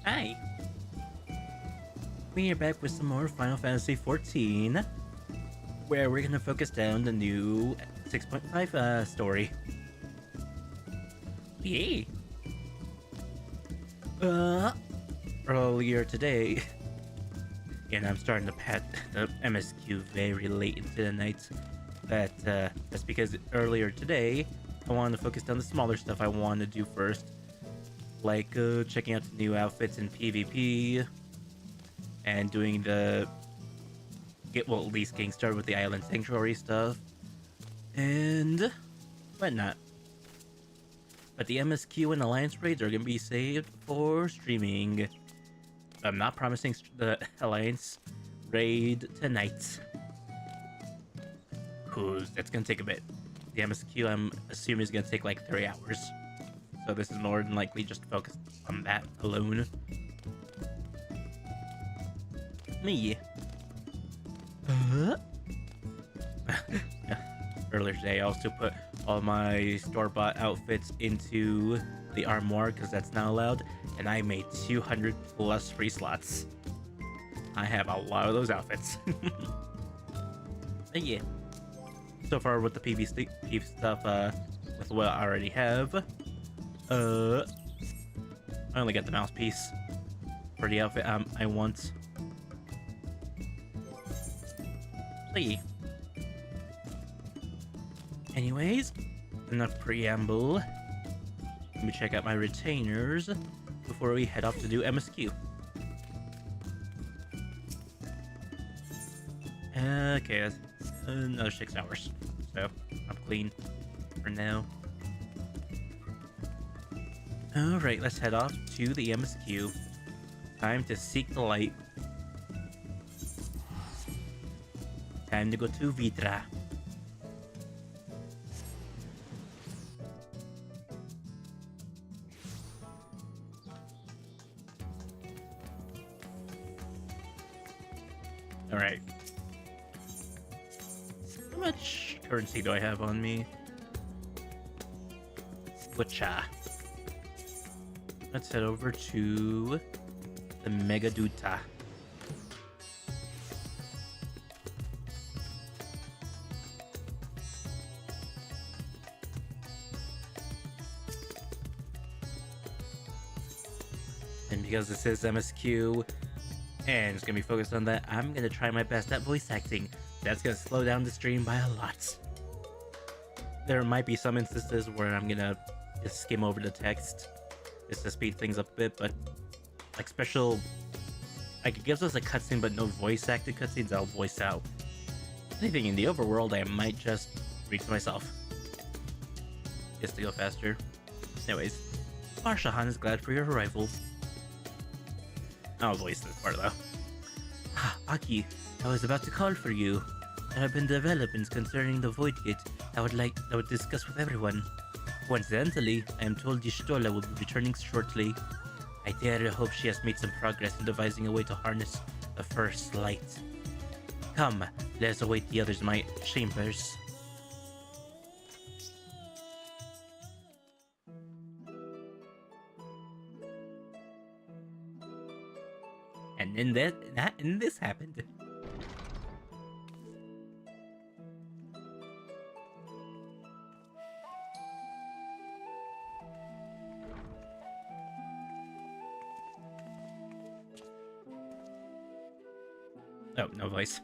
Hi, we are back with some more Final Fantasy XIV, where we're gonna focus down the new 6.5 story. Yay! Uh, Earlier today, and I'm starting to pat the MSQ very late into the night. That's because earlier today, I wanted to focus down the smaller stuff I wanted to do first, like checking out the new outfits in PvP and doing the at least getting started with the Island Sanctuary stuff and whatnot. But the MSQ and Alliance raids are gonna be saved for streaming. I'm not promising the Alliance raid tonight, cause that's gonna take a bit. The MSQ, I'm assuming, is gonna take like 3 hours, so this is more than likely just focused on that alone. Me. Earlier today, I also put all my store-bought outfits into the armoire because that's not allowed, and I made 200 plus free slots. I have a lot of those outfits. But yeah, so far with the PvP stuff, with what I already have, I only got the mouse piece for the outfit I want. So yeah. Anyways, enough preamble. Let me check out my retainers before we head off to do MSQ. Okay, that's another 6 hours, so I'm clean for now. Alright, let's head off to the MSQ. Time to seek the light. Time to go to Vitra. Alright. How much currency do I have on me? Butcha. Let's head over to the Megaduta. And because this is MSQ, and it's gonna be focused on that, I'm gonna try my best at voice acting. That's gonna slow down the stream by a lot. There might be some instances where I'm gonna just skim over the text just to speed things up a bit, but like special, like it gives us a cutscene but no voice acted cutscenes, I'll voice out. Anything in the overworld, I might just read to myself just to go faster. Anyways, Marshahan is glad for your arrival. I'll voice this part though. Aki, I was about to call for you. There have been developments concerning the Void Gate I would discuss with everyone. Coincidentally, I am told Y'shtola will be returning shortly. I dare hope she has made some progress in devising a way to harness the first light. Come, let us await the others in my chambers. And then this happened. Oh, no voice.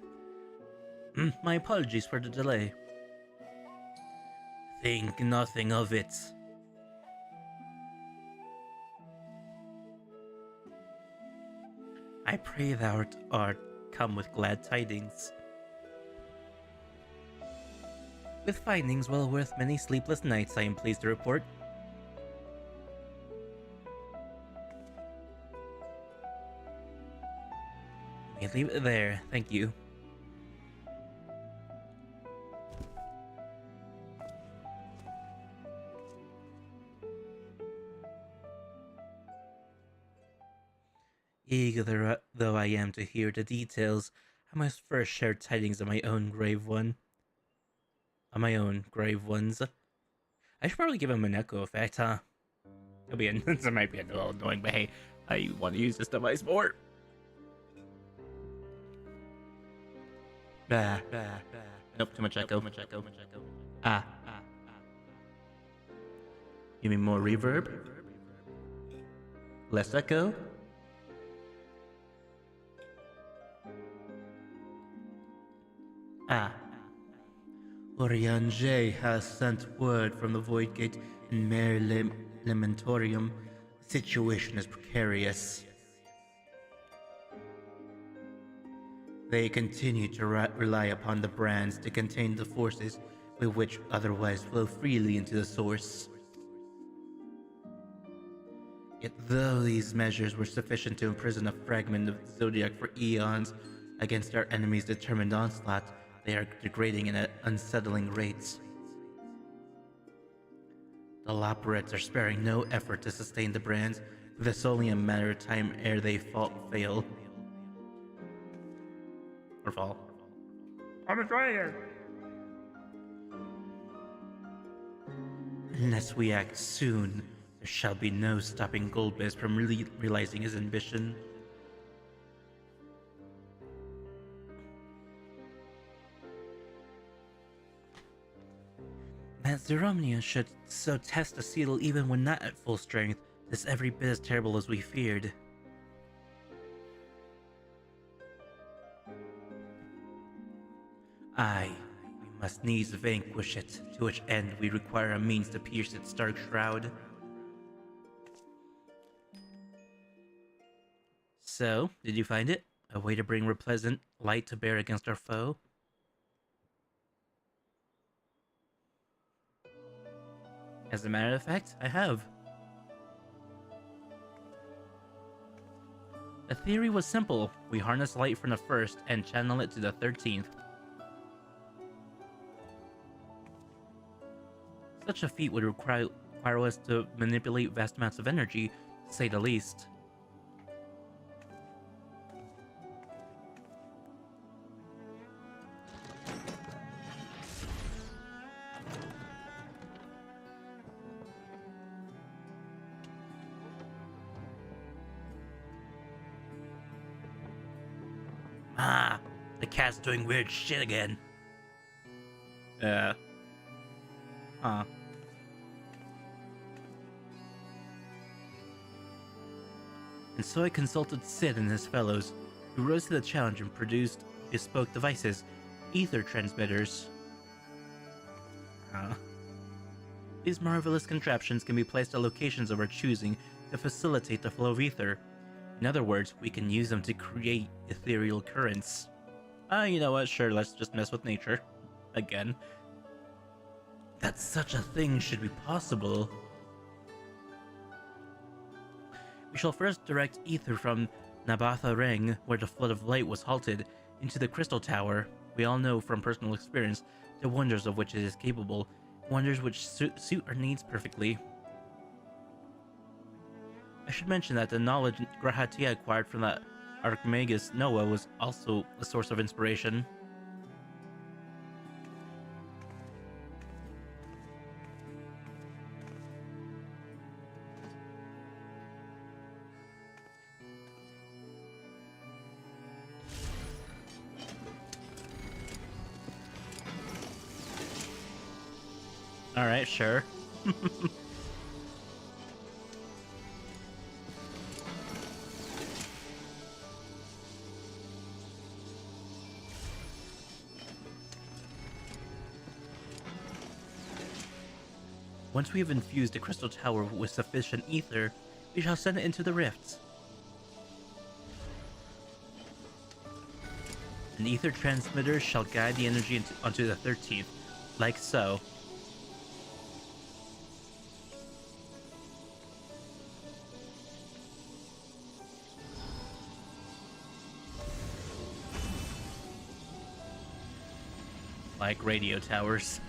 My apologies for the delay. Think nothing of it. I pray thou art come with glad tidings. With findings well worth many sleepless nights, I am pleased to report. You leave it there, thank you. Eager though I am to hear the details, I must first share tidings of my own grave one. Of my own grave ones. I should probably give him an echo effect, huh? It'll be that might be a little annoying, but hey, I want to use this device more. Nope, too much echo. Ah. You mean more reverb? Less echo? Ah. Oriange has sent word from the Void Gate in Mare Lamentorium. The situation is precarious. They continue to rely upon the brands to contain the forces which otherwise flow freely into the source. Yet though these measures were sufficient to imprison a fragment of the Zodiac for eons against our enemy's determined onslaught, they are degrading at unsettling rates. The Loporrits are sparing no effort to sustain the brands, with it's only a matter of time ere they fail. Or fall. I'm trying here. Unless we act soon, there shall be no stopping Goldbiz from realizing his ambition. That Zeromnia should so test the seal even when not at full strength is every bit as terrible as we feared. Aye, we must needs vanquish it, to which end we require a means to pierce its dark shroud. So, did you find it? A way to bring pleasant light to bear against our foe? As a matter of fact, I have. The theory was simple. We harness light from the first and channel it to the 13th. Such a feat would require us to manipulate vast amounts of energy, to say the least. Ah, the cat's doing weird shit again. Huh. And so I consulted Sid and his fellows, who rose to the challenge and produced bespoke devices, ether transmitters. These marvelous contraptions can be placed at locations of our choosing to facilitate the flow of ether. In other words, we can use them to create ethereal currents. You know what? Sure, let's just mess with nature. Again. That such a thing should be possible. We shall first direct ether from Nabatha Ring, where the flood of light was halted, into the Crystal Tower. We all know from personal experience the wonders of which it is capable, wonders which suit our needs perfectly. I should mention that the knowledge Grahatia acquired from that Archmagus Noah was also a source of inspiration. Alright, sure. Once we have infused the Crystal Tower with sufficient ether, we shall send it into the rifts. An ether transmitter shall guide the energy onto the 13th, like so. Like radio towers.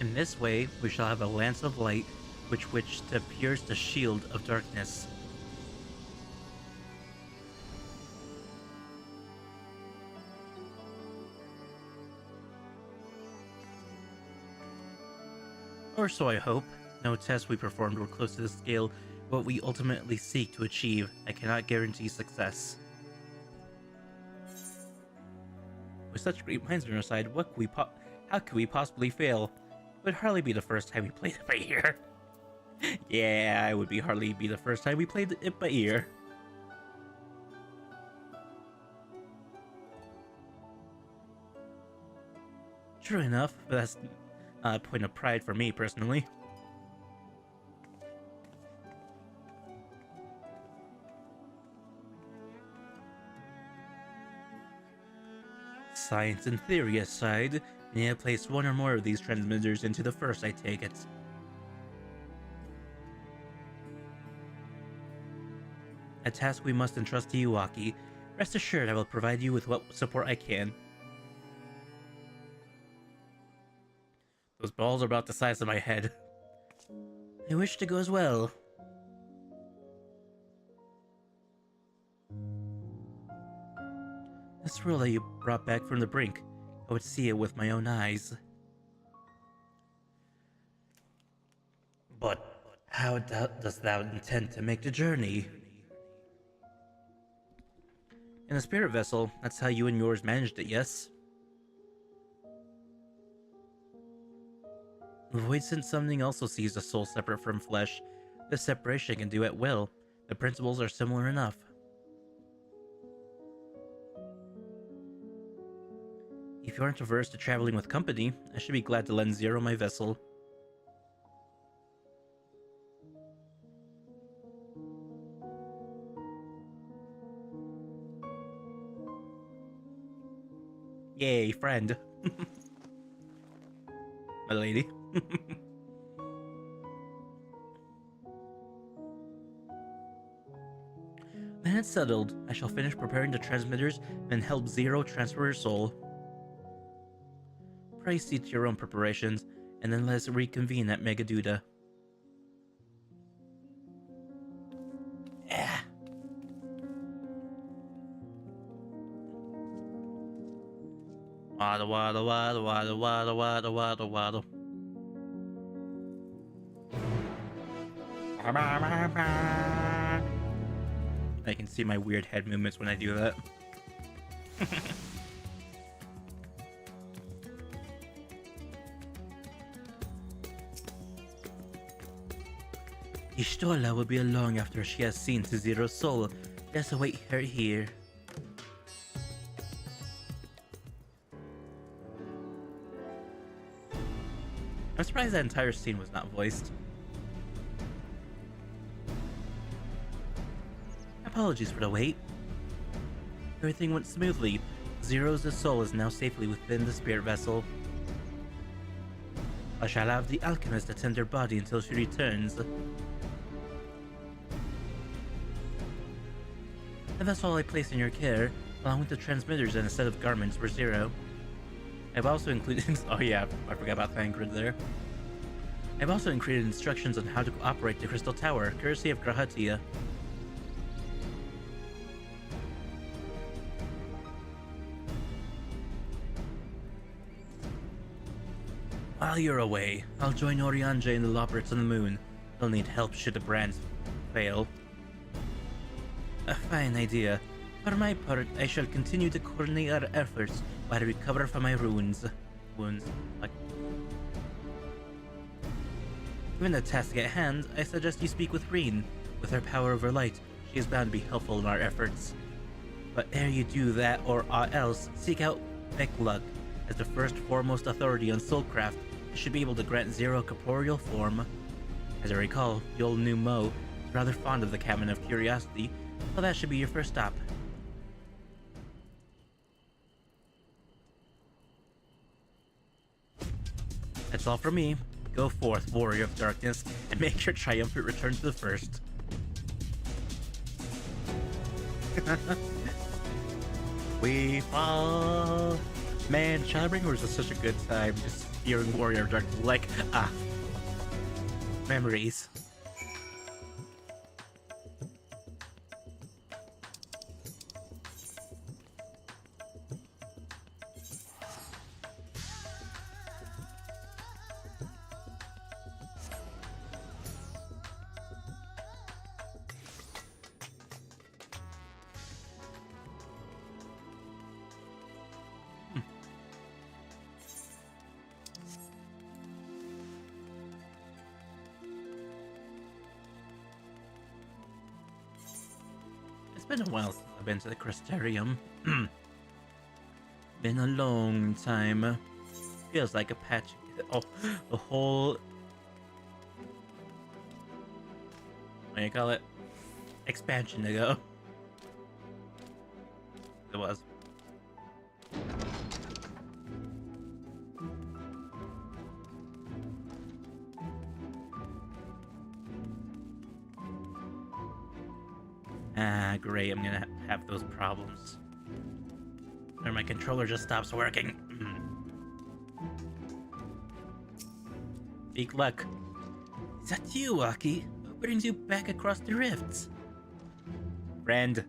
In this way, we shall have a lance of light which to pierce the shield of darkness. Or so I hope. No tests we performed were close to the scale of what we ultimately seek to achieve. I cannot guarantee success. With such great minds on our side, how could we possibly fail? It would hardly be the first time we played it by ear. Yeah, it would hardly be the first time we played it by ear. True enough, but that's a point of pride for me personally. Science and theory aside, we need to place one or more of these transmitters into the first, I take it. A task we must entrust to you, Aki. Rest assured I will provide you with what support I can. Those balls are about the size of my head. I wish to go as well. This rule that you brought back from the brink, I would see it with my own eyes. But how dost thou intend to make the journey? In a spirit vessel, that's how you and yours managed it, yes? Void Sense Summoning also sees a soul separate from flesh. This separation can do at will. The principles are similar enough. If you aren't averse to traveling with company, I should be glad to lend Zero my vessel. Yay, friend. My lady. Then it's settled. I shall finish preparing the transmitters and help Zero transfer her soul. Pray see to your own preparations, and then let us reconvene at Megaduda. Yeah. Waddle, waddle, waddle, waddle, waddle, waddle, waddle, waddle. I can see my weird head movements when I do that. Y'shtola will be along after she has seen to Zero's soul. Let's await her here. I'm surprised that entire scene was not voiced. Apologies for the wait. Everything went smoothly. Zero's soul is now safely within the spirit vessel. I shall have the alchemist attend her body until she returns. The vessel I place in your care, along with the transmitters and a set of garments for Zero. I've also included... oh yeah, I forgot about Thancred there. I've also included instructions on how to operate the Crystal Tower, courtesy of Grahatia. While you're away, I'll join Orianja and the Loberts on the moon. They'll need help should the brands fail. A fine idea. For my part, I shall continue to coordinate our efforts while I recover from my wounds. Like... Given the task at hand, I suggest you speak with Reen. With her power over light, she is bound to be helpful in our efforts. But ere you do that or aught else, seek out Meklug. As the first foremost authority on soulcraft, you should be able to grant Zero corporeal form. As I recall, the old new Mo is rather fond of the Cabin of Curiosity, so that should be your first stop. That's all from me. Go forth, warrior of darkness, and make your triumphant return to the first. We fall. Man, Shadowbringers was such a good time just hearing Warrior of Darkness. Like, memories. been a while since I've been to the Crystarium. Been a long time. Feels like a patch. Oh, a whole. What do you call it? Expansion ago. It was. Ah, great. I'm gonna have those problems. Or my controller just stops working. Big luck. Is that you, Aki? What brings you back across the rifts? Friend.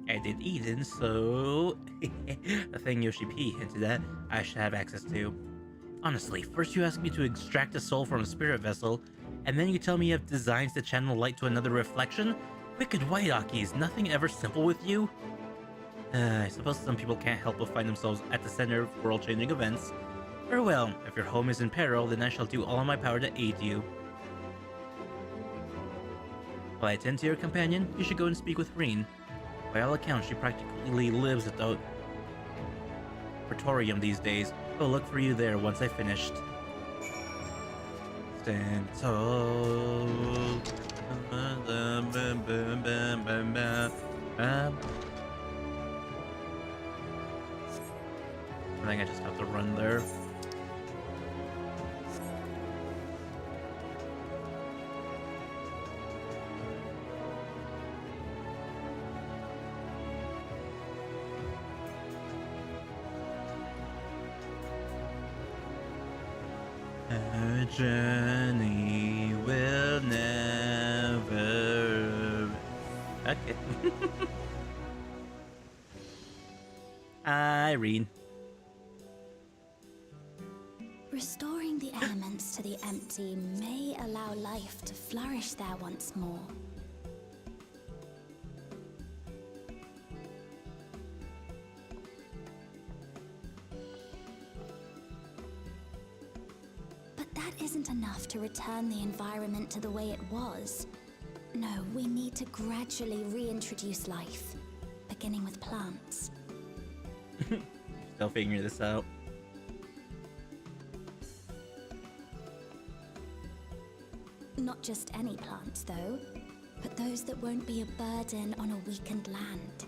I did Eden, so... the thing Yoshi P hinted at, I should have access to. Honestly, first you ask me to extract a soul from a spirit vessel, and then you tell me you have designs to channel light to another reflection? Wicked white, Aki, is nothing ever simple with you? I suppose some people can't help but find themselves at the center of world-changing events. Very well, if your home is in peril, then I shall do all in my power to aid you. While I attend to your companion, you should go and speak with Reen. By all accounts, she practically lives at the Praetorium these days. I'll look for you there once I've finished. Stand tall. I think I just have to run there. Our journey will never... Okay. Irene. Restoring the elements to the empty may allow life to flourish there once more. But that isn't enough to return the environment to the way it was. No, we need to gradually reintroduce life, beginning with plants. Still figuring this out. Not just any plants, though, but those that won't be a burden on a weakened land.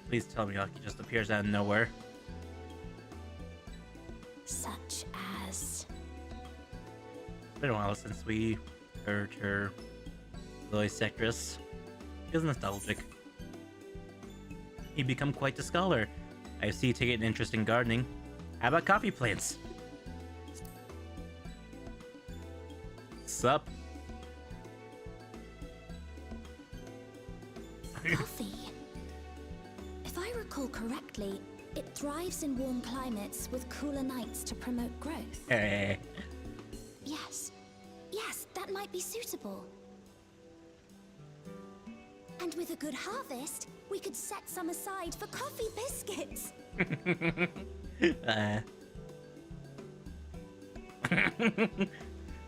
Please tell me Aki just appears out of nowhere. Such as... It's been a while since we heard her voice actress. Feels nostalgic. You've become quite the scholar. I see you take an interest in gardening. How about coffee plants? Sup? Coffee. If I recall correctly, it thrives in warm climates with cooler nights to promote growth. Hey. Yes. Yes, that might be suitable. And with a good harvest, we could set some aside for coffee biscuits.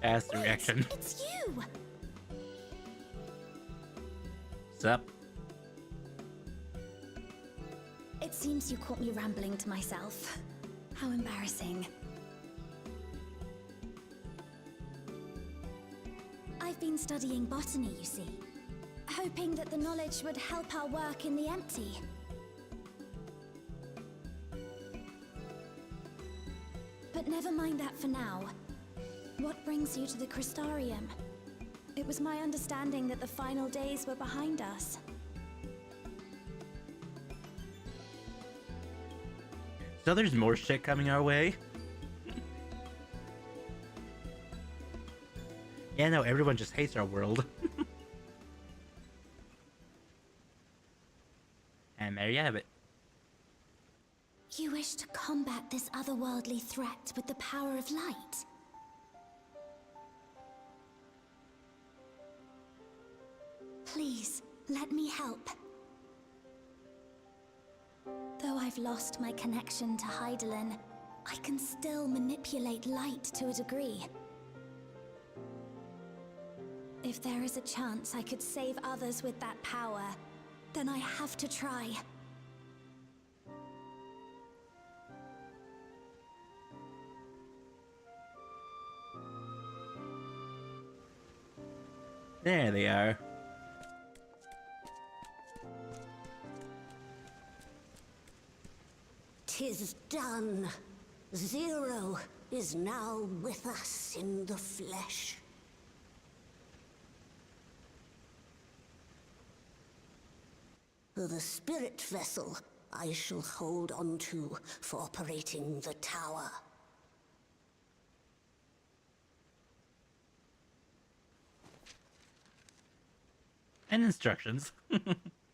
That's the reaction. It's you! Sup? It seems you caught me rambling to myself. How embarrassing. I've been studying botany, you see. Hoping that the knowledge would help our work in the empty. But never mind that for now. What brings you to the Crystarium? It was my understanding that the final days were behind us. So there's more shit coming our way? Yeah, no, everyone just hates our world. And there you have it. You wish to combat this otherworldly threat with the power of light? Please, let me help. Though I've lost my connection to Hydaelyn, I can still manipulate light to a degree. If there is a chance I could save others with that power, then I have to try. There they are. "'Tis done. Zero is now with us in the flesh." The spirit vessel I shall hold on to for operating the tower. And instructions.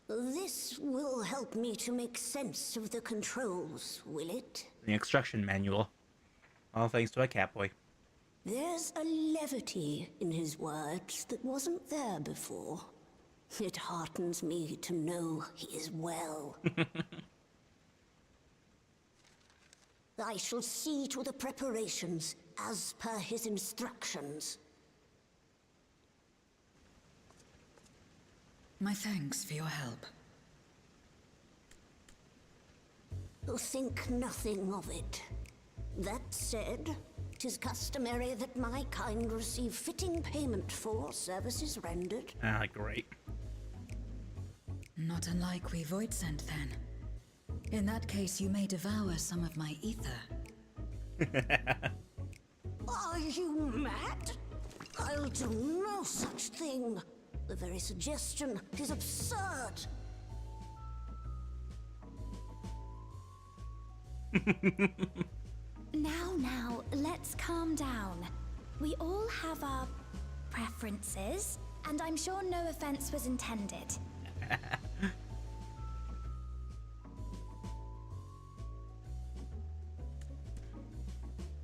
This will help me to make sense of the controls, will it? The instruction manual. All thanks to a catboy. There's a levity in his words that wasn't there before. It heartens me to know he is well. I shall see to the preparations as per his instructions. My thanks for your help. Think nothing of it. That said, 'tis customary that my kind receive fitting payment for services rendered. Ah, great. Not unlike we Void Sent, then. In that case, you may devour some of my ether. Are you mad? I'll do no such thing. The very suggestion is absurd. Now, let's calm down. We all have our preferences, and I'm sure no offense was intended.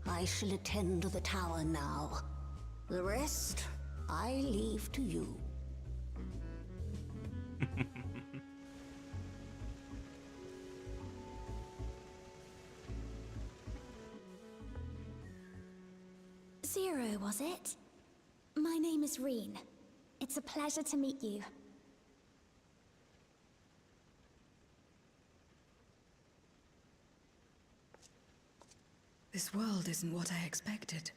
I shall attend to the tower now. The rest, I leave to you. Zero, was it? My name is Reen. It's a pleasure to meet you. This world isn't what I expected.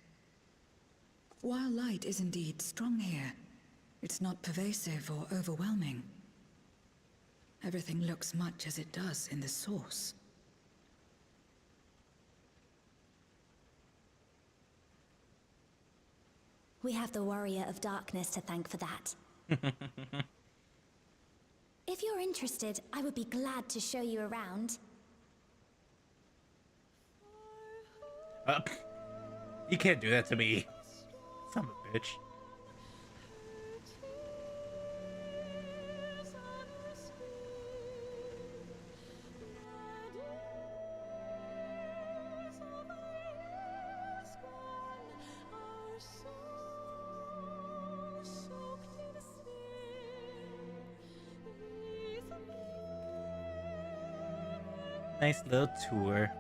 While light is indeed strong here, it's not pervasive or overwhelming. Everything looks much as it does in the source. We have the Warrior of Darkness to thank for that. If you're interested, I would be glad to show you around. You can't do that to me. Son of a bitch. Nice little tour.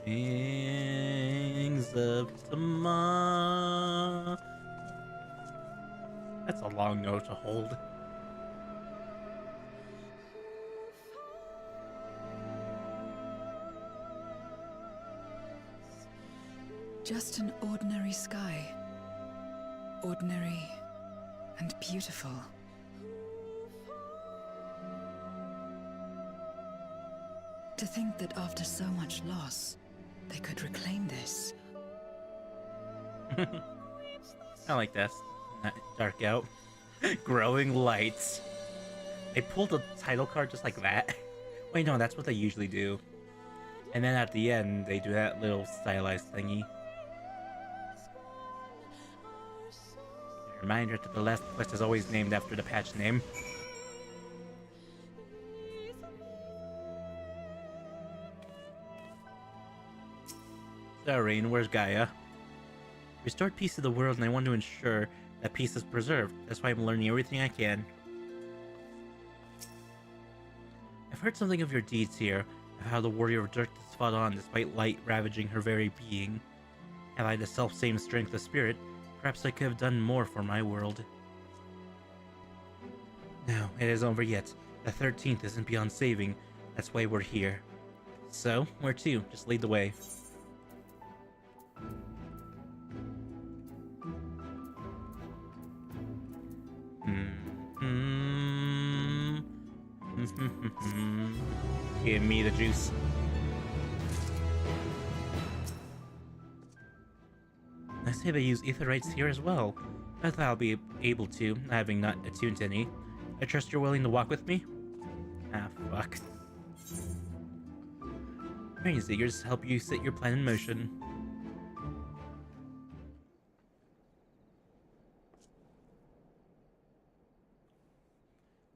Wings of tomorrow. That's a long note to hold. Just an ordinary sky. Ordinary and beautiful. To think that after so much loss, they could reclaim this. I like this. Dark out. Growing lights. They pulled a title card just like that. Wait, no, that's what they usually do. And then at the end, they do that little stylized thingy. Reminder that the last quest is always named after the patch name. So, Rain, where's Gaia? Restored peace to the world, and I want to ensure that peace is preserved. That's why I'm learning everything I can. I've heard something of your deeds here. of how the warrior of darkness fought on despite light ravaging her very being. Had I the self-same strength of spirit, perhaps I could have done more for my world. No, it isn't over yet. The 13th isn't beyond saving. That's why we're here. So, where to? Just lead the way. Give me the juice. I say they use aetherites here as well. I thought I'll be able to, having not attuned to any. I trust you're willing to walk with me? Ah, fuck. Brain's eagers help you set your plan in motion.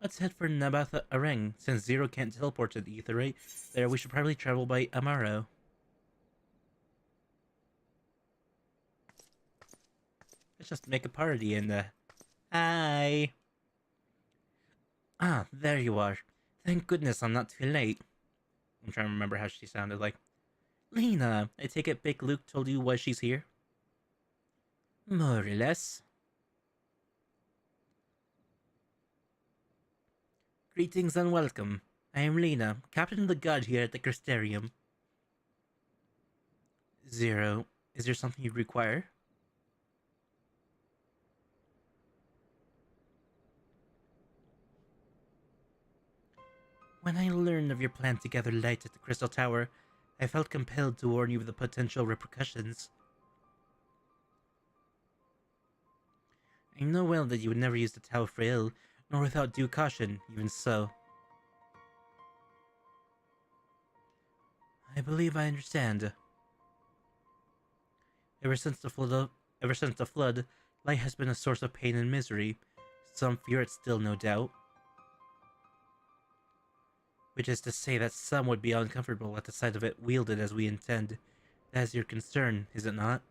Let's head for Nabath Areng. Since Zero can't teleport to the Aetherite there, we should probably travel by Amaro. Let's just make a party and, Hi! Ah, there you are. Thank goodness I'm not too late. I'm trying to remember how she sounded like. Lena, I take it Big Luke told you why she's here? More or less. Greetings and welcome. I am Lena, Captain of the Guard here at the Crystarium. Zero, is there something you require? When I learned of your plan to gather light at the Crystal Tower, I felt compelled to warn you of the potential repercussions. I know well that you would never use the tower for ill, nor without due caution, even so. I believe I understand. Ever since the flood, light has been a source of pain and misery. Some fear it still, no doubt. Which is to say that some would be uncomfortable at the sight of it wielded as we intend. That is your concern, is it not?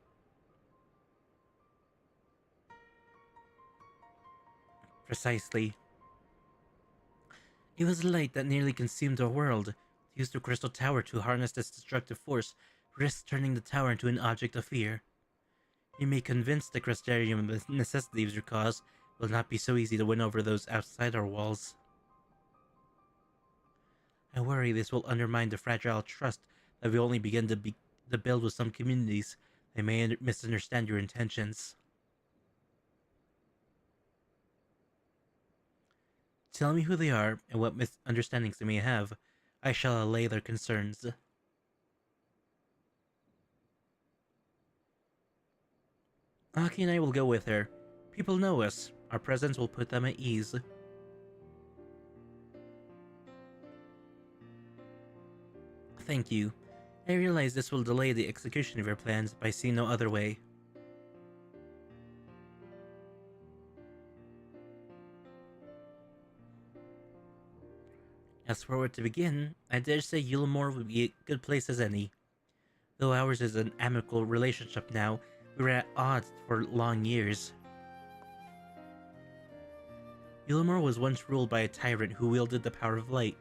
Precisely. It was light that nearly consumed our world. To use the Crystal Tower to harness this destructive force risks turning the tower into an object of fear. You may convince the Crystarium of the necessity of your cause, it will not be so easy to win over those outside our walls. I worry this will undermine the fragile trust that we only begin to build with some communities. They may misunderstand your intentions. Tell me who they are and what misunderstandings they may have. I shall allay their concerns. Aki and I will go with her. People know us. Our presence will put them at ease. Thank you. I realize this will delay the execution of your plans, but I see no other way. As for where to begin, I dare say Yulemore would be a good place as any. Though ours is an amicable relationship now, we were at odds for long years. Yulemore was once ruled by a tyrant who wielded the power of light.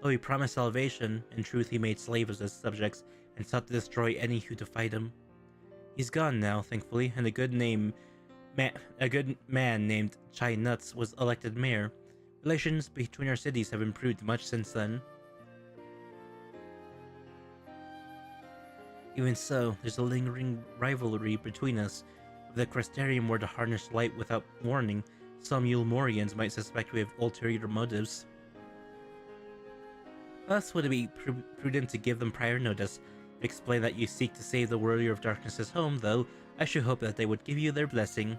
Though he promised salvation, in truth he made slaves as subjects and sought to destroy any who defied him. He's gone now, thankfully, and a good man named Chai Nuts was elected mayor. Relations between our cities have improved much since then. Even so, there's a lingering rivalry between us. If the Crystarium were to harness light without warning, some Yulemorians might suspect we have ulterior motives. Thus, would it be prudent to give them prior notice? Explain that you seek to save the Warrior of Darkness's home, though I should hope that they would give you their blessing.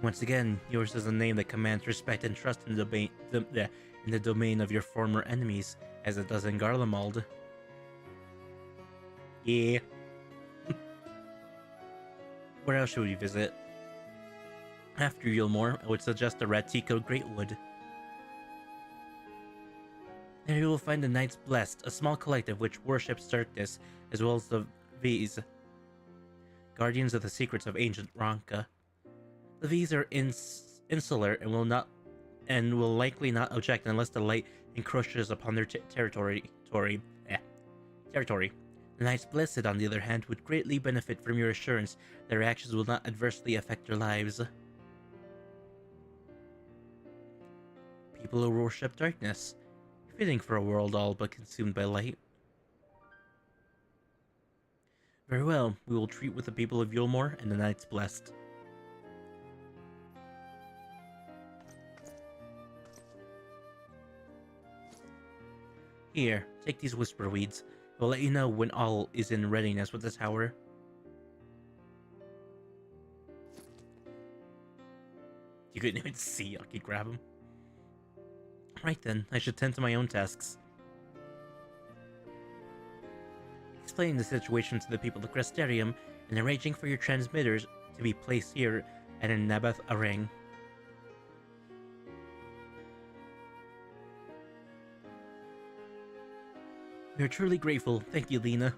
Once again, yours is a name that commands respect and trust in the domain of your former enemies, as it does in Garlemald. Yeah. Where else should we visit? After Yulemore, I would suggest the Ratiko Greatwood. There you will find the Knights Blessed, a small collective which worships darkness, as well as the V's, guardians of the secrets of ancient Ronka. The V's are insular and will not and will likely not object unless the light encroaches upon their territory. Territory. The Knights Blessed, on the other hand, would greatly benefit from your assurance their actions will not adversely affect their lives. People who worship darkness, fitting for a world all but consumed by light. Very well, we will treat with the people of Yulmore and the Knights Blessed. Here, take these whisper weeds. We'll let you know when all is in readiness with the tower. You couldn't even see Yucky grab him. Right then, I should tend to my own tasks. Explaining the situation to the people of Crestarium and arranging for your transmitters to be placed here and in Nabath Arang. We are truly grateful. Thank you, Lena.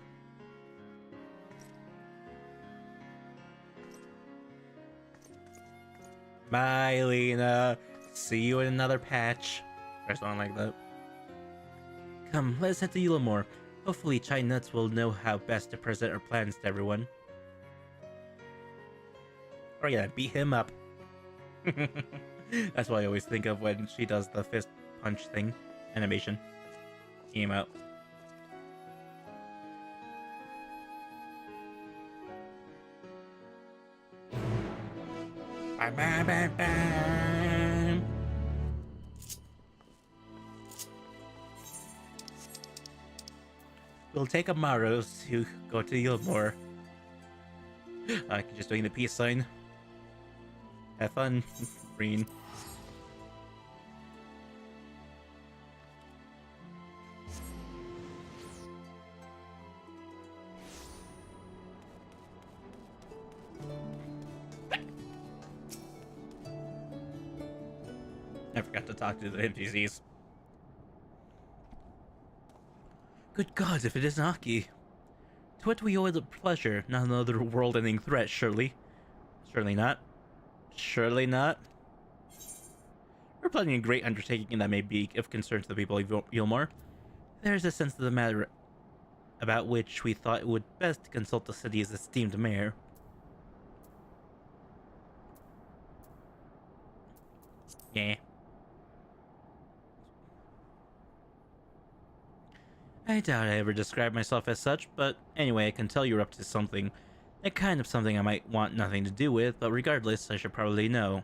Bye, Lena. See you in another patch. Or something like that. Come, let's head to Yulmore. Hopefully, Chai Nuts will know how best to present our plans to everyone. Oh yeah, beat him up. That's what I always think of when she does the fist punch thing. Animation. Came out. Bam, bam, bam, bam. We'll take Amaros to go to Yulmore. I can just doing the peace sign. Have fun, Green. I forgot to talk to the NPCs. Good God, if it is Aki. To what do we owe the pleasure? Not another world-ending threat, surely. Surely not. Surely not. We're planning a great undertaking that may be of concern to the people of Yulmore. There's a sense of the matter about which we thought it would best consult the city's esteemed mayor. Yeah. I doubt I ever described myself as such, but anyway, I can tell you're up to something. A kind of something I might want nothing to do with, but regardless, I should probably know.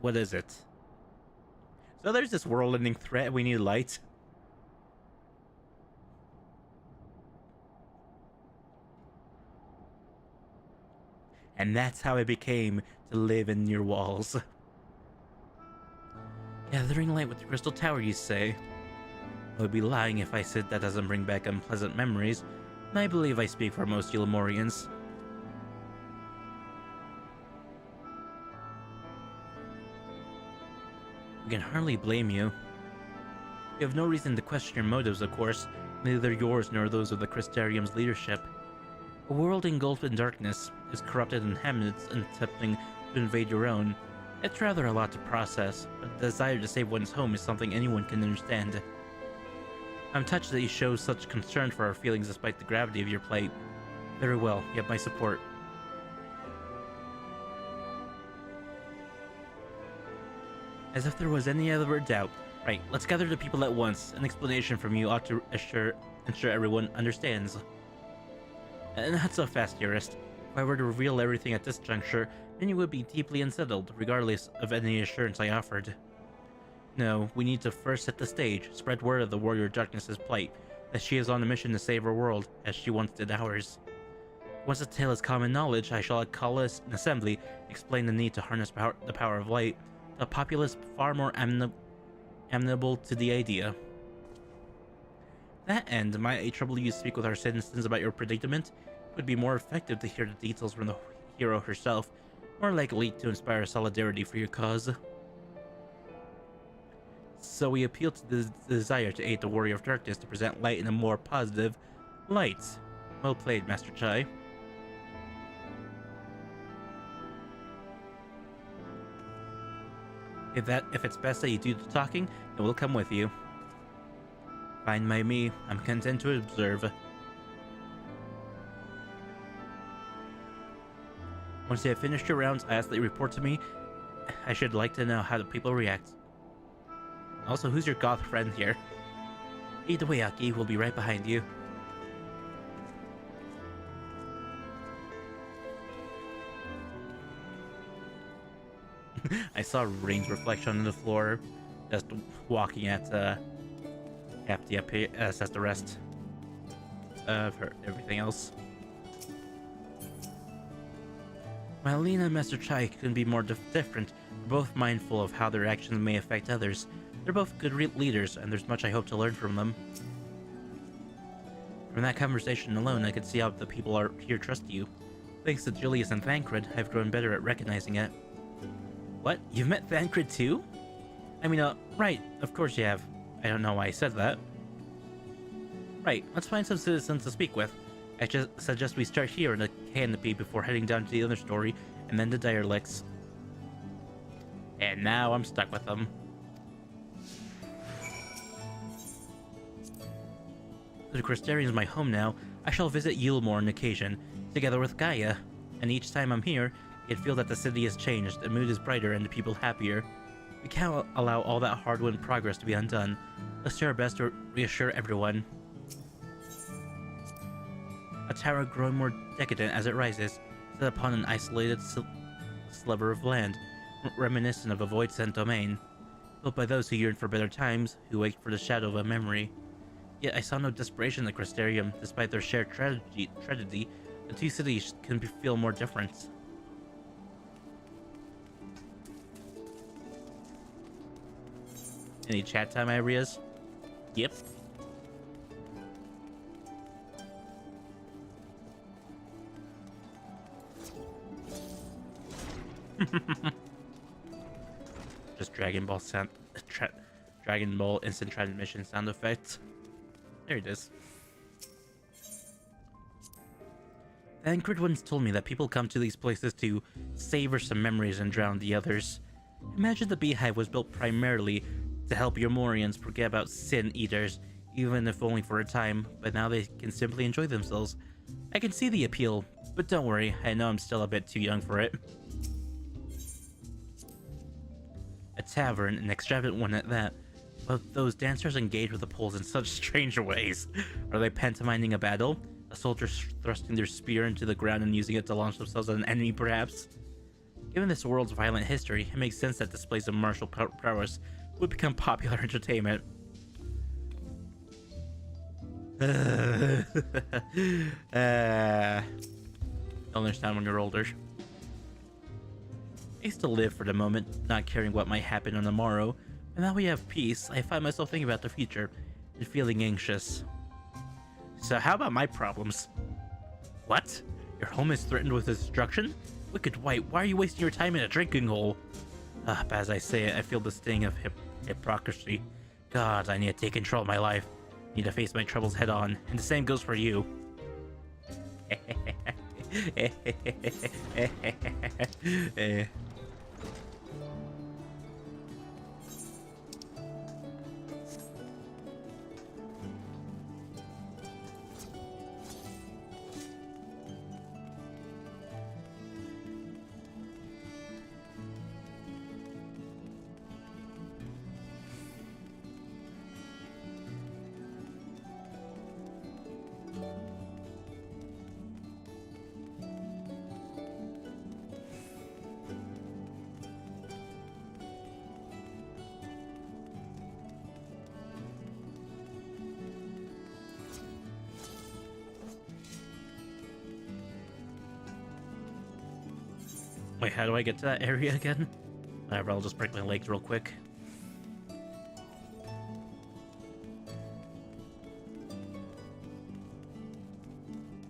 What is it? So there's this world-ending threat, we need light. And that's how I became to live in your walls. Gathering light with the Crystal Tower, you say? I would be lying if I said that doesn't bring back unpleasant memories, and I believe I speak for most Yulmorians. We can hardly blame you. We have no reason to question your motives, of course, neither yours nor those of the Crystarium's leadership. A world engulfed in darkness is corrupted inhabitants attempting to invade your own. It's rather a lot to process, but the desire to save one's home is something anyone can understand. I'm touched that you show such concern for our feelings despite the gravity of your plight. Very well, you have my support. As if there was any other doubt. Right, let's gather the people at once. An explanation from you ought to ensure everyone understands. And not so fast, dearest. If I were to reveal everything at this juncture, then you would be deeply unsettled, regardless of any assurance I offered. No, we need to first set the stage, spread word of the Warrior Darkness's plight, that she is on a mission to save her world, as she once did ours. Once the tale is common knowledge, I shall call an assembly, explain the need to harness the power of light, to a populace far more amenable to the idea. That end, might I trouble you to speak with our citizens about your predicament? It would be more effective to hear the details from the hero herself, more likely to inspire solidarity for your cause. So we appeal to the desire to aid the Warrior of Darkness to present light in a more positive light. Well played, Master Chai. If it's best that you do the talking, then we'll come with you. Fine by me. I'm content to observe. Once you have finished your rounds, I ask that you report to me. I should like to know how the people react. Also, who's your goth friend here? Lead the way, Aki. We'll be right behind you. I saw Rain's reflection on the floor, just walking at half the as the rest of everything else. While Lena and Master Chai couldn't be more different, they're both mindful of how their actions may affect others. They're both good leaders, and there's much I hope to learn from them. From that conversation alone, I could see how the people here trust you. Thanks to Julius and Thancred, I've grown better at recognizing it. What? You've met Thancred too? I mean, right, of course you have. I don't know why I said that. Right, let's find some citizens to speak with. I just suggest we start here in the canopy before heading down to the other story, and then the Direlicts. And now I'm stuck with them. The Crystarian is my home now. I shall visit Yulmore on occasion, together with Gaia. And each time I'm here, I feel that the city has changed, the mood is brighter, and the people happier. We can't allow all that hard-won progress to be undone. Let's do our best to reassure everyone. A tower growing more decadent as it rises, set upon an isolated sliver of land, reminiscent of a void-sent domain, built by those who yearn for better times, who wait for the shadow of a memory. Yet I saw no desperation in the Crystarium, despite their shared tragedy. The two cities couldn't feel more different. Any chat time areas? Yep. Just Dragon Ball Dragon Ball instant transmission sound effect. There it is. Thancred once told me that people come to these places to savor some memories and drown the others. Imagine the Beehive was built primarily to help Yulmorians forget about Sin Eaters, even if only for a time, but now they can simply enjoy themselves. I can see the appeal, but don't worry, I know I'm still a bit too young for it. A tavern, an extravagant one at that. But those dancers engage with the poles in such strange ways. Are they pantomiming a battle? A soldier thrusting their spear into the ground and using it to launch themselves at an enemy, perhaps? Given this world's violent history, it makes sense that displays of martial prowess would become popular entertainment. You'll understand when you're older. I used to live for the moment, not caring what might happen on the morrow, and now we have peace, I find myself thinking about the future and feeling anxious. So how about my problems? What? Your home is threatened with destruction? Wicked White, why are you wasting your time in a drinking hole? But as I say it, I feel the sting of hypocrisy. God, I need to take control of my life. I need to face my troubles head on, and the same goes for you. Wait, how do I get to that area again? Whatever, I'll just break my legs real quick.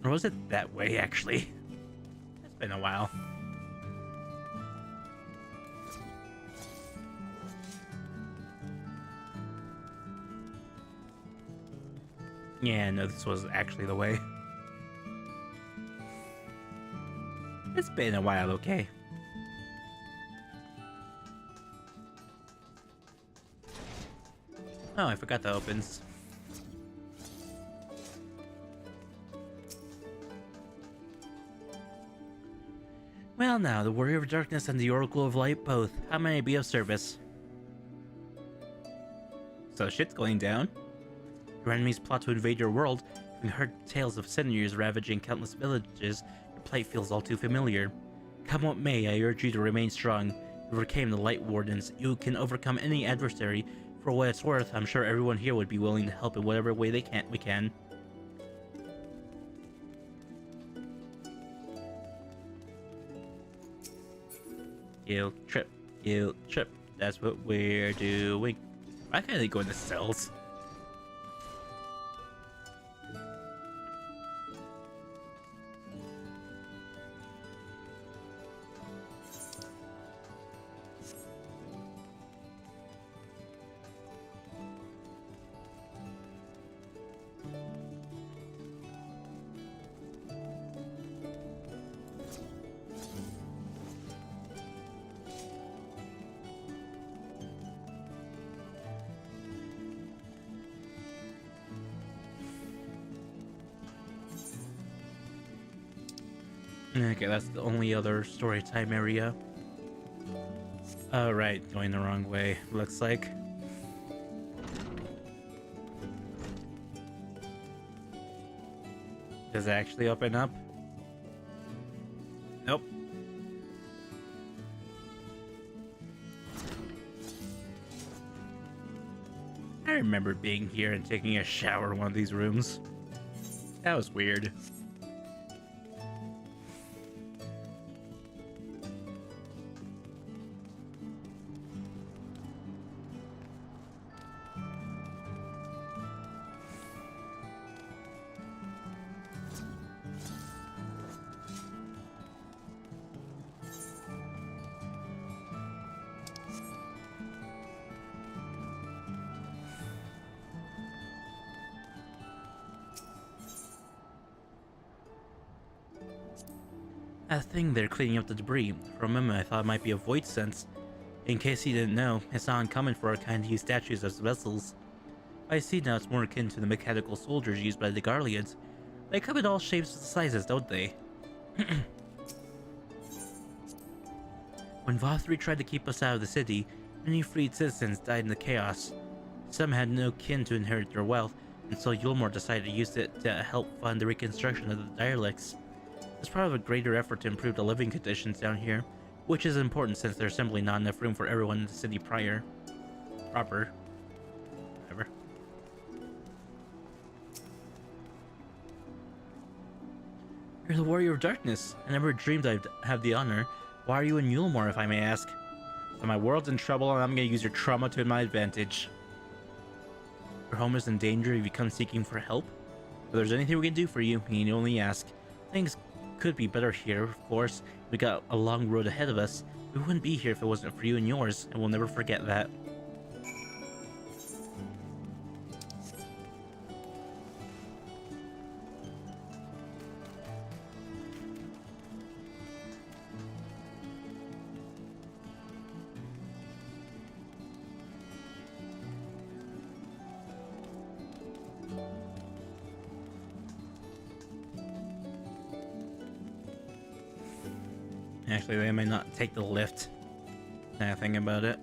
Or was it that way, actually? It's been a while. Yeah, no, this was actually the way. It's been a while, okay? Oh, I forgot that opens. Well now, the Warrior of Darkness and the Oracle of Light both. How may I be of service? So shit's going down. Your enemies plot to invade your world. Having heard tales of centuries ravaging countless villages, your plight feels all too familiar. Come what may, I urge you to remain strong. You overcame the Light Wardens. You can overcome any adversary. For what it's worth, I'm sure everyone here would be willing to help in whatever way we can. Guild trip. Guild trip. That's what we're doing. Why can't they go into cells? Okay, that's the only other story time area. Oh, right, going the wrong way, looks like. Does it actually open up? Nope. I remember being here and taking a shower in one of these rooms. That was weird. That thing there cleaning up the debris. For a moment I thought it might be a void sense. In case you didn't know, it's not uncommon for our kind to use statues as vessels. I see now it's more akin to the mechanical soldiers used by the Garleans. They come in all shapes and sizes, don't they? When Vothri tried to keep us out of the city, many freed citizens died in the chaos. Some had no kin to inherit their wealth, and so Yulmore decided to use it to help fund the reconstruction of the dialects. It's part of a greater effort to improve the living conditions down here, which is important since there's simply not enough room for everyone in the city proper. Whatever. You're the Warrior of Darkness. I never dreamed I'd have the honor. Why are you in Yulmore, if I may ask? So my world's in trouble and I'm gonna use your trauma to my advantage. Your home is in danger if you come seeking for help. If there's anything we can do for you, you need only ask. Things could be better here, of course. We got a long road ahead of us. We wouldn't be here if it wasn't for you and yours, and we'll never forget that. Actually, they may not take the lift. Now think about it.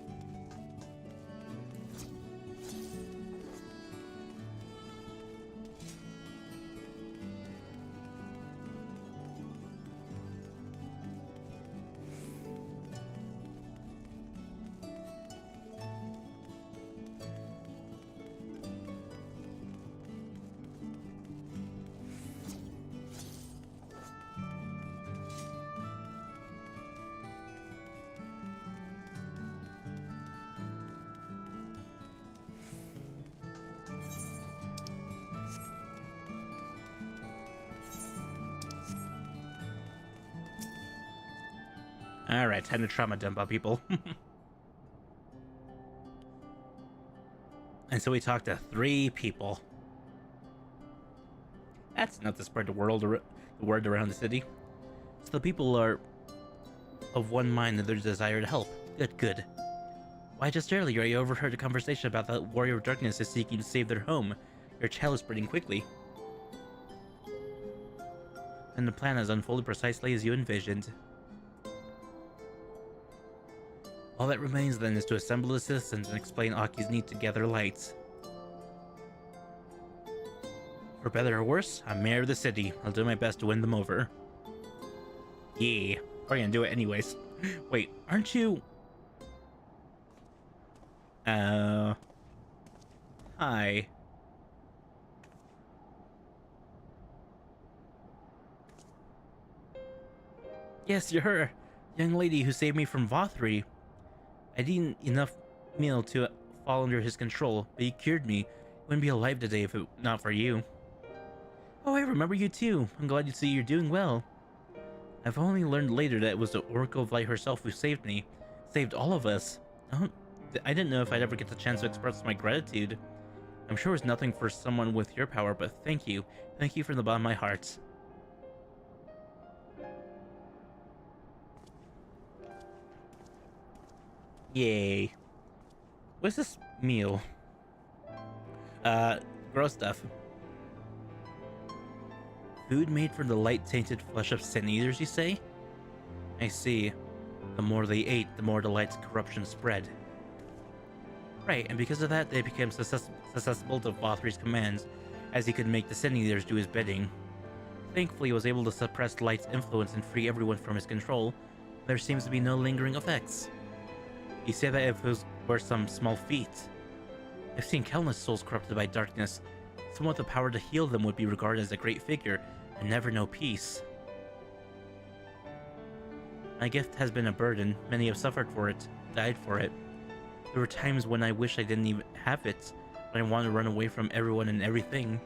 Alright, time to trauma dump on people. And so we talked to 3 people. That's enough to spread the word around the city. So the people are of one mind in their desire to help. Good, good. Why, just earlier I overheard a conversation about that warrior of darkness is seeking to save their home. Your child is spreading quickly. And the plan has unfolded precisely as you envisioned. All that remains then is to assemble the citizens and explain Aki's need to gather lights. For better or worse, I'm mayor of the city. I'll do my best to win them over. Yeah, probably gonna do it anyways. Wait, aren't you... Hi. Yes, you're her. Young lady who saved me from Vothri. I'd eaten enough meal to fall under his control, but he cured me. Wouldn't be alive today if it not for you. Oh, I remember you too. I'm glad you see you're doing well. I've only learned later that it was the Oracle of Light herself who saved me. Saved all of us. I didn't know if I'd ever get the chance to express my gratitude. I'm sure it's nothing for someone with your power, but thank you. Thank you from the bottom of my heart. Yay. What's this meal? Gross stuff. Food made from the light-tainted flesh of sin eaters, you say? I see. The more they ate, the more the light's corruption spread. Right, and because of that, they became susceptible to Vothri's commands, as he could make the sin eaters do his bidding. Thankfully, he was able to suppress Light's influence and free everyone from his control. There seems to be no lingering effects. You say that if it were some small feat. I've seen countless souls corrupted by darkness. Someone with the power to heal them would be regarded as a great figure, and never know peace. My gift has been a burden. Many have suffered for it, died for it. There were times when I wish I didn't even have it, when I wanted to run away from everyone and everything.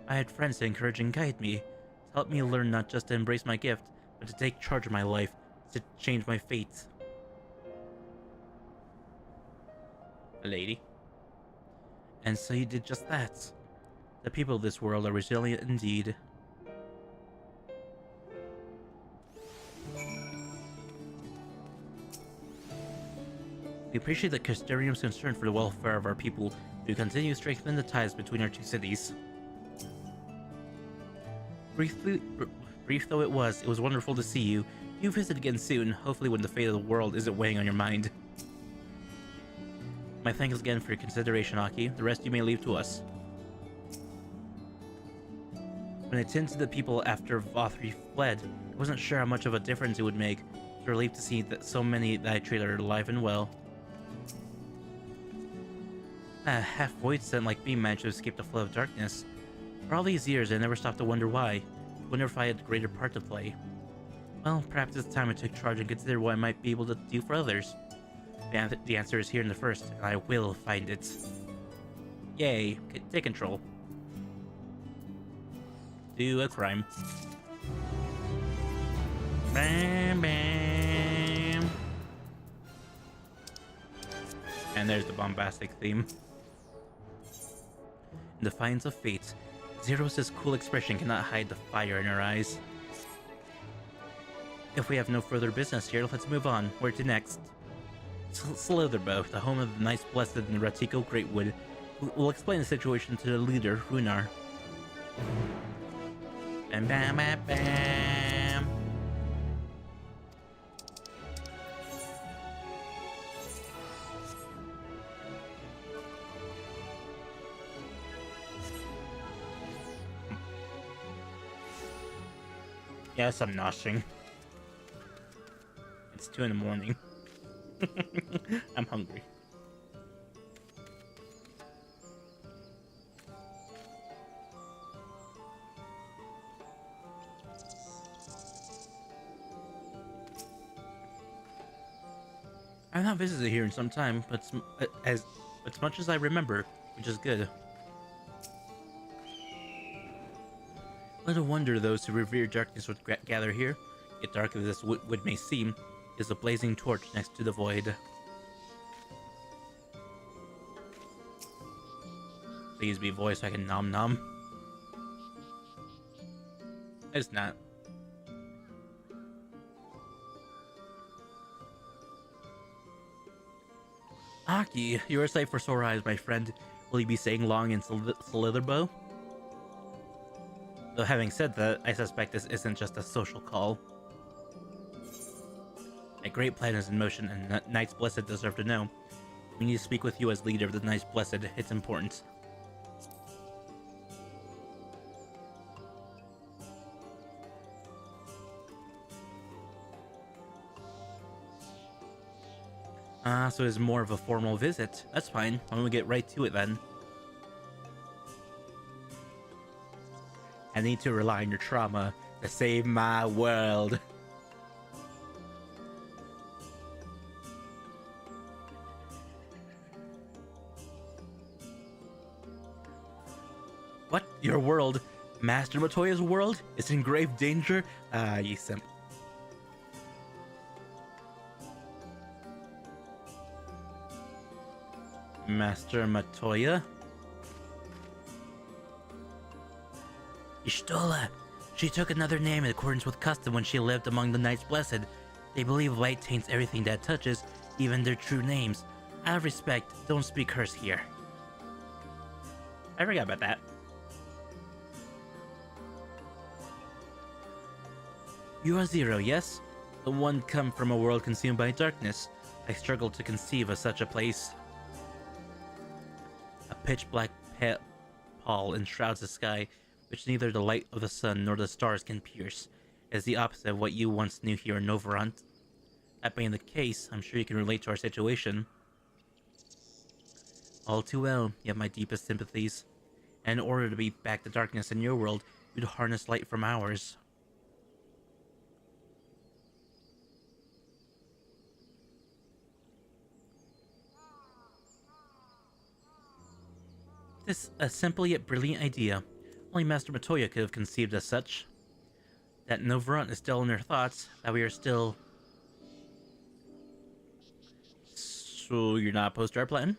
I had friends to encourage and guide me, to help me learn not just to embrace my gift, but to take charge of my life, to change my fate. A lady. And so you did just that. The people of this world are resilient indeed. We appreciate the Custodium's concern for the welfare of our people. We continue strengthening the ties between our two cities. Brief though it was wonderful to see you. You visit again soon, hopefully when the fate of the world isn't weighing on your mind. My thanks again for your consideration, Aki. The rest you may leave to us. When I tended to the people after Vothri fled, I wasn't sure how much of a difference it would make. I was relieved to see that so many that I treated are alive and well. A half-void scent like me managed to escape the flow of darkness. For all these years, I never stopped to wonder why. I wonder if I had a greater part to play. Well, perhaps it's time I took charge and considered what I might be able to do for others. The answer is here in the first, and I will find it. Yay, take control. Do a crime. Bam, bam. And there's the bombastic theme. In defiance of fate, Zeros' cool expression cannot hide the fire in her eyes. If we have no further business here, let's move on. Where to next? Slitherbow, the home of the Knights Blessed in the Ratiko Greatwood. We'll explain the situation to the leader, Runar. Bam bam bam bam! Yes, I'm noshing. It's 2 in the morning. I'm hungry. I've not visited here in some time, but as much as I remember, which is good. Little wonder those who revere darkness would gather here. Yet dark as this wood may seem, is a blazing torch next to the void. Please be voiced so I can nom nom. It's not. Aki, you're a sight for sore eyes, my friend. Will you be staying long in Slitherbow? Though having said that, I suspect this isn't just a social call. A great plan is in motion, and Knights Blessed deserve to know. We need to speak with you as leader of the Knights Blessed. It's important. So it's more of a formal visit. That's fine. Why don't we get right to it then? I need to rely on your trauma to save my world. What? Your world? Master Matoya's world? Is in grave danger? Ah, ye simp. Master Matoya? Y'shtola! She took another name in accordance with custom when she lived among the Knights Blessed. They believe light taints everything that touches, even their true names. Out of respect, don't speak hers here. I forgot about that. You are Zero, yes? The one come from a world consumed by darkness. I struggle to conceive of such a place. A pitch-black pall enshrouds the sky, which neither the light of the sun nor the stars can pierce. It is the opposite of what you once knew here in Novarant. That being the case, I'm sure you can relate to our situation. All too well, you have my deepest sympathies. And in order to beat back the darkness in your world, you'd harness light from ours. This a simple yet brilliant idea. Only Master Matoya could have conceived as such. That Novarant is still in her thoughts, that we are still... So you're not opposed to our plan?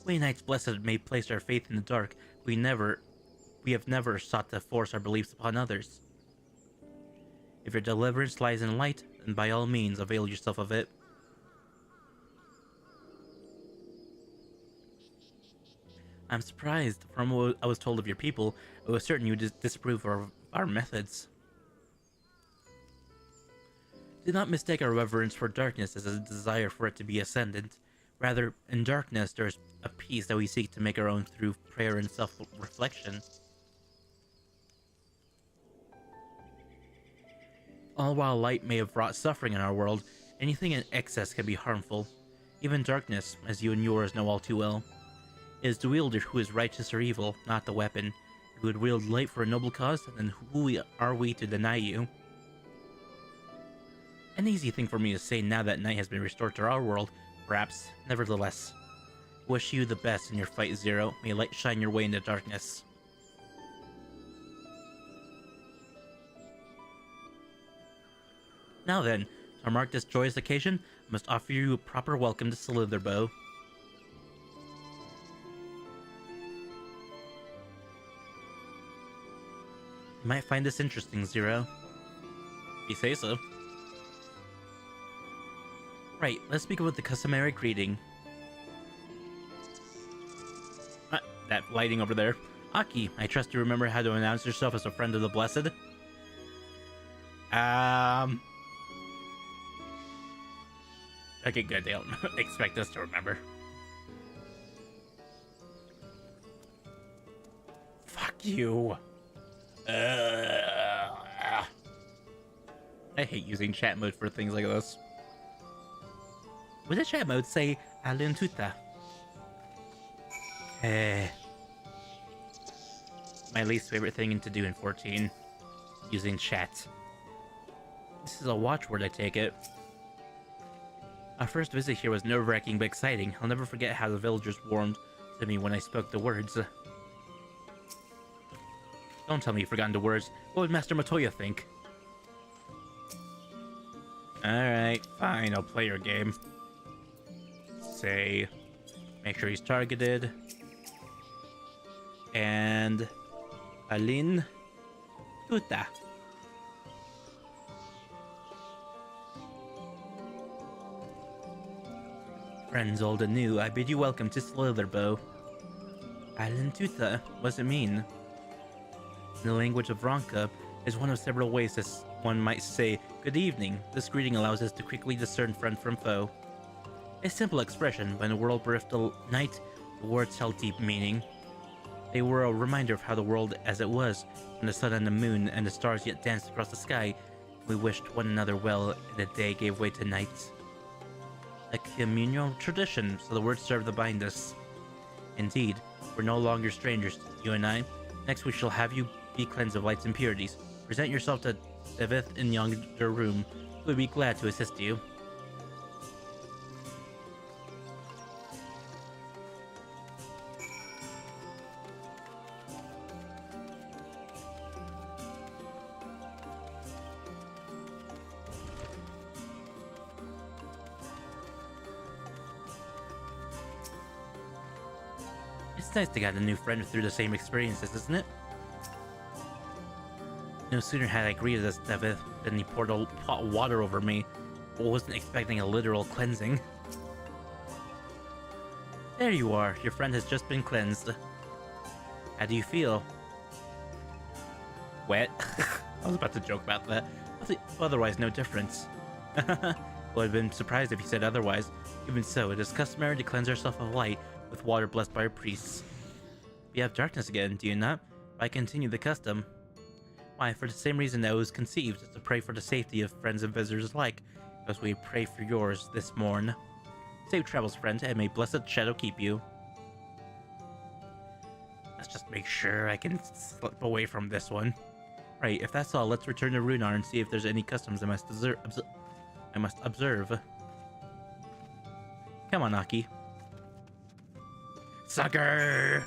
We Knights Blessed may place our faith in the dark. We have never sought to force our beliefs upon others. If your deliverance lies in light, then by all means avail yourself of it. I'm surprised. From what I was told of your people, I was certain you would disapprove of our methods. Do not mistake our reverence for darkness as a desire for it to be ascendant. Rather, in darkness there is a peace that we seek to make our own through prayer and self-reflection. All while light may have brought suffering in our world, anything in excess can be harmful. Even darkness, as you and yours know all too well. It is the wielder who is righteous or evil, not the weapon. If you would wield light for a noble cause, then who are we to deny you? An easy thing for me to say now that night has been restored to our world, perhaps. Nevertheless, wish you the best in your fight, Zero. May light shine your way into darkness. Now then, to mark this joyous occasion, I must offer you a proper welcome to Slitherbow. You might find this interesting, Zero. If you say so. Right, let's begin with the customary greeting. That lighting over there. Aki, I trust you remember how to announce yourself as a friend of the Blessed? Okay, good, they don't expect us to remember. Fuck you. I hate using chat mode for things like this. Would the chat mode say Alun Tuta? My least favorite thing to do in 14. Using chat. This is a watchword, I take it. Our first visit here was nerve-wracking but exciting. I'll never forget how the villagers warmed to me when I spoke the words. Don't tell me you've forgotten the words. What would Master Matoya think? Alright, fine, I'll play your game. Say, make sure he's targeted. And... Alun Tuta. Friends old and new, I bid you welcome to Slitherbow. Alentutha, what does it mean? In the language of Ronka, is one of several ways that one might say good evening. This greeting allows us to quickly discern friend from foe. A simple expression, but in a world bereft of night, the words held deep meaning. They were a reminder of how the world as it was, when the sun and the moon and the stars yet danced across the sky. We wished one another well, and the day gave way to night. A communal tradition, so the words serve to bind us. Indeed, we're no longer strangers, you and I. Next we shall have you be cleansed of light's impurities. Present yourself to Devith in yonder room, who would be glad to assist you. It's nice to get a new friend through the same experiences, isn't it? No sooner had I greeted this Devith than he poured a pot of water over me, but wasn't expecting a literal cleansing. There you are, your friend has just been cleansed. How do you feel? Wet? I was about to joke about that. Otherwise, no difference. Would have been surprised if he said otherwise. Even so, it is customary to cleanse ourselves of light with water blessed by our priests. We have darkness again, do you not? Why continue the custom? Why, for the same reason that it was conceived, to pray for the safety of friends and visitors alike, as we pray for yours this morn. Safe travels, friend, and may blessed shadow keep you. Let's just make sure I can slip away from this one. Right, if that's all, let's return to Runar and see if there's any customs I must observe. Come on, Aki. Sucker!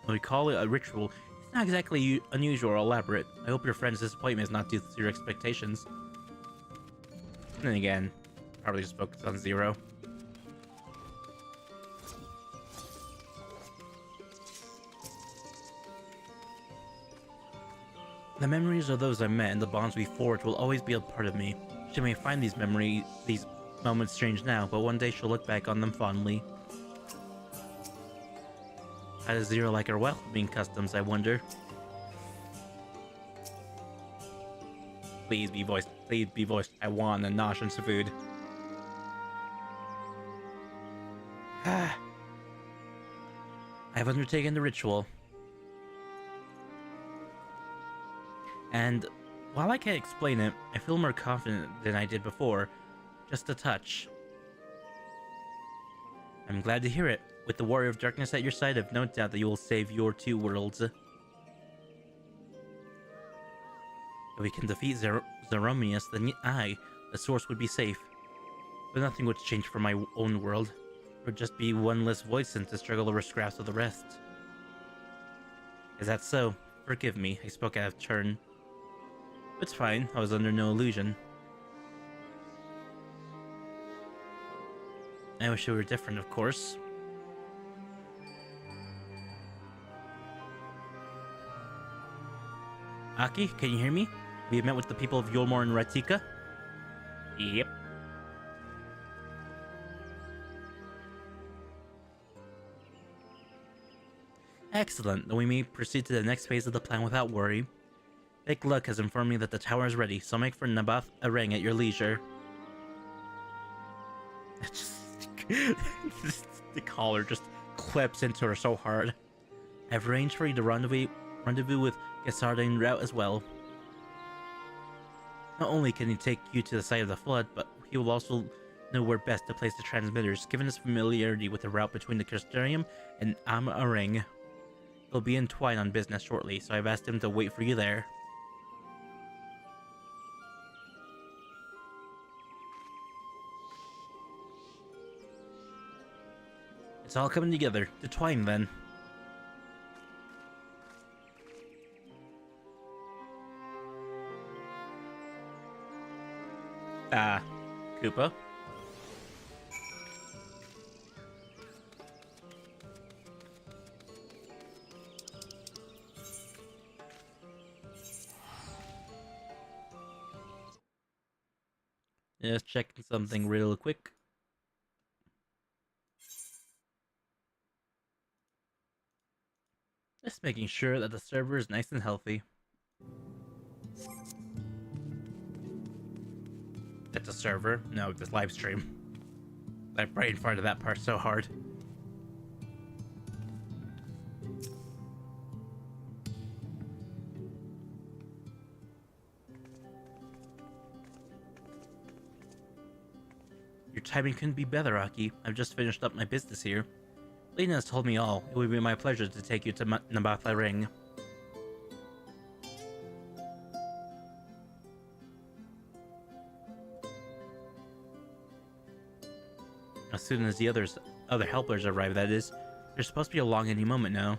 We call it a ritual. It's not exactly unusual or elaborate. I hope your friend's disappointment is not due to your expectations. And then again, probably just focus on Zero. The memories of those I met and the bonds we forged will always be a part of me. She may find these moments strange now, but one day she'll look back on them fondly. How does Zero like our welcoming customs, I wonder? Please be voiced. Please be voiced. I want a nosh and food. I have undertaken the ritual. And while I can't explain it, I feel more confident than I did before. Just a touch. I'm glad to hear it. With the Warrior of Darkness at your side, I've no doubt that you will save your two worlds. If we can defeat Zeromius, then the source would be safe. But nothing would change for my own world. There would just be one less voice in to struggle over scraps of the rest. Is that so? Forgive me, I spoke out of turn. It's fine, I was under no illusion. I wish it were different, of course. Aki, can you hear me? We have met with the people of Yolmor and Ratika? Yep. Excellent, then we may proceed to the next phase of the plan without worry. Big Luck has informed me that the tower is ready, so make for Nabath Areng at your leisure. The collar just clips into her so hard. I've arranged for you to rendezvous with Gesarda en route as well. Not only can he take you to the site of the flood, but he will also know where best to place the transmitters, given his familiarity with the route between the Crystarium and Am Areng. He'll be in Twine on business shortly, so I've asked him to wait for you there. It's all coming together. To Twine, then. Koopa? Just checking something real quick. Just making sure that the server is nice and healthy. It's a server? No, this live stream. I brain farted that part so hard. Your timing couldn't be better, Aki. I've just finished up my business here. Lena has told me all. It would be my pleasure to take you to Nabatha Ring. As soon as the other helpers arrive, that is. They're supposed to be along any moment now.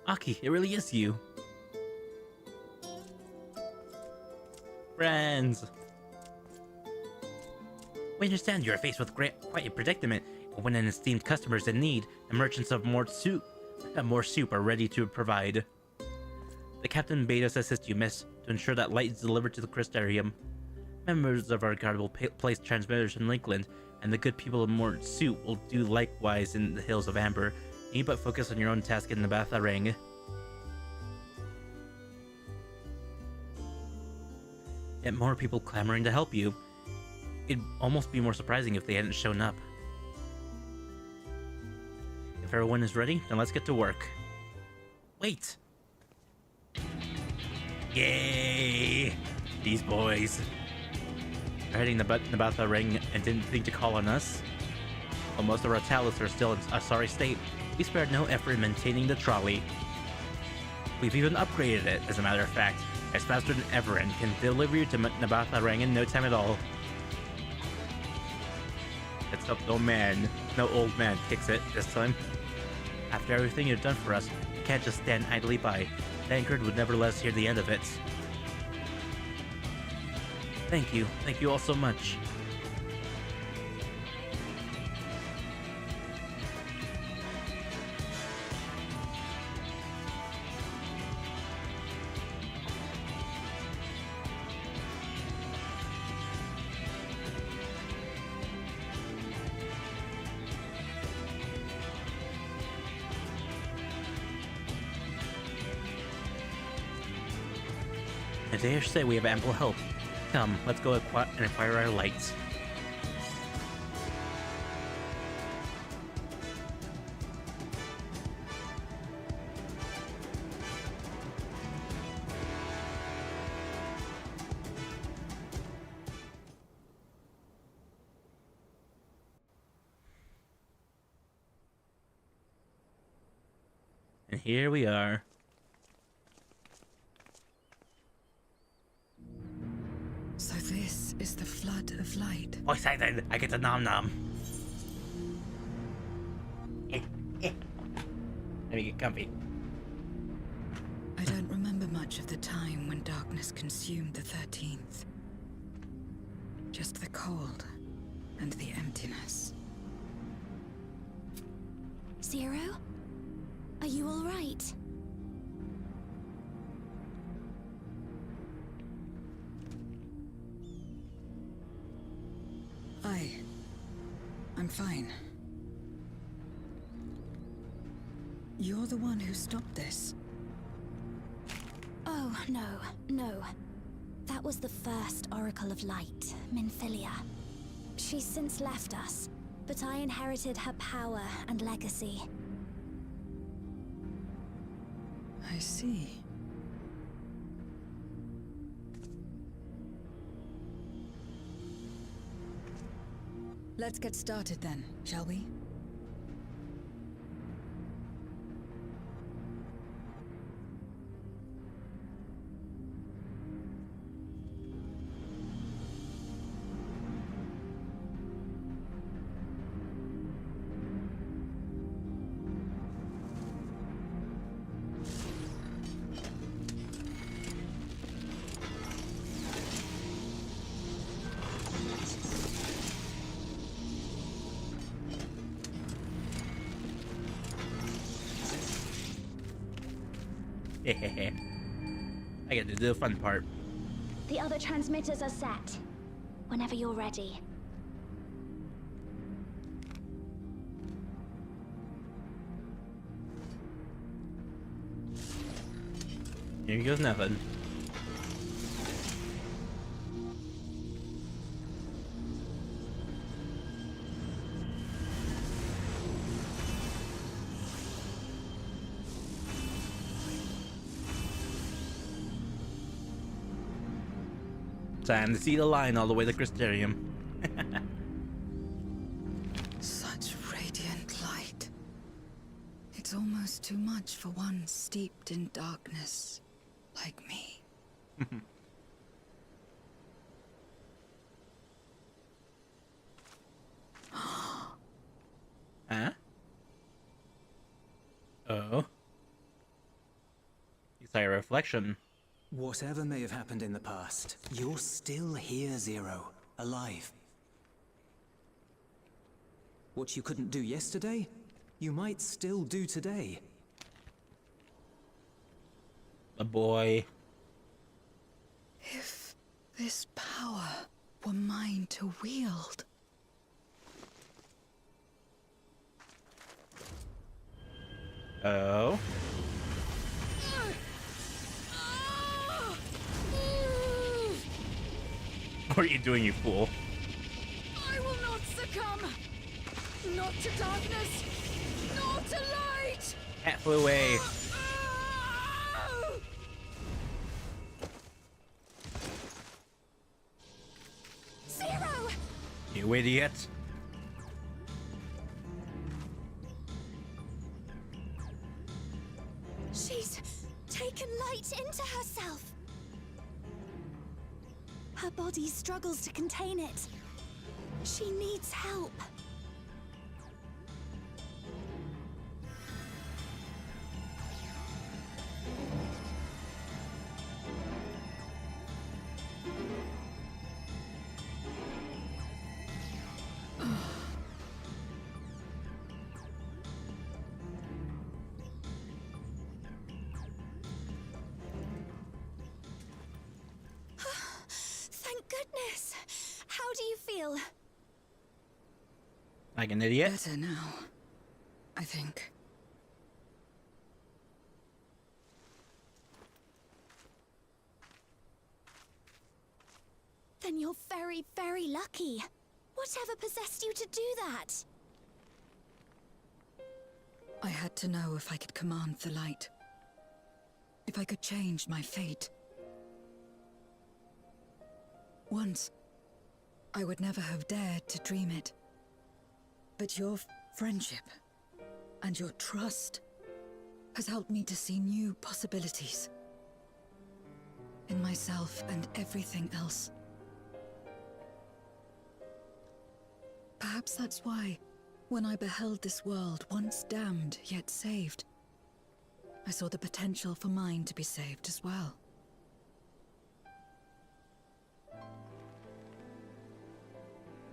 Aki, it really is you. Friends. We understand you are faced with quite a predicament. When an esteemed customer is in need, the merchants of more soup are ready to provide. The captain bade us assist you, miss, to ensure that light is delivered to the Crystarium. Members of our guard will place transmitters in Linkland, and the good people of Mort Suit will do likewise in the Hills of Amber. You but focus on your own task in the Nabatha Ring. Yet more people clamoring to help you. It'd almost be more surprising if they hadn't shown up. If everyone is ready, then let's get to work. Wait! Yay! These boys. They're heading the Nabatha Ring and didn't think to call on us. While most of our talents are still in a sorry state, we spared no effort in maintaining the trolley. We've even upgraded it, as a matter of fact, as faster than ever and can deliver you to Nabatha Ring in no time at all. Let's hope no old man kicks it this time. After everything you've done for us, we can't just stand idly by. Vanguard would never let us hear the end of it. Thank you all so much. I dare say we have ample help. Come, let's go and acquire our lights. And here we are. So this is the flood of light. Oh, excited! I get the nom nom. Let me get comfy. I don't remember much of the time when darkness consumed the 13th. Just the cold and the emptiness. Zero? Are you all right? I'm fine. You're the one who stopped this. Oh, no. That was the first Oracle of Light, Minfilia. She's since left us, but I inherited her power and legacy. I see. Let's get started then, shall we? I get to do the fun part. The other transmitters are set. Whenever you're ready. Here goes nothing. Time to see the line all the way to Crystarium. Such radiant light. It's almost too much for one steeped in darkness like me. Huh? Oh. You saw your reflection. Whatever may have happened in the past, you're still here, Zero. Alive. What you couldn't do yesterday, you might still do today. A boy. If this power were mine to wield. Oh. What are you doing, you fool? I will not succumb! Not to darkness! Not to light! Cat flew away. Zero! You idiot. She's taken light into herself. Her body struggles to contain it. She needs help. Thank goodness. How do you feel? Like an idiot? Better now, I think. Then you're very, very lucky. Whatever possessed you to do that? I had to know if I could command the light. If I could change my fate. Once, I would never have dared to dream it. But your friendship and your trust has helped me to see new possibilities. In myself and everything else. Perhaps that's why, when I beheld this world once damned yet saved, I saw the potential for mine to be saved as well.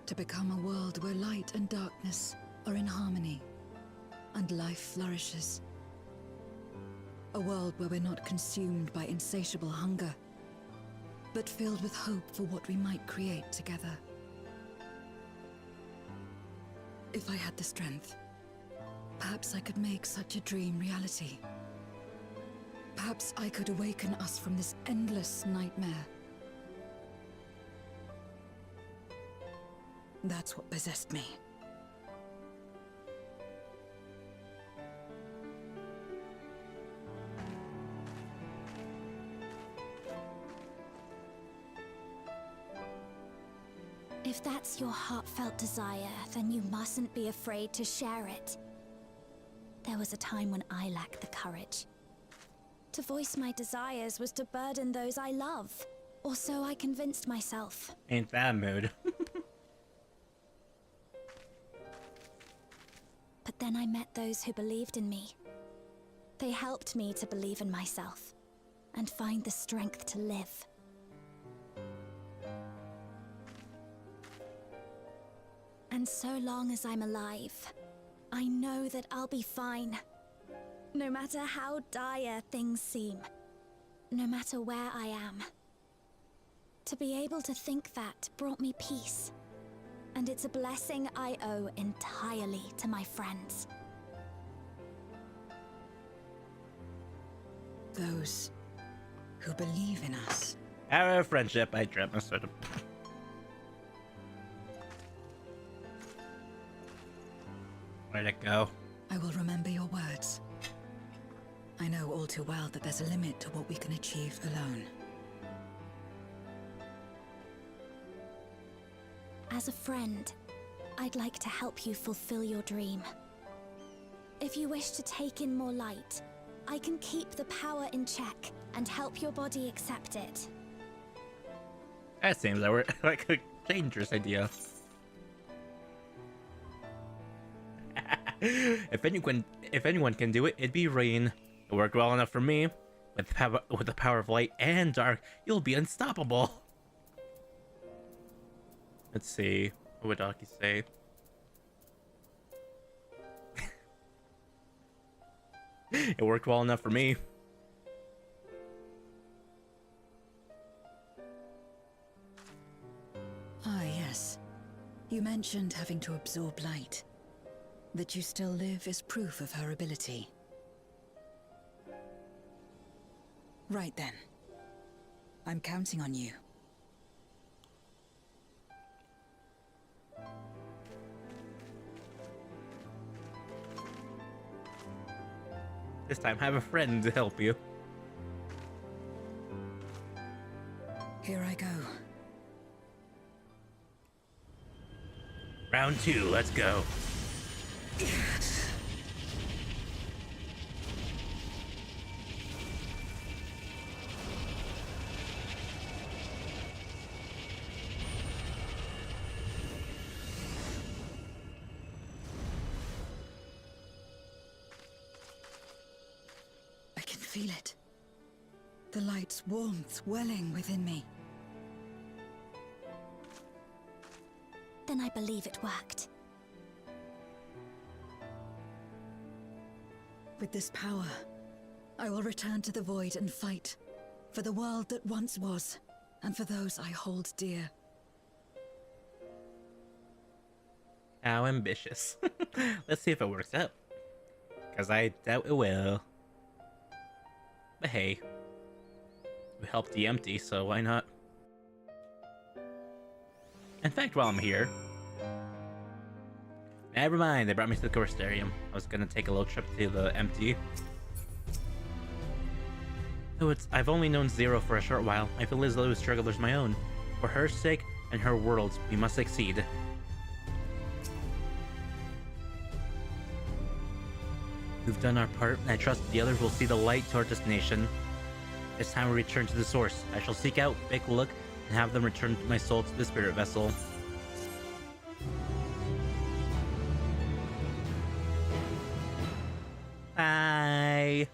To become a world where light and darkness are in harmony, and life flourishes. A world where we're not consumed by insatiable hunger, but filled with hope for what we might create together. If I had the strength, perhaps I could make such a dream reality. Perhaps I could awaken us from this endless nightmare. That's what possessed me. If that's your heartfelt desire, then you mustn't be afraid to share it. There was a time when I lacked the courage. To voice my desires was to burden those I love, or so I convinced myself. Ain't that a mood? But then I met those who believed in me. They helped me to believe in myself, and find the strength to live. And so long as I'm alive, I know that I'll be fine. No matter how dire things seem. No matter where I am. To be able to think that brought me peace. And it's a blessing I owe entirely to my friends. Those who believe in us. Our friendship, I dreamt of sort of. Where'd it go? I will remember your words. I know all too well that there's a limit to what we can achieve alone. As a friend, I'd like to help you fulfill your dream. If you wish to take in more light, I can keep the power in check and help your body accept it. That seems like a dangerous idea. If anyone can do it, it'd be Rain. It worked well enough for me. With the power of light and dark, you'll be unstoppable. Let's see. What would Aki say? It worked well enough for me. Ah, yes. You mentioned having to absorb light. That you still live is proof of her ability. Right then. I'm counting on you. This time, have a friend to help you. Here I go. Round 2, let's go. I can feel it. The light's warmth welling within me. Then I believe it worked. With this power, I will return to the Void and fight for the world that once was, and for those I hold dear. How ambitious. Let's see if it works out. Because I doubt it will. But hey, we helped the empty, so why not? In fact, while I'm here... Never mind, they brought me to the Corsarium. I was gonna take a little trip to the empty. Though I've only known Zero for a short while, I feel as though his struggle is my own. For her sake and her world's, we must succeed. We've done our part, and I trust the others will see the light to our destination. It's time we return to the source. I shall seek out Big Look and have them return my soul to the spirit vessel. Bye.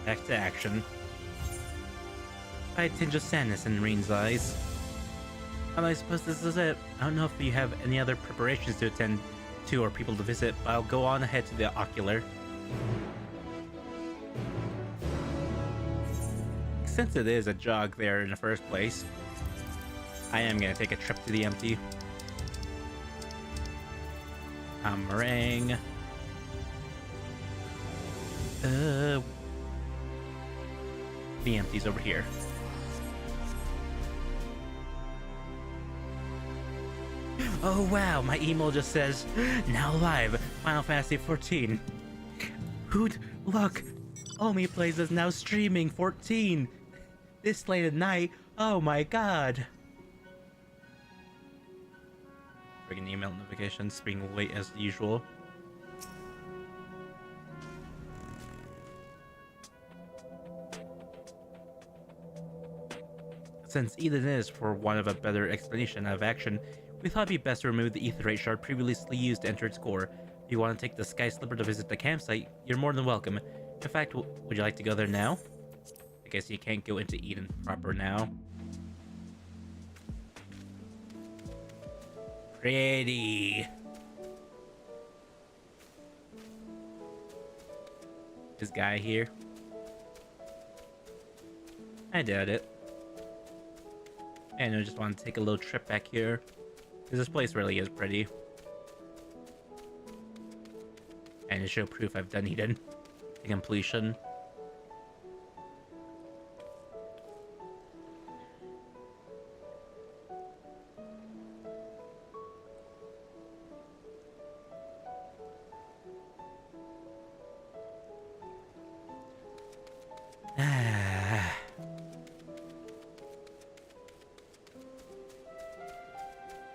Back to action. I tinge of sadness in Reen's eyes. I suppose this is it. I don't know if you have any other preparations to attend to or people to visit, but I'll go on ahead to the ocular. Since it is a jog there in the first place, I am gonna take a trip to the empty. Meringue. The empty's over here. Oh wow, my email just says, now live, Final Fantasy XIV. Who'd look? Omi Plays is now streaming 14. This late at night, oh my god. Friggin' email notifications being late as usual. Since Eden is, for want of a better explanation of action, we thought it'd be best to remove the aetheryte shard previously used to enter its core. If you want to take the Sky Slipper to visit the campsite, you're more than welcome. In fact, would you like to go there now? I guess you can't go into Eden proper now. Pretty. This guy here. I did it. And I just want to take a little trip back here, because this place really is pretty. And to show proof I've done Eden to completion.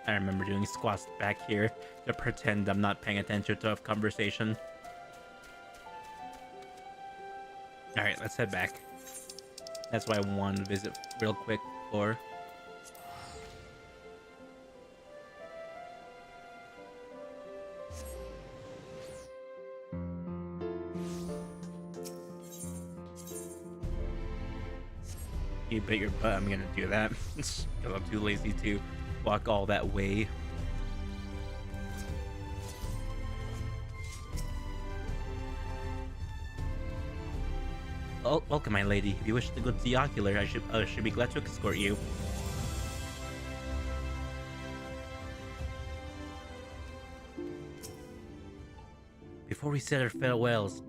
I remember doing squats back here to pretend I'm not paying attention to a conversation. Alright, let's head back. That's why I wanted to visit real quick for. You bet your butt I'm gonna do that. Because I'm too lazy to walk all that way. Oh, welcome, my lady. If you wish to go to the ocular, I should be glad to escort you. Before we said our farewells,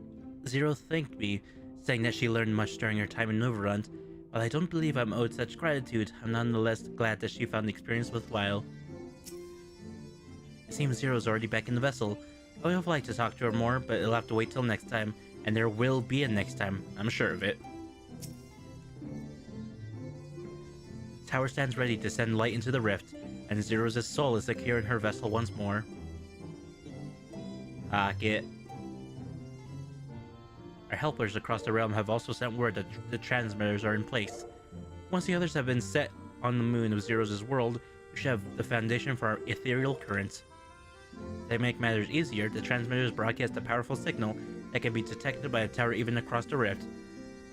Zero thanked me, saying that she learned much during her time in Noverund. While I don't believe I'm owed such gratitude, I'm nonetheless glad that she found the experience worthwhile. It seems Zero's already back in the vessel. I would have liked to talk to her more, but it'll have to wait till next time, and there will be a next time, I'm sure of it. The tower stands ready to send light into the rift, and Zero's soul is secure in her vessel once more. Get. Our helpers across the realm have also sent word that the transmitters are in place. Once the others have been set on the moon of Zero's world, we should have the foundation for our ethereal currents. To make matters easier, the transmitters broadcast a powerful signal that can be detected by a tower even across the rift.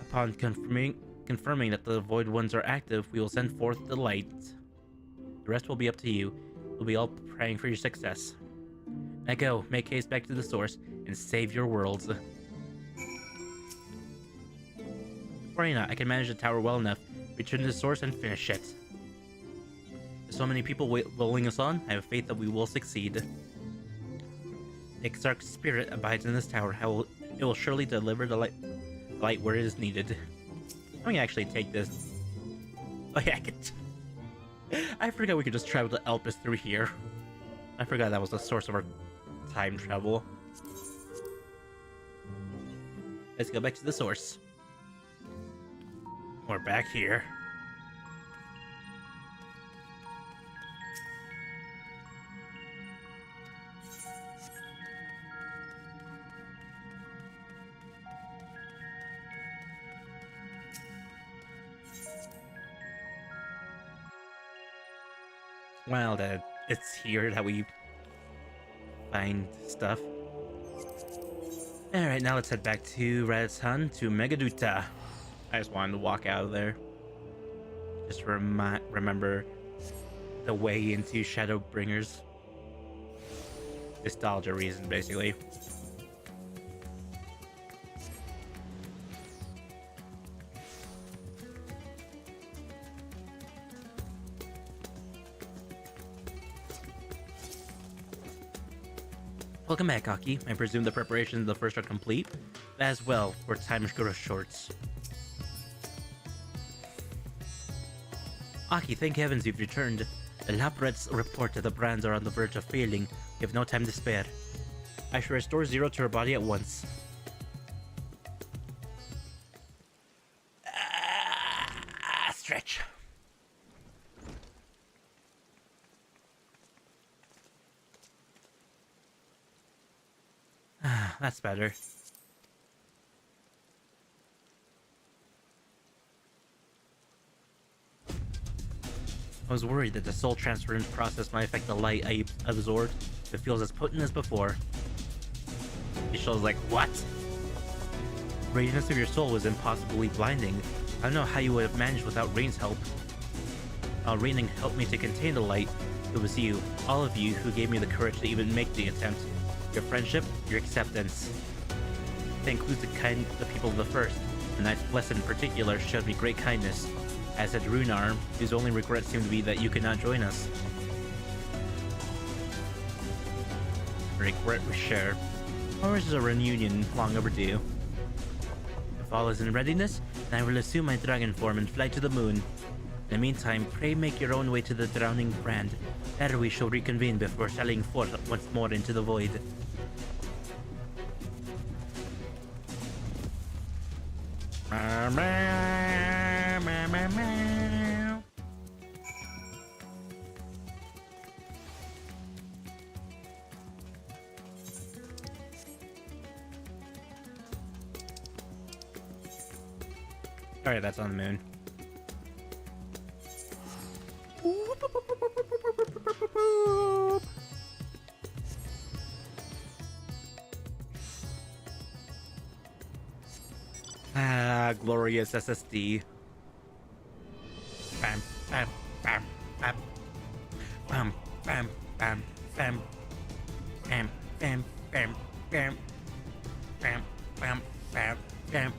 Upon confirming that the Void Ones are active, we will send forth the light. The rest will be up to you. We'll be all praying for your success. Now go, make haste back to the source, and save your worlds. Worry not, I can manage the tower well enough. Return to the source and finish it. With so many people rolling us on, I have faith that we will succeed. The Exarch's spirit abides in this tower. It will surely deliver the light where it is needed. Let me actually take this. Oh yeah, I forgot we could just travel to Elpis through here. I forgot that was the source of our time travel. Let's go back to the source. We're back here. Well, it's here that we find stuff. Alright, now let's head back to Raditz to Megaduta. I just wanted to walk out of there. Just remember the way into Shadowbringers. Nostalgia reason, basically. Welcome back, Aki. I presume the preparations of the first are complete. As well, for time grows short. Aki, thank heavens you've returned. The Lapret's report that the brands are on the verge of failing. We have no time to spare. I shall restore Zero to her body at once. Stretch. That's better. I was worried that the soul transference process might affect the light I absorbed. It feels as potent as before. Ishel's like, what? Radiance of your soul was impossibly blinding. I don't know how you would have managed without Rain's help. While Rain helped me to contain the light, it was you, all of you, who gave me the courage to even make the attempt. Your friendship, your acceptance. That includes the people of the first, Knight Blessed in particular showed me great kindness, as did Runar, whose only regret seemed to be that you could not join us. A regret we share. Ours is a reunion long overdue. If all is in readiness, then I will assume my dragon form and fly to the moon. In the meantime, pray make your own way to the drowning brand. There we shall reconvene before sallying forth once more into the void. Alright, that's on the moon. Ah, glorious SSD. Bam, bam, bam, bam. Bam, bam, bam, bam. Bam, bam, bam, bam. Bam, bam, bam, bam.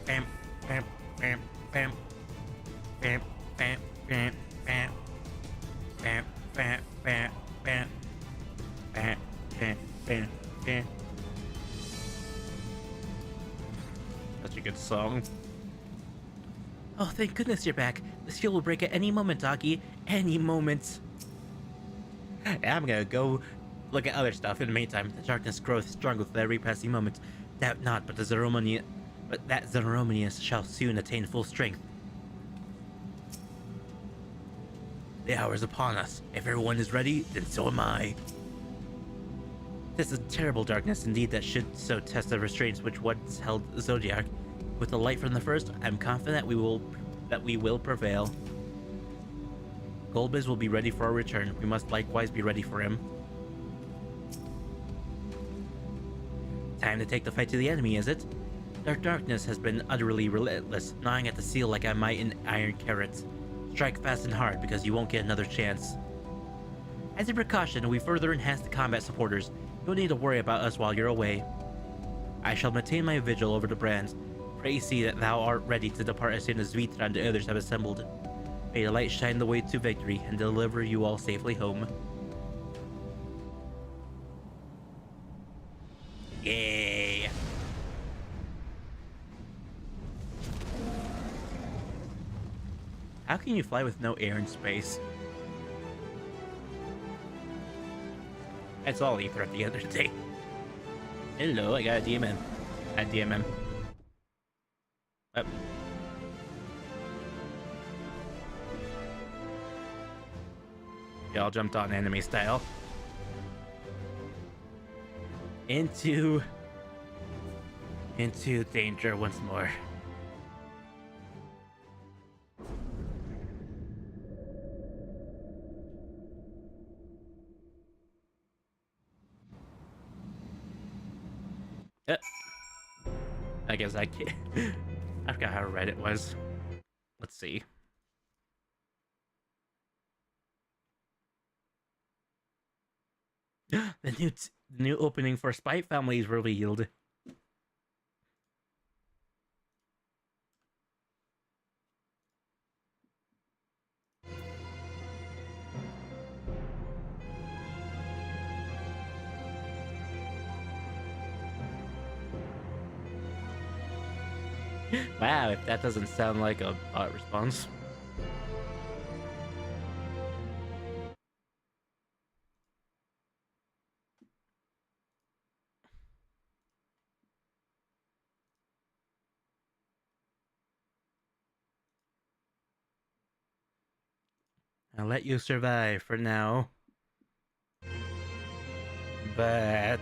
Bam, bam, bam, bam. Bam, bam, bam, bam. Bam, bam, bam, bam. Bam, bam, bam, bam. Such a good song. Oh, thank goodness you're back. The seal will break at any moment, Doggy. Any moment. I'm gonna go look at other stuff. In the meantime, the darkness groweth stronger with every passing moment. Doubt not, but that Zeromanius shall soon attain full strength. The hour is upon us. If everyone is ready, then so am I. This is terrible darkness indeed that should so test the restraints which once held Zodiac. With the light from the first, I'm confident we will prevail. Golbez will be ready for our return. We must likewise be ready for him. Time to take the fight to the enemy, is it? Their darkness has been utterly relentless, gnawing at the seal like I might an iron carrot. Strike fast and hard, because you won't get another chance. As a precaution, we further enhance the combat supporters. You don't need to worry about us while you're away. I shall maintain my vigil over the brand. Pray see that thou art ready to depart as soon as Vitra and the others have assembled. May the light shine the way to victory and deliver you all safely home. Yay! How can you fly with no air in space? That's all ether at the end of the day. Hello, I got a DMM. A DMM. Yep. Y'all jumped on enemy style. Into danger once more. I guess I can't. I forgot how red it was. Let's see. The new opening for Spite Family is revealed. Wow, if that doesn't sound like a bot response. I'll let you survive for now. But...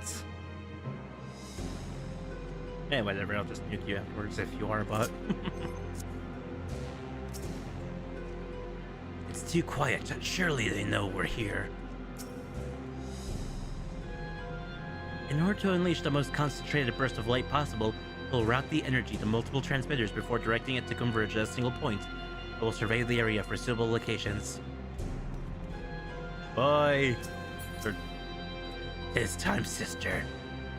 eh, whatever, I'll just nuke you afterwards if you are a bot. It's too quiet. Surely they know we're here. In order to unleash the most concentrated burst of light possible, we'll route the energy to multiple transmitters before directing it to converge at a single point. We'll survey the area for suitable locations. Bye! This time, sister.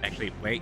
Actually, wait.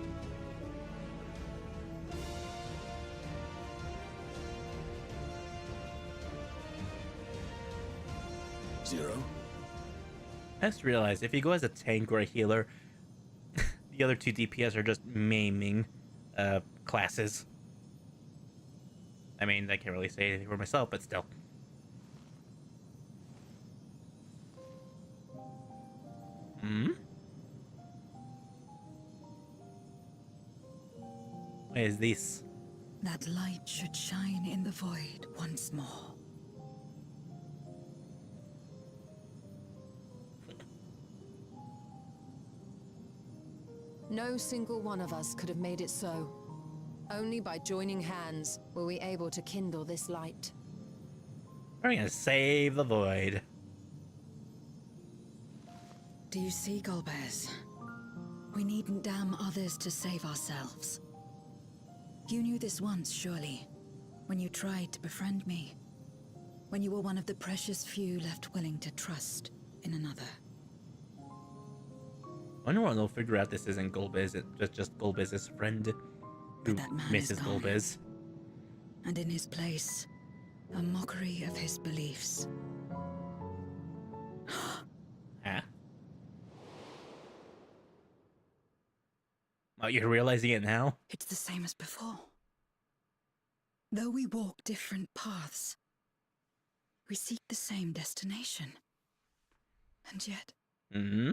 Zero? I just realized if you go as a tank or a healer, the other two DPS are just maiming classes. I mean, I can't really say anything for myself, but still. Hmm? What is this? That light should shine in the void once more. No single one of us could have made it so. Only by joining hands were we able to kindle this light. We're gonna save the void. Do you see, Golbez? We needn't damn others to save ourselves. You knew this once, surely, when you tried to befriend me. When you were one of the precious few left willing to trust in another. I wonder when they'll figure out this isn't Golbez, it's just Golbez's friend who That man misses is gone. Golbez. And in his place, a mockery of his beliefs. Huh? Oh, you're realizing it now? It's the same as before. Though we walk different paths, we seek the same destination. And yet, Mm-hmm.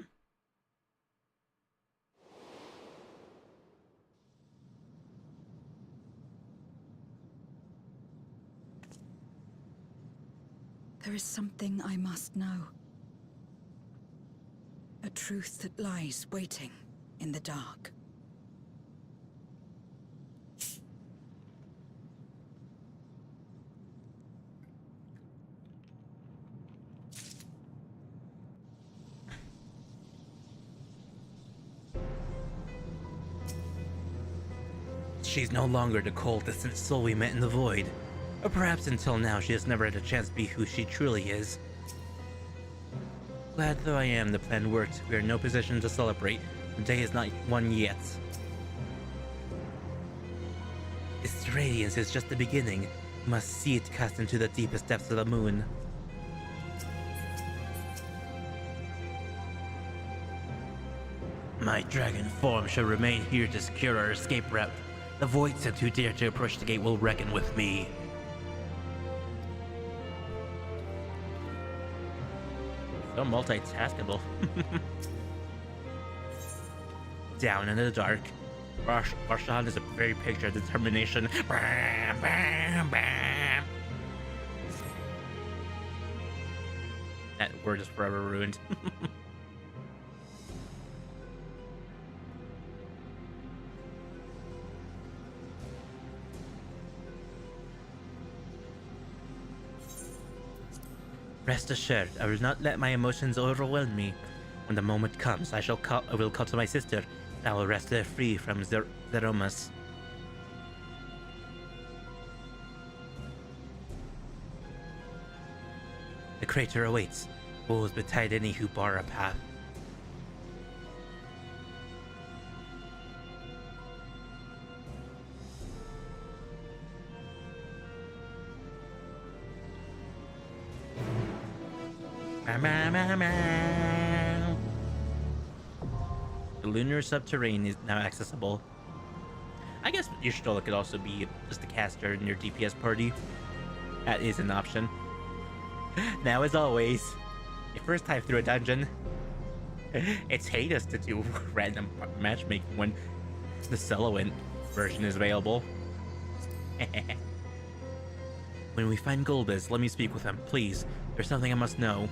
there is something I must know. A truth that lies waiting in the dark. She's no longer the cold, distant soul we met in the void. Or perhaps until now she has never had a chance to be who she truly is. Glad though I am the plan worked, we are in no position to celebrate. The day is not won yet. Its radiance is just the beginning. You must see it cast into the deepest depths of the moon. My dragon form shall remain here to secure our escape route. The void sent who dare to approach the gate will reckon with me. So multitaskable. Down in the dark. Varshan is a very picture of determination. Bam, bam, bam. That word is forever ruined. Rest assured, I will not let my emotions overwhelm me. When the moment comes, I will call to my sister. I will rest her free from Zeromus. The crater awaits. Woes betide any who bar a path. The lunar subterranean is now accessible. I guess Y'shtola could also be just a caster in your DPS party. That is an option. Now, as always, your first time through a dungeon, it's heinous to do random matchmaking when the Celoant version is available. When we find Golbez, let me speak with him, please. There's something I must know.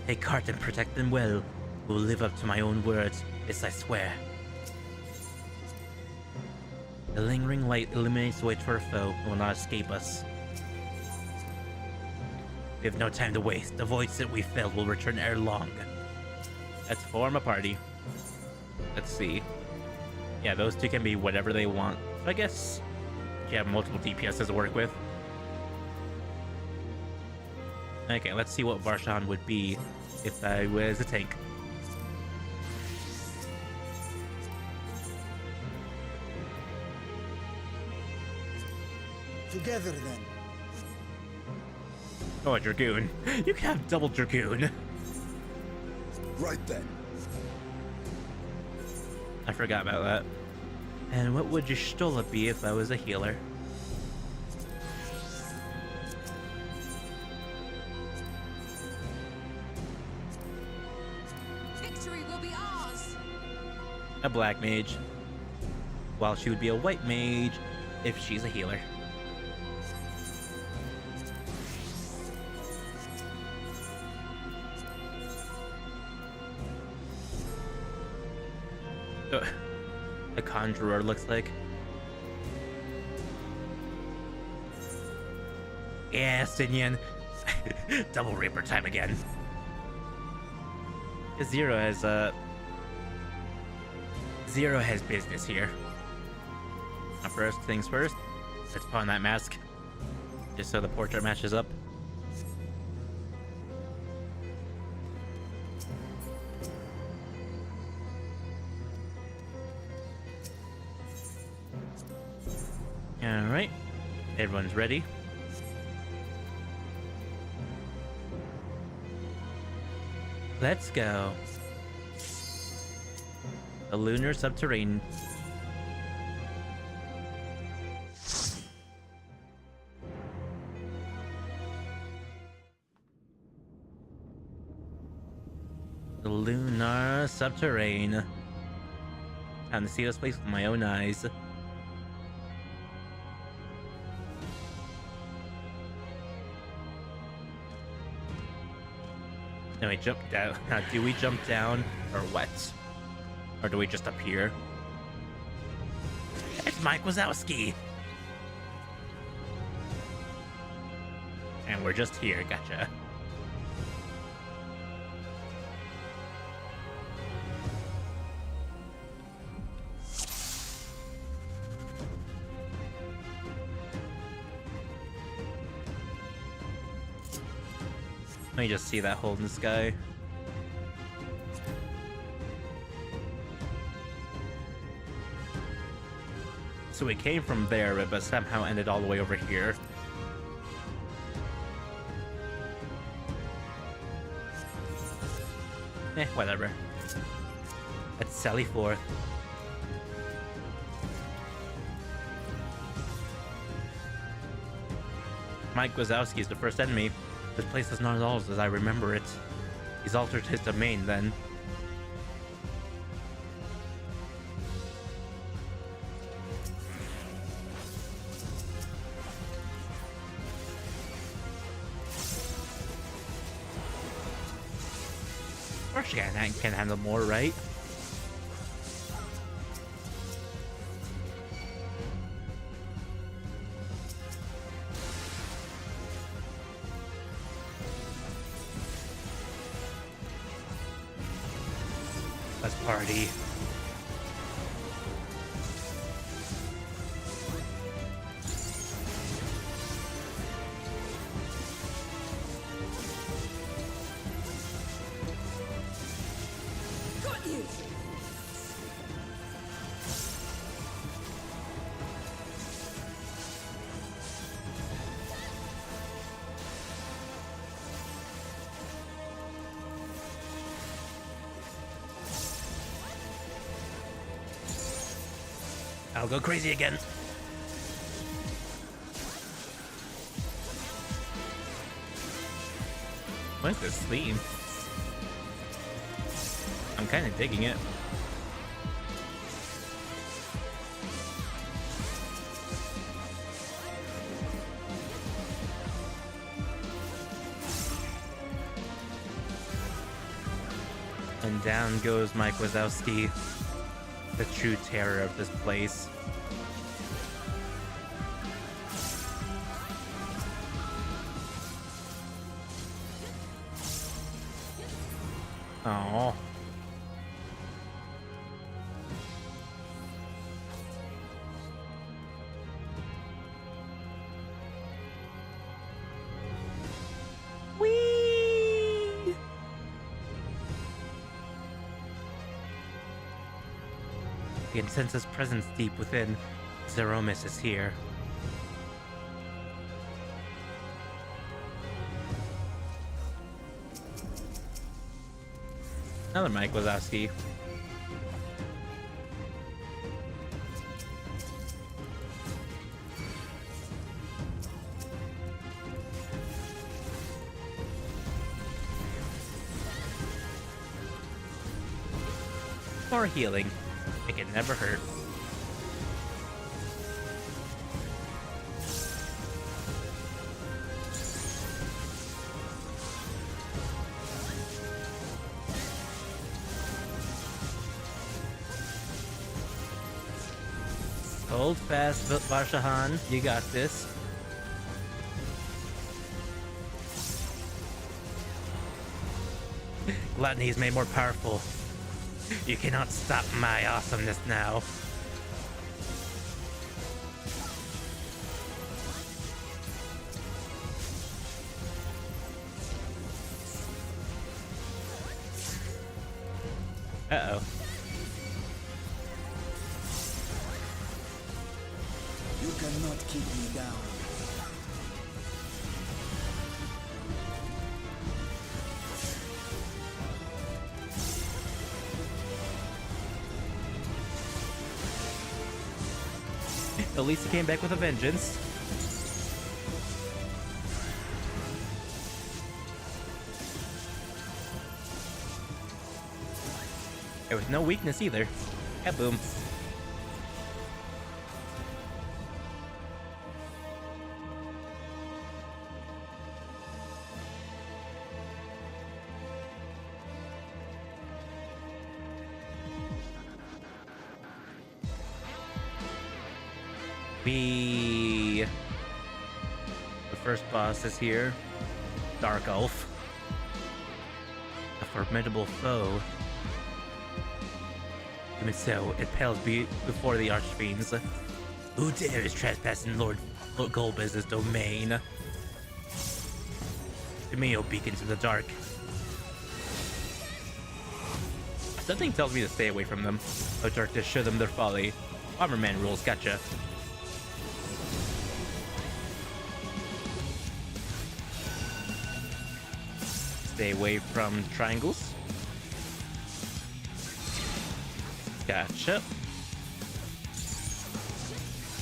Take heart and protect them well. I will live up to my own words, this I swear. The lingering light illuminates the way to our foe and will not escape us. We have no time to waste. The voids that we filled will return ere long. Let's form a party. Let's see. Yeah, those two can be whatever they want. So I guess you have multiple DPSs to work with. Okay, let's see what Varshan would be if I was a tank. Together then. Oh, a Dragoon. You can have double Dragoon. Right then. I forgot about that. And what would Y'shtola be if I was a healer? Victory will be ours. A black mage. While she would be a white mage if she's a healer. A conjurer looks like. Yeah, Stinian. Double Reaper time again. Zero has business here. Now first things first, let's put on that mask. Just so the portrait matches up. Alright, everyone's ready. Let's go. The lunar subterranean. The lunar subterranean. Time to see this place with my own eyes. Then we jump down. Now, do we jump down or what? Or do we just appear? It's Mike Wazowski! And we're just here, gotcha. Let me just see that hole in the sky. So we came from there, but somehow ended all the way over here. Whatever. Let's sally forth. Mike Wazowski is the first enemy. This place is not at all as I remember it. He's altered his domain then. Of course you can handle more, right? Let's party. Got you. I'll go crazy again. What is this theme? I'm kind of digging it. And down goes Mike Wazowski, the true terror of this place. Oh. Whee! The consensus presence deep within. Zeromus is here. Another Mike Wazowski. More healing. It can never hurt. Hold fast, Varshahan. You got this. Gluttony is made more powerful. You cannot stop my awesomeness now. Uh-oh. You cannot keep me down. At least he came back with a vengeance. There was no weakness either. Kaboom. The first boss is here. Dark Elf. A formidable foe. Even so, it pales before the Archfiends. Who dares trespass in Lord Golbez's domain? To me, O beacons of the dark. Something tells me to stay away from them. O dark to show them their folly. Armorman rules, gotcha. Stay away from triangles. Gotcha.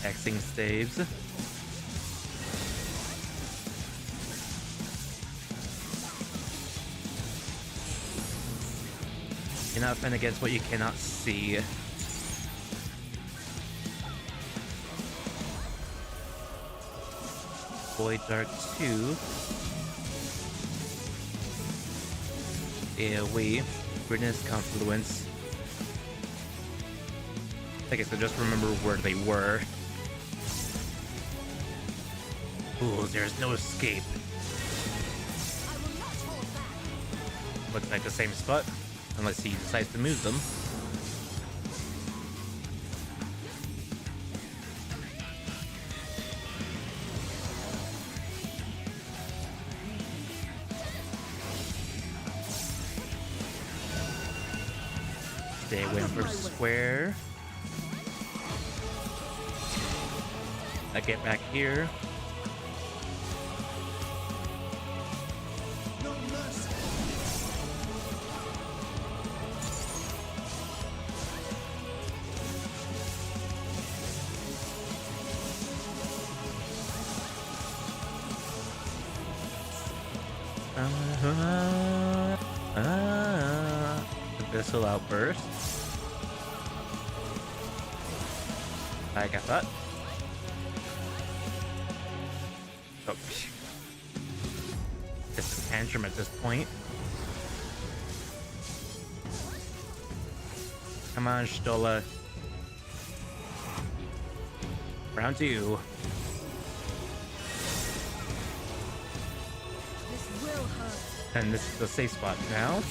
Xing staves. Cannot fend against what you cannot see. Void Dark 2. AoE. Witness Confluence. I guess I just remember where they were. Fools, there is no escape. Looks like the same spot, unless he decides to move them. Stay away from square. I get back here. Abyssal Outburst. I got that. Oh, it's a tantrum at this point. Come on, Stola. Round 2. This will hurt. And this is the safe spot now.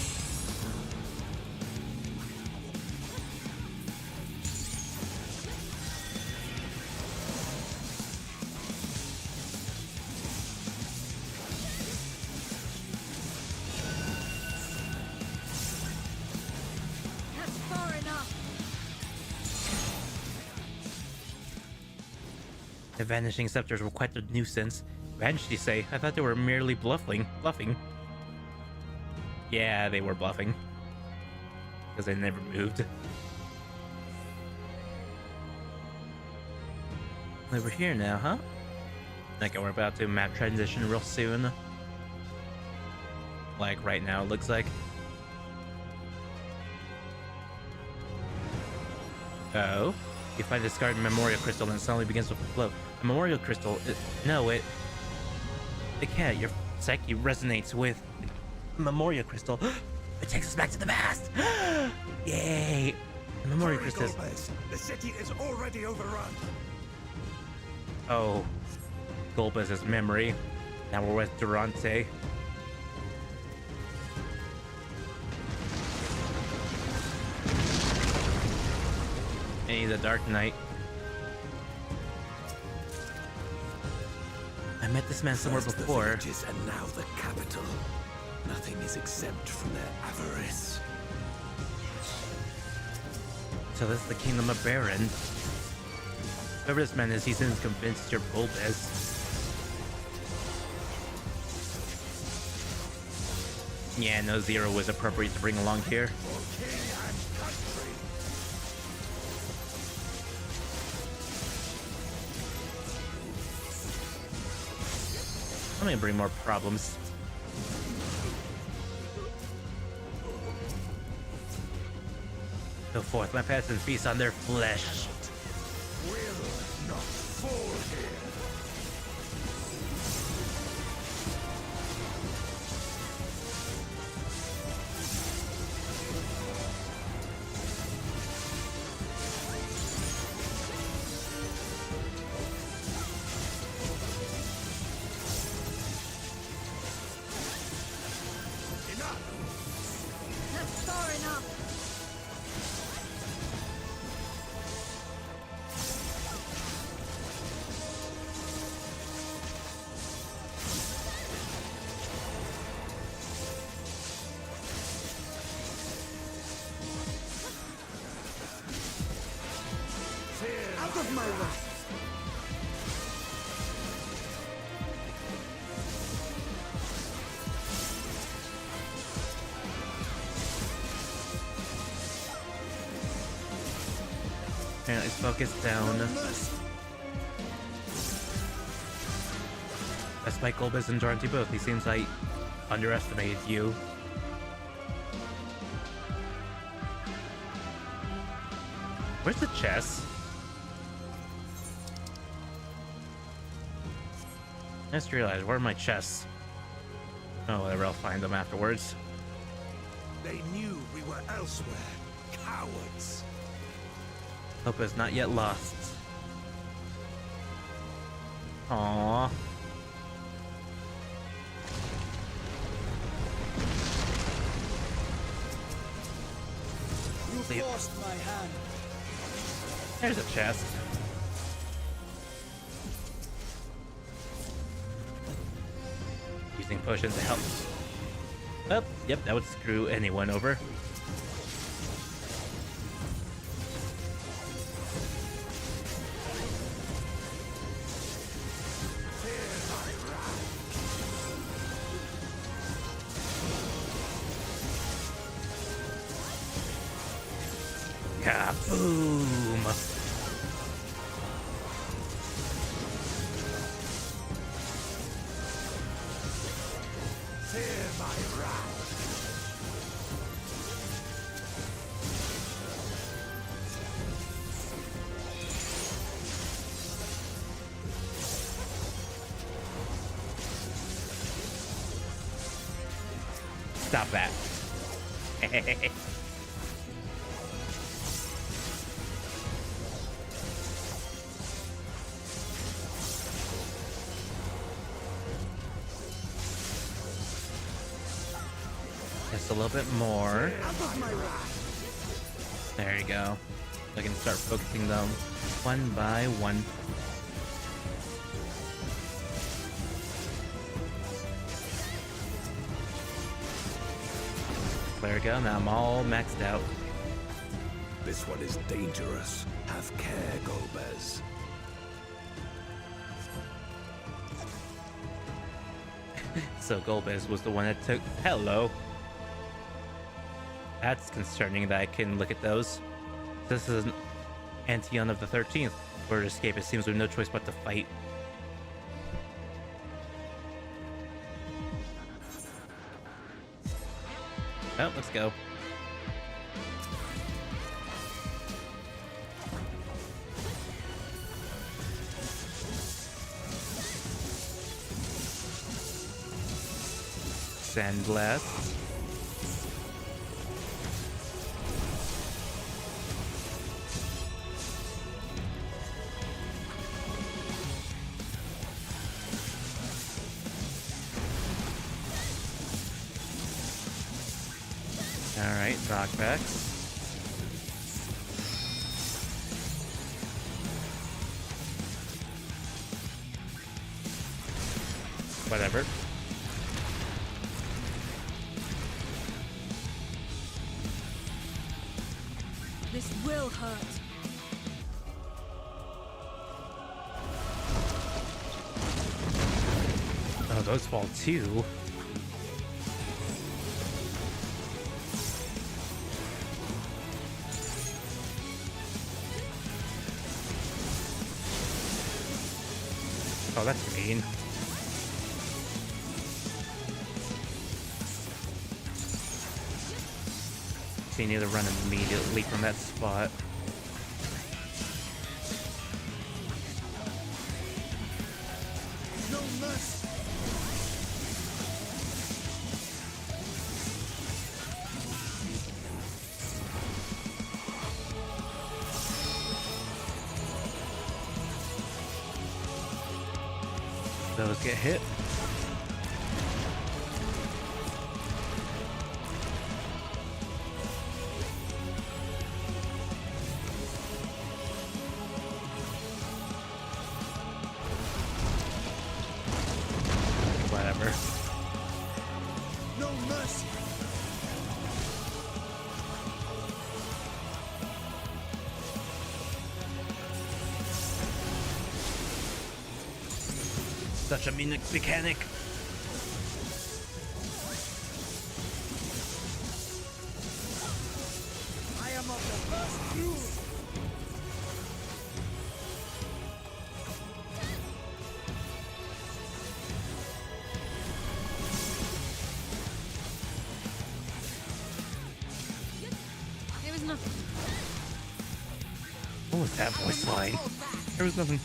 The vanishing scepters were quite a nuisance. Vanished, you say? I thought they were merely bluffing. Yeah, they were bluffing. because I never moved. Over here now, huh? Okay, we're about to map transition real soon. Like right now, it looks like. Oh, you find a discarded memorial crystal and it suddenly begins to flow. A memorial crystal? No, it can't. Your psyche resonates with the memorial crystal. It takes us back to the past. Yay! The memorial crystal. The city is already overrun. Oh, Golbez's memory. Now we're with Durante. Hey, the Dark Knight. I met this man somewhere First before. The villages and now the capital. Nothing is exempt from their avarice. So this is the Kingdom of Baron. Whoever this man is, he seems convinced you're Golbez. Yeah, no, Zero was appropriate to bring along here. I'm gonna bring more problems. Go forth, my pets, and feast on their flesh. Will not fall here. That's far enough. Out of my way! Apparently, it's focused down. Despite Golbez and Durante both, he seems like underestimated you. Where's the chest? I just realized, where are my chests? Oh, whatever, I'll find them afterwards. They knew we were elsewhere. Cowards. Hope is not yet lost. Aww. You forced my hand. There's a chest. Using potions to help. Oh, yep, that would screw anyone over. Kaboom! Fear my wrath. Stop that. Just a little bit more. There you go. I can start focusing them one by one. There we go. Now I'm all maxed out. This one is dangerous. Have care, Golbez. So Golbez was the one that took. Hello. That's concerning that I can look at those. This is an Antion of the 13th. Where to escape, it seems we have no choice but to fight. Oh, let's go. Sandblast. Alright, knockbacks. Whatever. This will hurt. Oh, those fall too. Oh, that's mean. So you need to run immediately from that spot. No mercy. Those get hit. Whatever. No mercy. Such a mean mechanic. I am of the first brood. There was nothing. What was that voice line? There was nothing.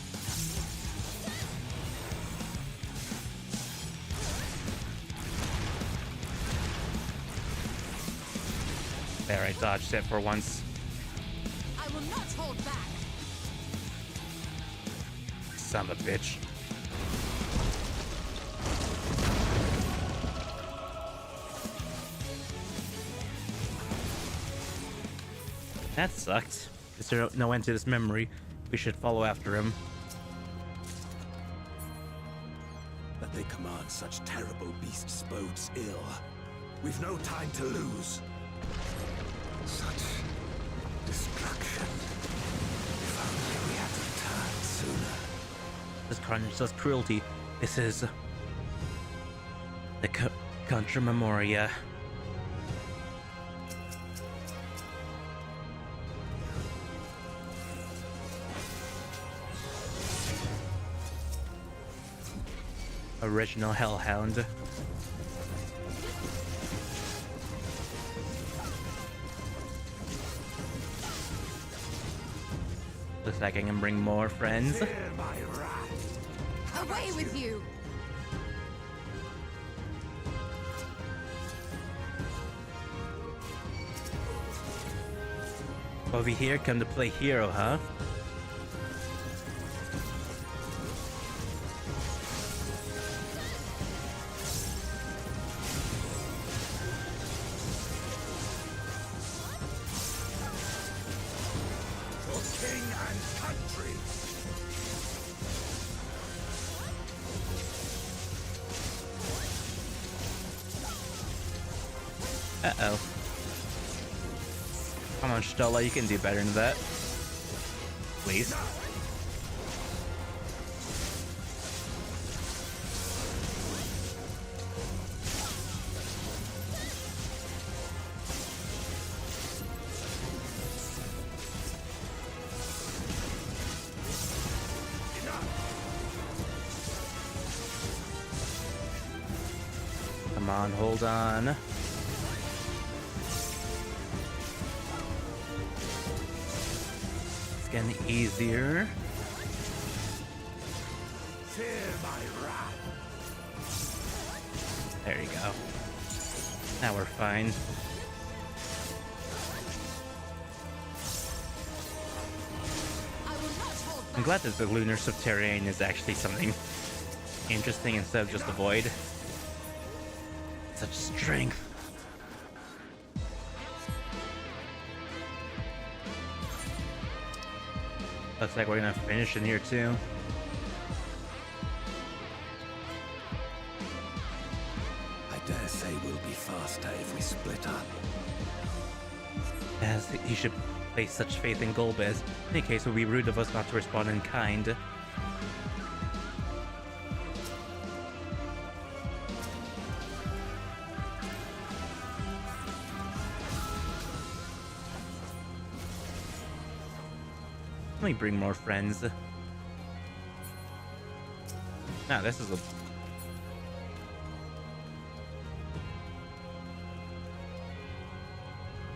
There, I dodged it for once. I will not hold back. Son of a bitch. That sucked. Is there no end to this memory? We should follow after him. That they command such terrible beasts bodes ill. We've no time to lose. Such destruction. If only we had returned sooner. This carnage, such cruelty. This is the Contra Memoria. Original Hellhound. Looks like I can bring more friends. Fear my wrath. Away with you. Over here, come to play hero, huh? For king and country. Uh-oh. Come on, Stola, you can do better than that. Please. Come on, hold on. It's getting easier. Fear my wrath. There you go. Now we're fine. I'm glad that the lunar subterranean is actually something interesting instead of just a void. Such strength. Looks like we're gonna finish in here too. I dare say we'll be faster if we split up. As he should place such faith in Golbez. In any case, it would be rude of us not to respond in kind. Let me bring more friends. Nah, this is a...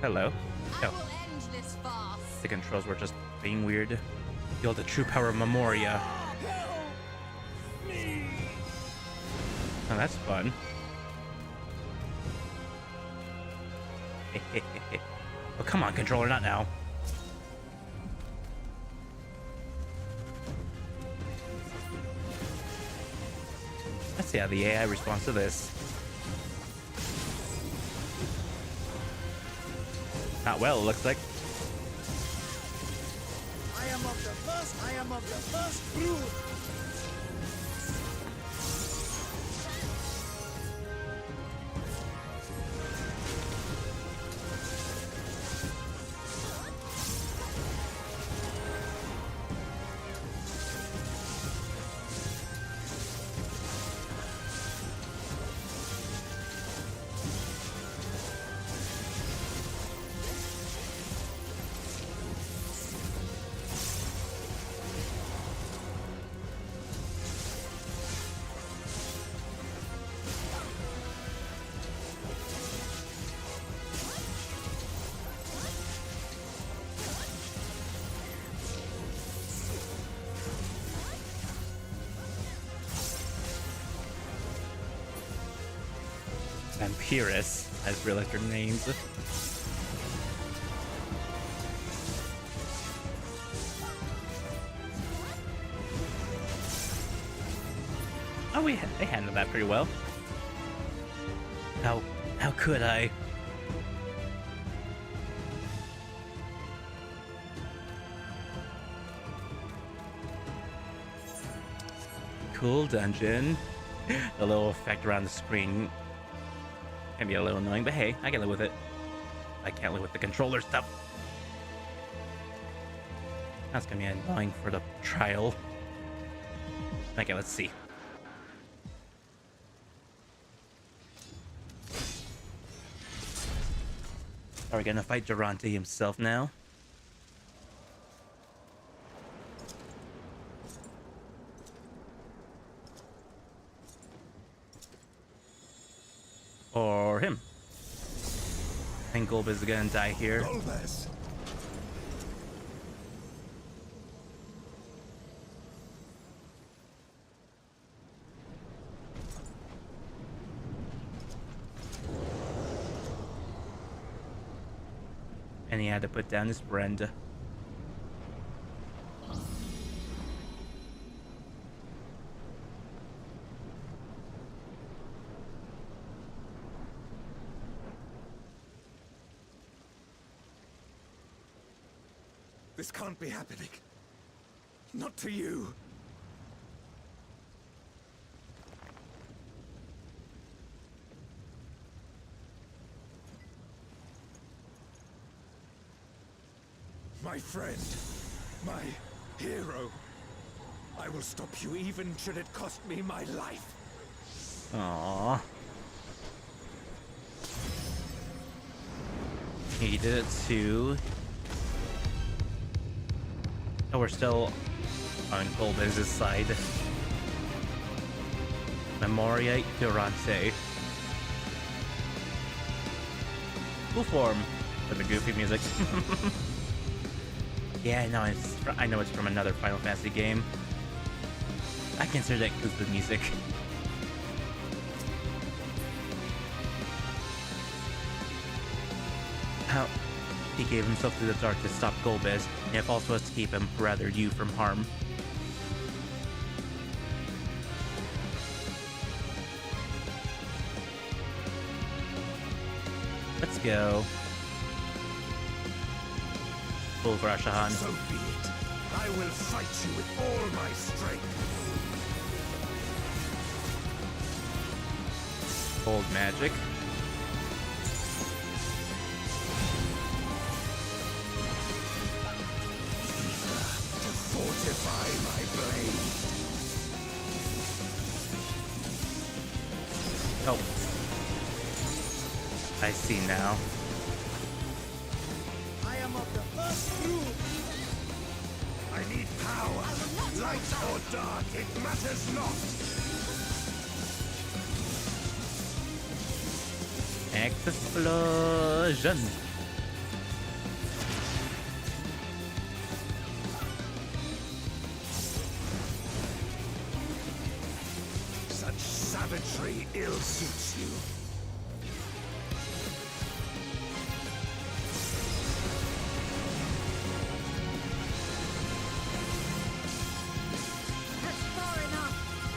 Hello. Oh. The controls were just being weird. Feel the true power of Memoria. Oh, that's fun. Oh, come on, controller, not now. Let's see how the AI responds to this. Not well, it looks like. I am of the first brood. Vampirus, I just realized her names. Oh, they handled that pretty well. How could I? Cool dungeon. The little effect around the screen can be a little annoying, but hey, I can live with it. I can't live with the controller stuff. That's gonna be annoying for the trial. Okay, let's see. Are we gonna fight Durante himself now? Or him? I think Golbez is gonna die here. Golbez. And he had to put down his friend. This can't be happening. Not to you. My friend, my hero. I will stop you even should it cost me my life. Aww. He did it too. Oh, we're still on Golbez's side. Memoria Durante. physical form with the goofy music. Yeah, no, I know it's from another Final Fantasy game. I consider that goofy music. How he gave himself to the dark to stop Golbez, and if also was to keep him, rather you, from harm. Let's go. Over Ashahan. So be it. I will fight you with all my strength. Old magic. To fortify my blade. Oh. I see now. I am of the first group. I need power. Light or dark, it matters not. Explosion. Such savagery ill suits you.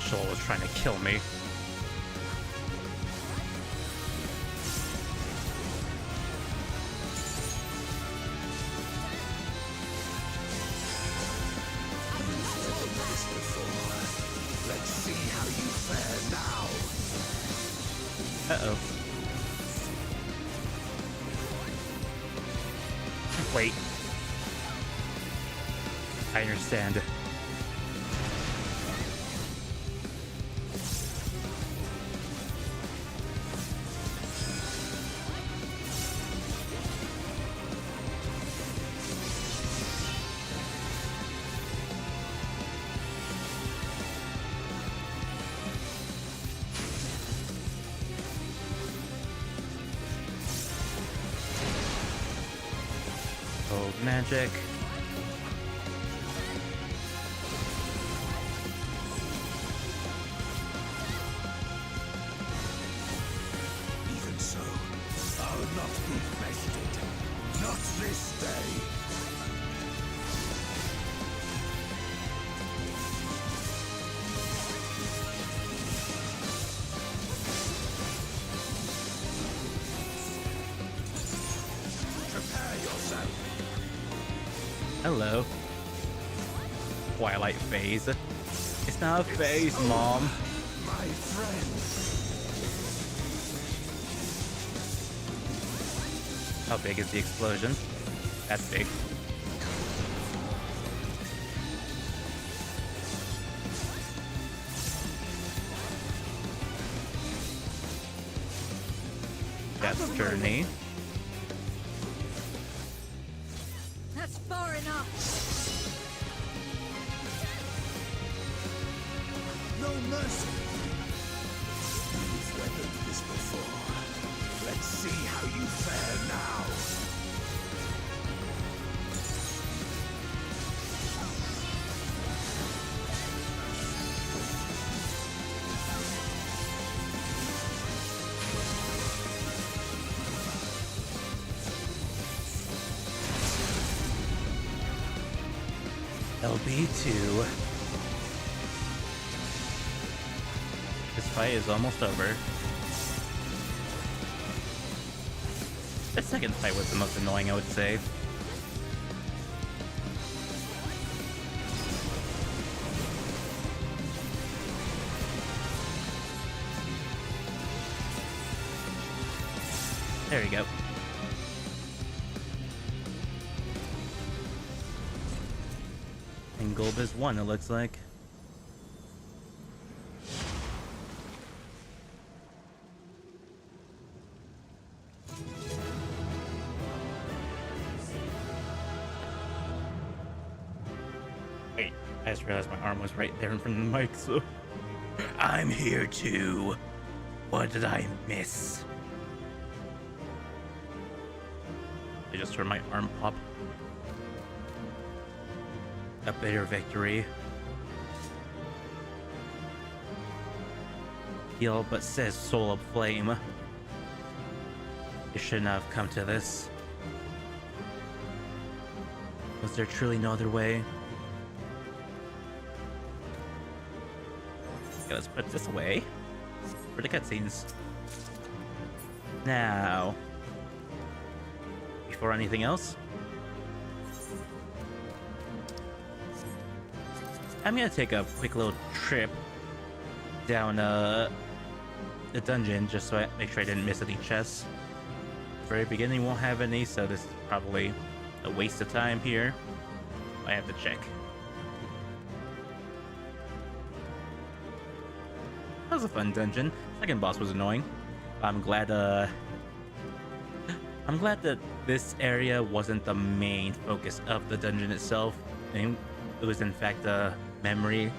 Shoal was trying to kill me. Let's see how you fare now. Uh-oh. Wait. I understand. Old magic. Even so, I'll not be bested. Not this day. Prepare yourself. Hello. Twilight phase. It's not a phase, Mom. My friends. How big is the explosion? That's big. That's Journey. That's far enough. No mercy. You've weathered this before. Let's see how you fare now. LB2. This fight is almost over. The second fight was the most annoying, I would say. There we go. And Golbez won, it looks like. Wait, I just realized my arm was right there in front of the mic, so... I'm here too. What did I miss? I just heard my arm pop. A bitter victory. He all but says Soul of Flame. It shouldn't have come to this. Was there truly no other way? Okay, let's put this away for the cutscenes. Now, before anything else, I'm gonna take a quick little trip down the dungeon just so I make sure I didn't miss any chests. The very beginning won't have any, so this is probably a waste of time here. I have to check. That was a fun dungeon. Second boss was annoying. I'm glad that this area wasn't the main focus of the dungeon itself. And it was in fact a memory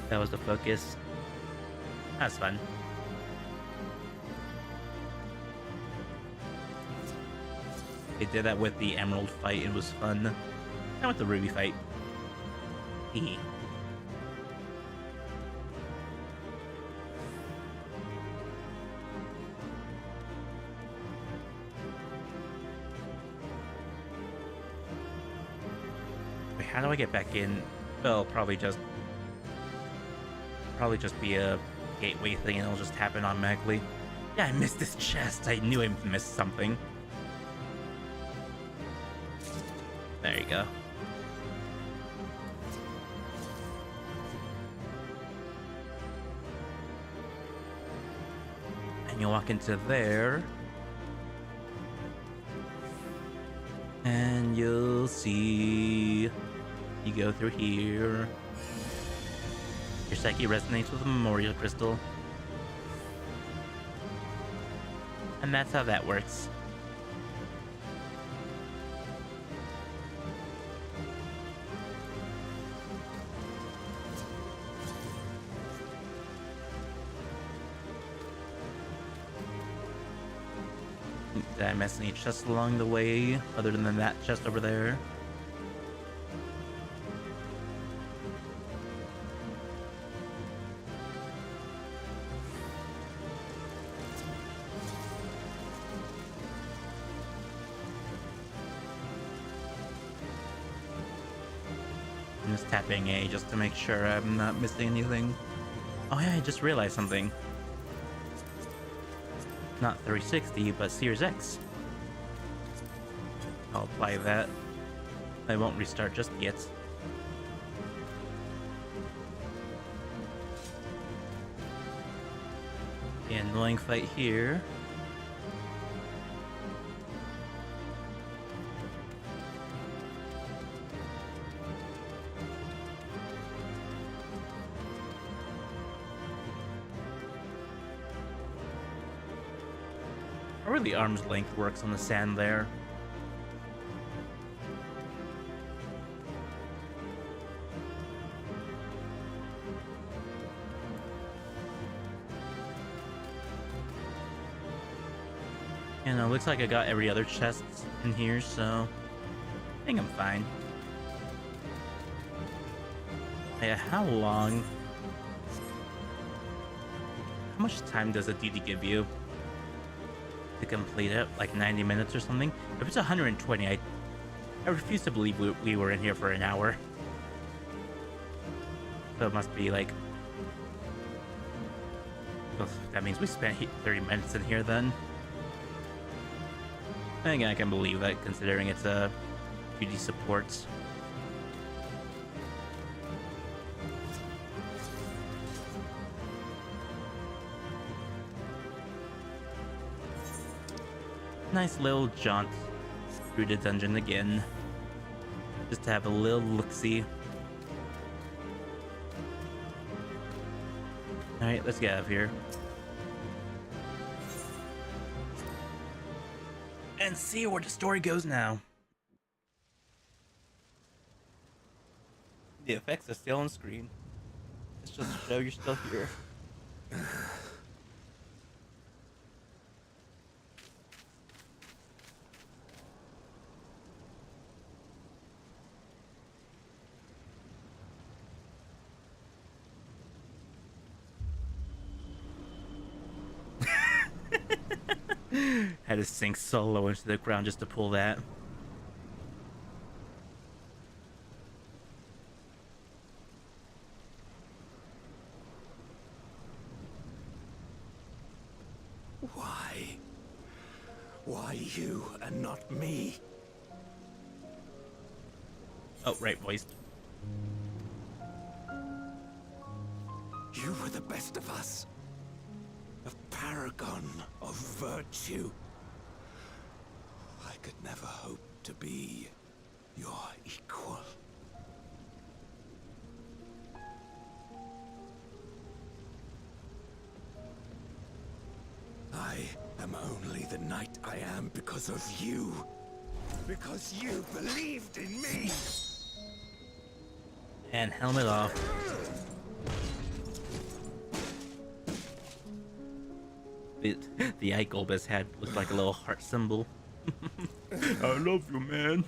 that was the focus. That's fun. They did that with the Emerald fight. It was fun. And with the Ruby fight. Hee. Wait, how do I get back in? Well, probably just be a gateway thing and it'll just happen automatically. Yeah, I missed this chest. I knew I missed something. There you go. And you walk into there. And you'll see... You go through here. Your psyche resonates with a memorial crystal. And that's how that works. Did I miss any chests along the way, other than that chest over there? I'm just tapping A just to make sure I'm not missing anything. Oh yeah, I just realized something. Not 360, but Series X. I'll apply that. I won't restart just yet. The annoying fight here. Or the arm's length works on the sand there. And it looks like I got every other chest in here, so I think I'm fine. Yeah, how long? How much time does a DD give you to complete it? Like 90 minutes or something? If it's 120, I refuse to believe we were in here for an hour. So it must be like... Well, that means we spent 30 minutes in here then. I think I can believe that, considering it's a QD supports. Nice little jaunt through the dungeon again, just to have a little look-see. Alright, let's get out of here. And see where the story goes now. The effects are still on screen. Let's just show you're still here. Had to sink so low into the ground just to pull that. Why? Why you and not me? Oh, right, voice. You were the best of us. A paragon of virtue. I could never hope to be your equal. I am only the knight I am because of you. Because you believed in me. And helmet off. The eye Golbez had looked like a little heart symbol. I love you, man.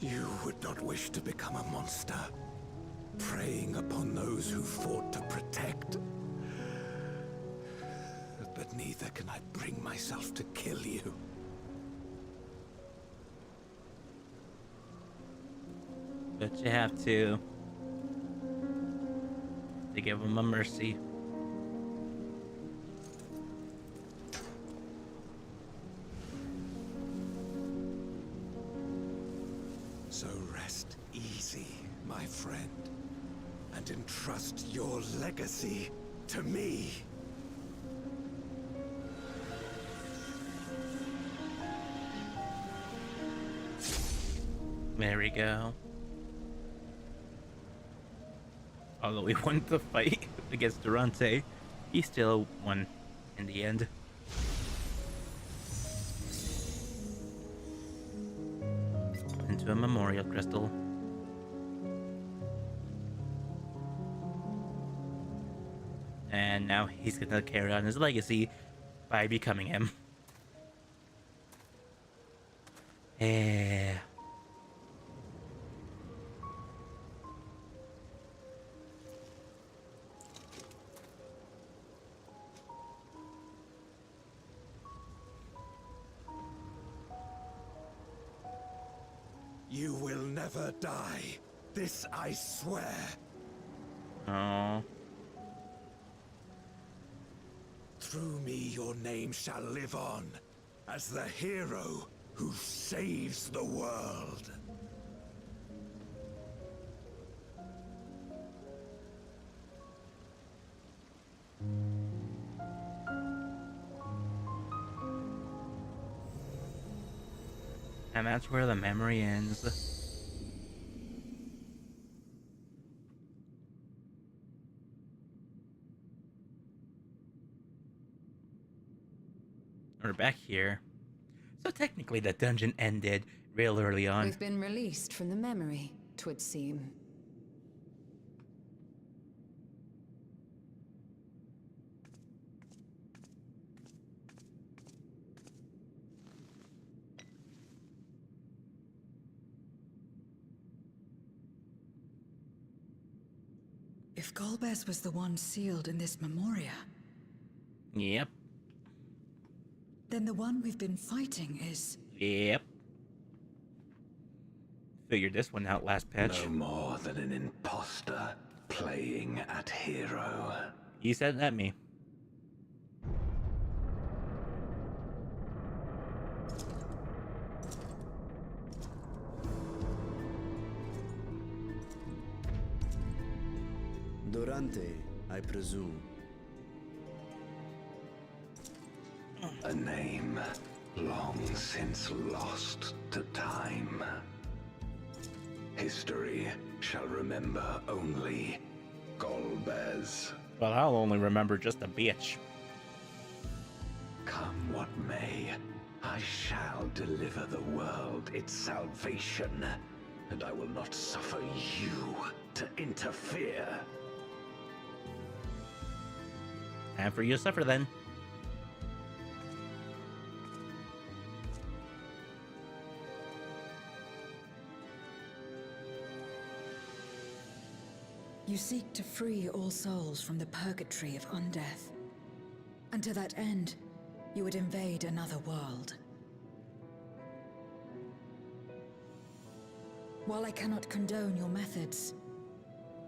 You would not wish to become a monster, preying upon those who fought to protect. But neither can I bring myself to kill you. But you have to give him a mercy. So rest easy, my friend, and entrust your legacy to me. There we go. Although we won the fight against Durante, he still won in the end. Into a memorial crystal. And now he's gonna carry on his legacy by becoming him. Yeah. You will never die. This I swear. Oh. Through me your name shall live on as the hero who saves the world. And that's where the memory ends. We're back here. So technically the dungeon ended real early on. We've been released from the memory, 'twould seem. If Golbez was the one sealed in this memoria, Yep. then the one we've been fighting is... Yep. Figured this one out last patch. No more than an imposter playing at hero. You said that, me. Durante, I presume. A name long since lost to time. History shall remember only Golbez. Well, I'll only remember just a bitch. Come what may, I shall deliver the world its salvation, and I will not suffer you to interfere. Time for you to suffer then. You seek to free all souls from the purgatory of undeath. And to that end, you would invade another world. While I cannot condone your methods,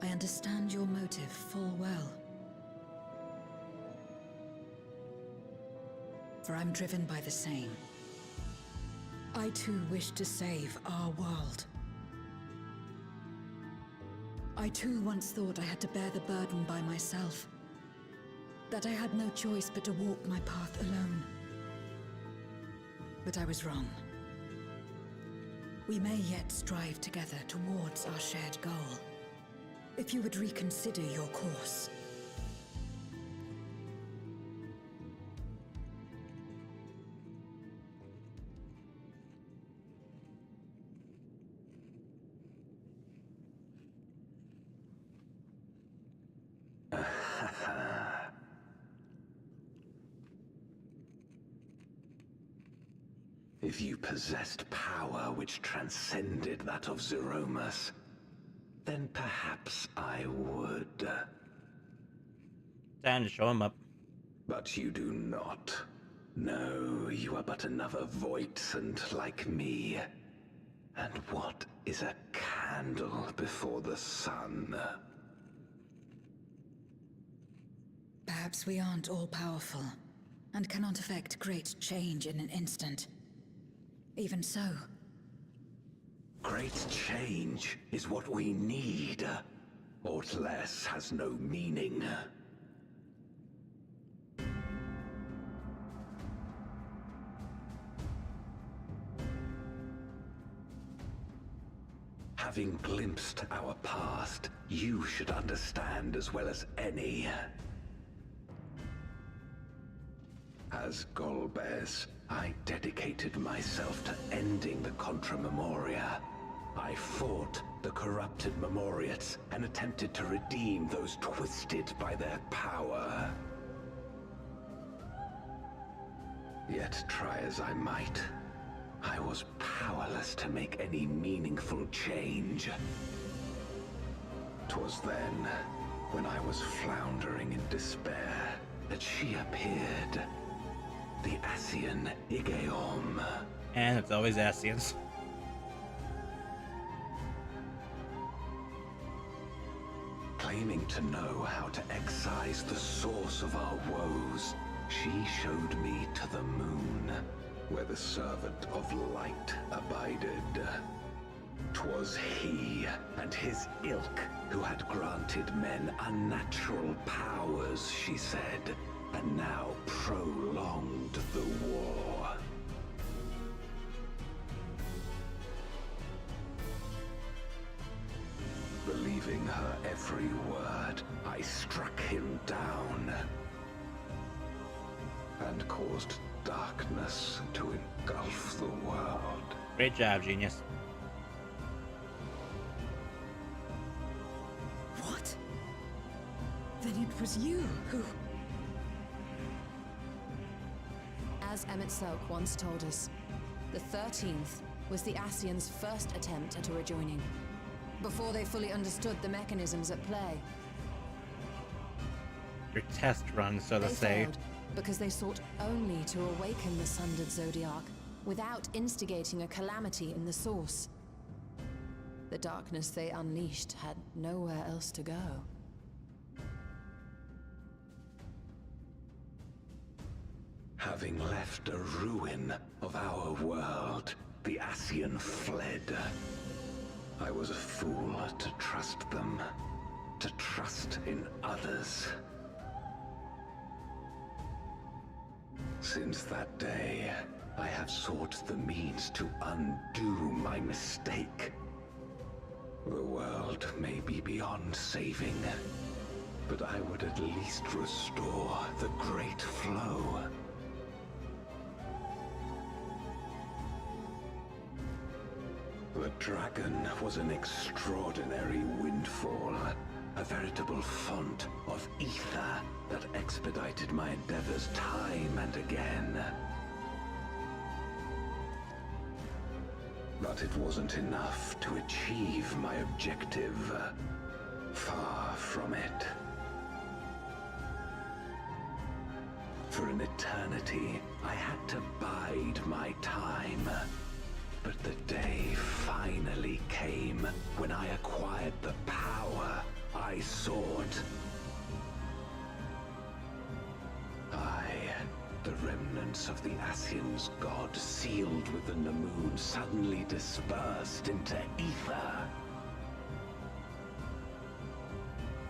I understand your motive full well. For I'm driven by the same. I too wish to save our world. I too once thought I had to bear the burden by myself. That I had no choice but to walk my path alone. But I was wrong. We may yet strive together towards our shared goal. If you would reconsider your course. If you possessed power which transcended that of Zeromus, then perhaps I would. Time to show him up. But you do not. No, you are but another Voidsent like me. And what is a candle before the sun? Perhaps we aren't all-powerful, and cannot effect great change in an instant. Even so. Great change is what we need. Aught less has no meaning. Having glimpsed our past, you should understand as well as any. As Golbez, I dedicated myself to ending the Contra Memoria. I fought the corrupted Memoriates and attempted to redeem those twisted by their power. Yet try as I might, I was powerless to make any meaningful change. 'Twas then, when I was floundering in despair, that she appeared. The Ascian Igaeom. And it's always Ascians. Claiming to know how to excise the source of our woes, she showed me to the moon, where the servant of light abided. 'Twas he and his ilk who had granted men unnatural powers, she said, and now prolonged the war. Believing her every word, I struck him down and caused darkness to engulf the world. Great job, genius. What? Then it was you who... As Emet-Selch once told us, the 13th was the Ascians' first attempt at a rejoining, before they fully understood the mechanisms at play. Your test run, so to They say. failed because they sought only to awaken the sundered Zodiac without instigating a calamity in the source. The darkness they unleashed had nowhere else to go. Having left a ruin of our world, the Ascian fled. I was a fool to trust them, to trust in others. Since that day, I have sought the means to undo my mistake. The world may be beyond saving, but I would at least restore the Great Flow. The dragon was an extraordinary windfall, a veritable font of ether that expedited my endeavors time and again. But it wasn't enough to achieve my objective. far from it. For an eternity, I had to bide my time. But the day finally came when I acquired the power I sought. The remnants of the Ascians' god, sealed within the moon, suddenly dispersed into ether.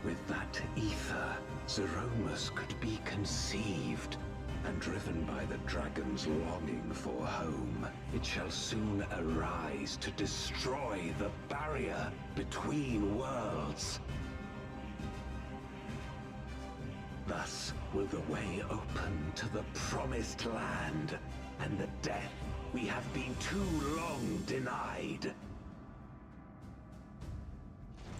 With that ether, Zeromus could be conceived, and driven by the dragon's longing for home, it shall soon arise to destroy the barrier between worlds. Thus will the way open to the promised land, and the death we have been too long denied.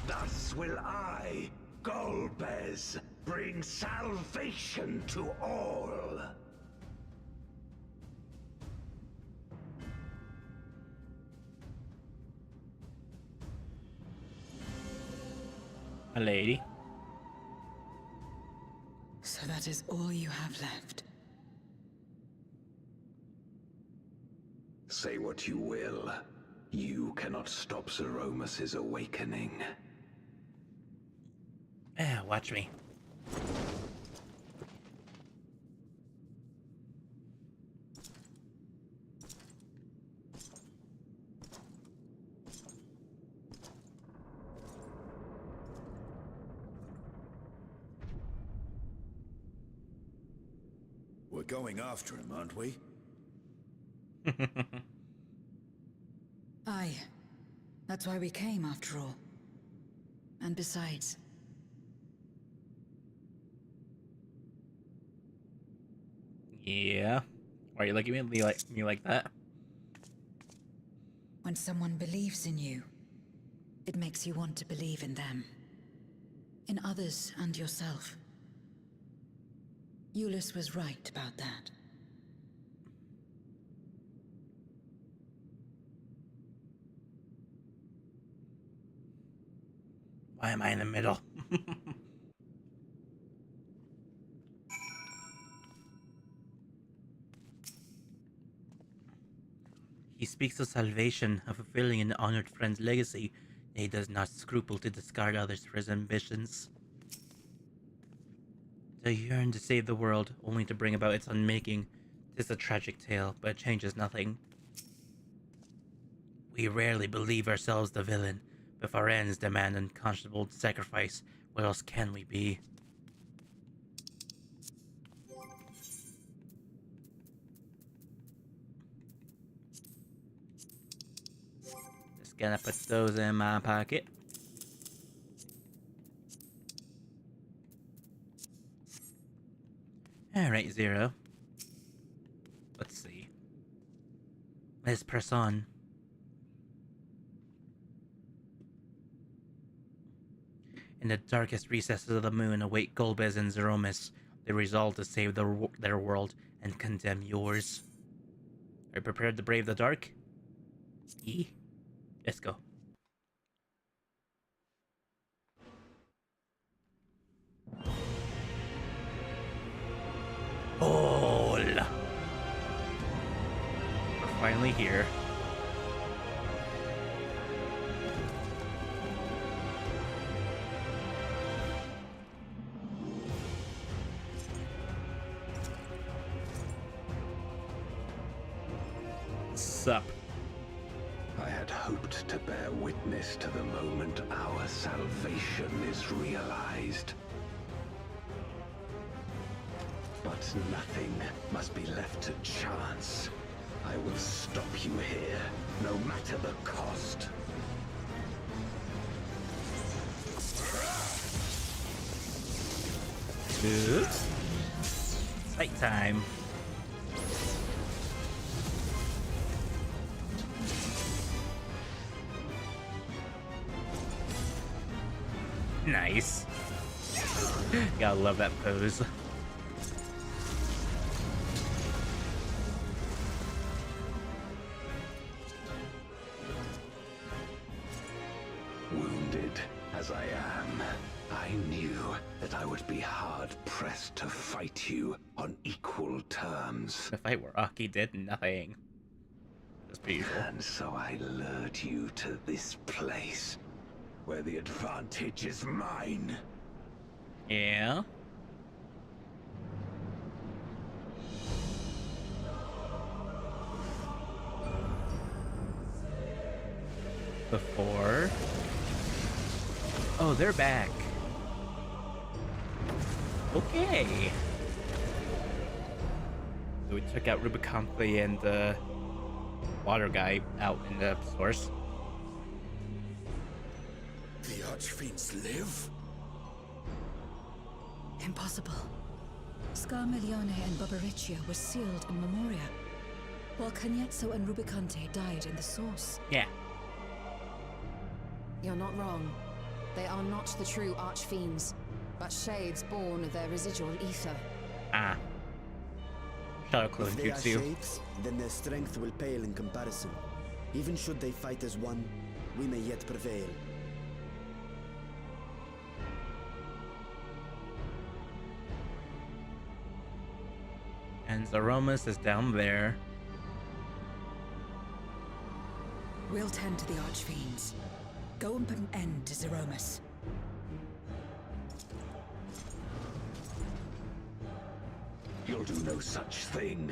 Thus will I, Golbez, bring salvation to all. A lady. So that is all you have left. Say what you will. You cannot stop Zeromus' awakening. Watch me. We're going after him, aren't we? Aye. That's why we came, after all. And besides... Yeah. Why are you looking at me like that? when someone believes in you, it makes you want to believe in them. In others and yourself. Euless was right about that. Why am I in the middle? He speaks of salvation, of fulfilling an honored friend's legacy, and he does not scruple to discard others for his ambitions. To yearn to save the world, only to bring about its unmaking, 'tis a tragic tale, but it changes nothing. We rarely believe ourselves the villain, but if our ends demand unconscionable sacrifice, what else can we be? Just gonna put those in my pocket. Alright, Zero. Let's see. Let's press on. In the darkest recesses of the moon await Golbez and Zeromus. They resolve to save their world and condemn yours. Are you prepared to brave the dark? Let's go. Oh, we're finally here. Sup? I had hoped to bear witness to the moment our salvation is realized. But nothing must be left to chance. I will stop you here, no matter the cost. Oops. Fight time. Nice. Gotta love that pose. Wounded as as I am, I knew that I would be hard-pressed to fight you on equal terms. The fight where Aki did nothing. That's pretty usual. And so I lured you to this place, where the advantage is mine. Yeah. Before. Oh, they're back. Okay. So we took out Rubicante and the water guy out in the source. The Archfiends live? Impossible. Scarmiglione and Barbariccia were sealed in Memoria, while Cagnezzo and Rubicante died in the source. Yeah. You're not wrong. They are not the true Archfiends, but shades born of their residual ether. Ah. Shadow Clone If they are Jutsu. shades, then their strength will pale in comparison. Even should they fight as one, we may yet prevail. And Zeromus is down there. We'll tend to the Archfiends. Go and put an end to Zeromus. You'll do no such thing.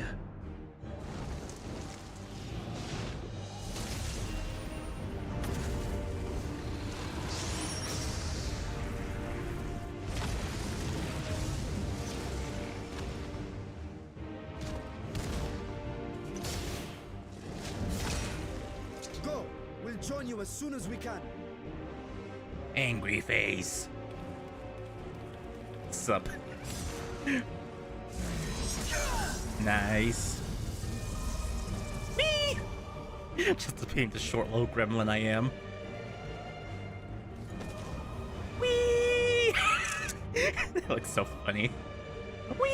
Go! We'll join you as soon as we can. Angry face. Sup. Nice. Me! Just being the short little gremlin I am. Whee! That looks so funny. Whee!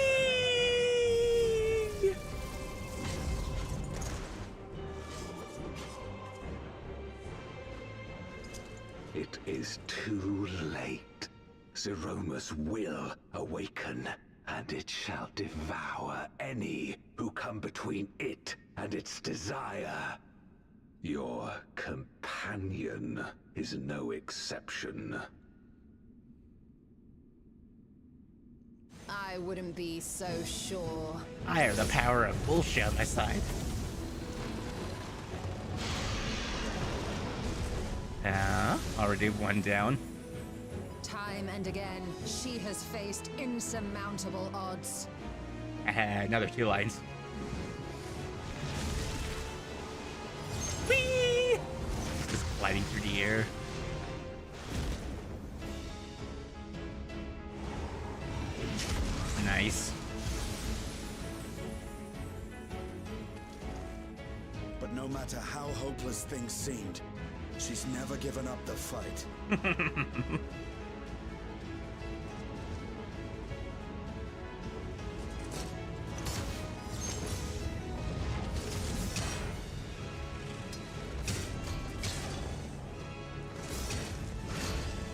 It is too late. Zeromus will awaken, and it shall devour any who come between it and its desire. Your companion is no exception. I wouldn't be so sure. I have the power of bullshit on my side. Already one down. Time and again, she has faced insurmountable odds. Another 2 lines. Whee! Just gliding through the air. Nice. But no matter how hopeless things seemed, she's never given up the fight.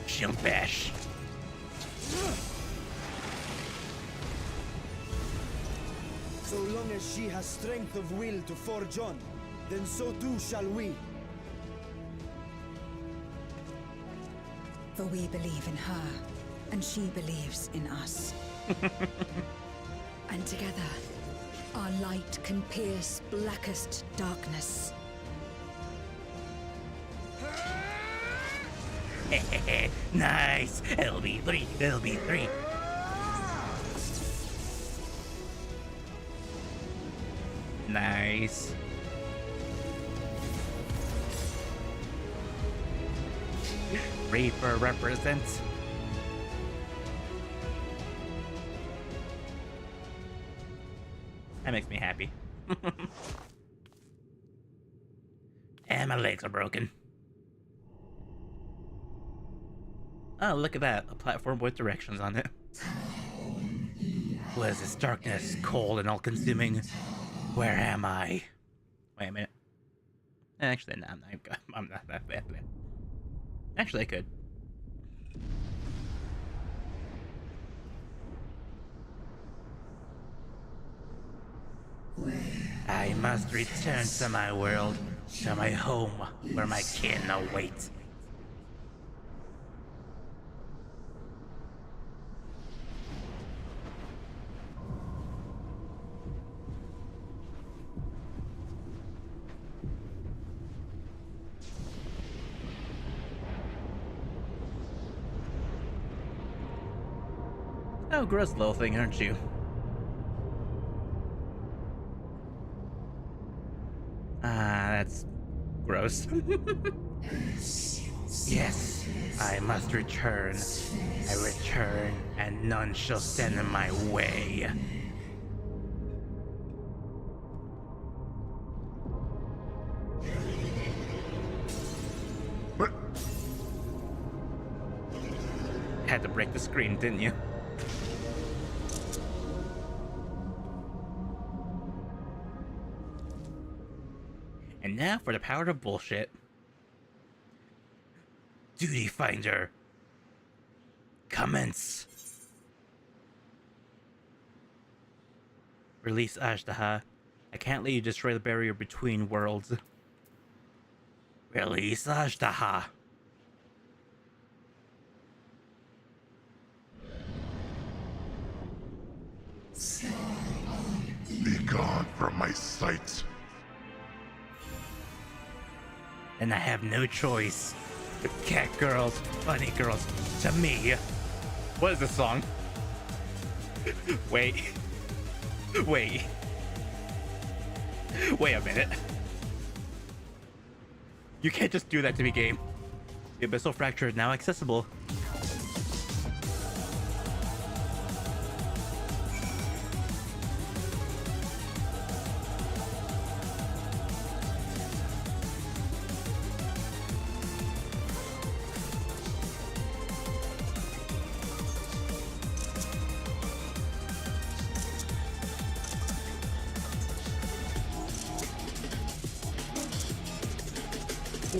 Jump bash. So long as she has strength of will to forge on, then so too shall we. For we believe in her, and she believes in us. And together, our light can pierce blackest darkness. Nice. It'll be 3. It'll be 3. Nice. Reaper represents. That makes me happy. And my legs are broken. Oh, look at that. A platform with directions on it. What is this darkness, cold and all-consuming? Where am I? Wait a minute. Actually, no, I'm not that bad. Actually, I could. I must return to my world, to my home, where my kin await. Oh, gross little thing, aren't you? Ah, that's gross. Yes, I must return. I return, and none shall stand in my way. Had to break the screen, didn't you? And now for the power of bullshit. Duty Finder. Commence. Release Ashtaha. I can't let you destroy the barrier between worlds. Release Ashtaha. Be gone from my sight. And I have no choice. But cat girls, bunny girls, to me. What is this song? Wait. Wait. Wait a minute. You can't just do that to me, game. The Abyssal Fracture is now accessible.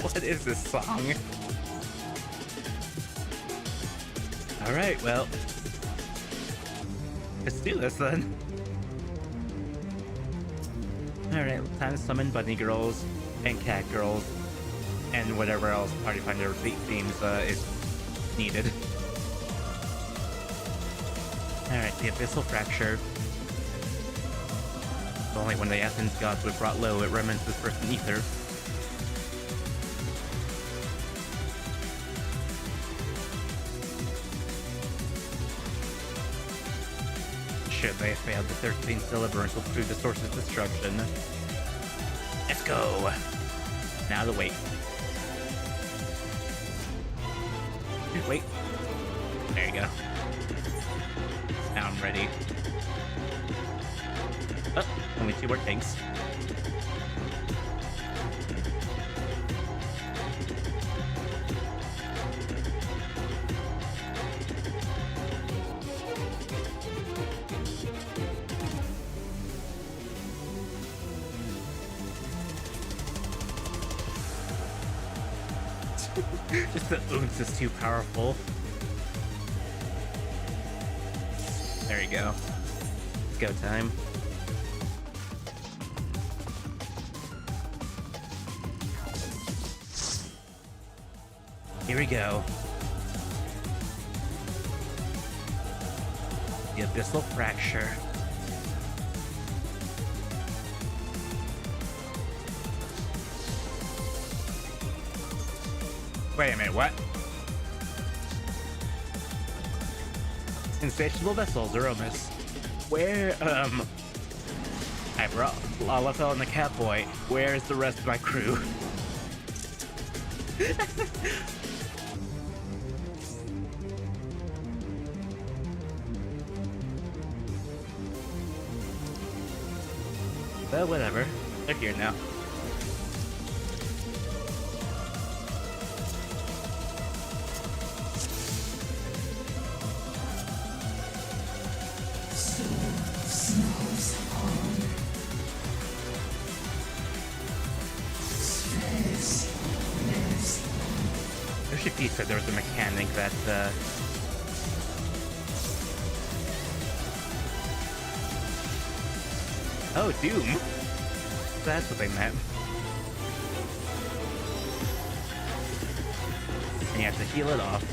What is this song? Alright, well. Let's do this then. Alright, time to summon bunny girls and cat girls and whatever else Party Finder themes is needed. Alright, the Abyssal Fracture. Only when the Athens gods were brought low, it remnants this first in ether. Should they fail the 13th deliverance will prove the source of destruction. Let's go! Now the wait. Wait. There you go. Now I'm ready. Oh, only 2 more tanks. Just the oomph is too powerful. There you go. It's go time. Here we go. The Abyssal Fracture. Wait a minute, what? Insatiable Vessel, Zeromus. Where, I brought Lalafell and the Catboy. Where is the rest of my crew? Well, whatever. They're here now. Yoshi said there was a mechanic that, Oh, Doom. That's what they meant. And you have to heal it off.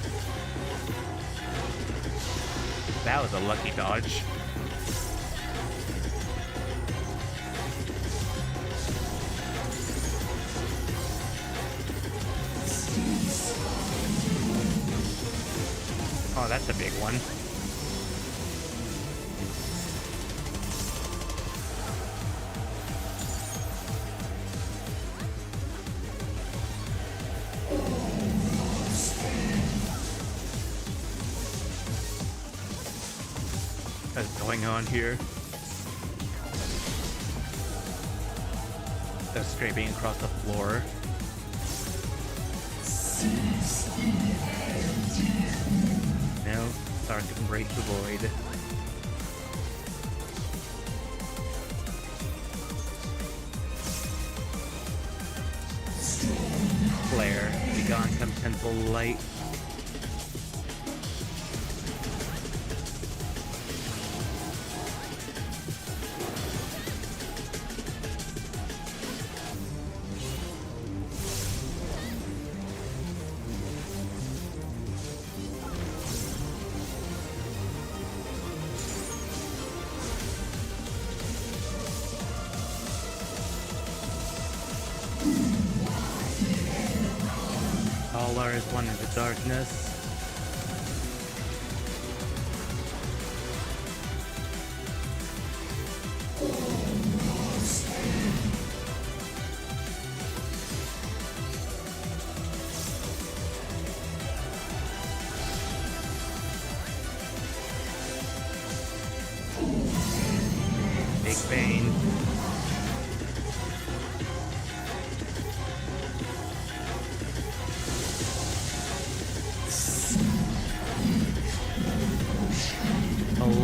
That was a lucky dodge. Oh, that's a big one. What's going on here? That's scraping across the floor. No, Sark can break the void. Flare, begone come tenfold light. All are as one in the darkness. Big Bane.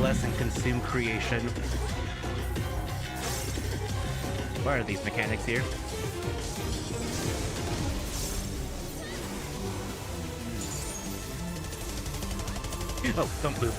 Less and consume creation. Where are these mechanics here? Oh, don't move.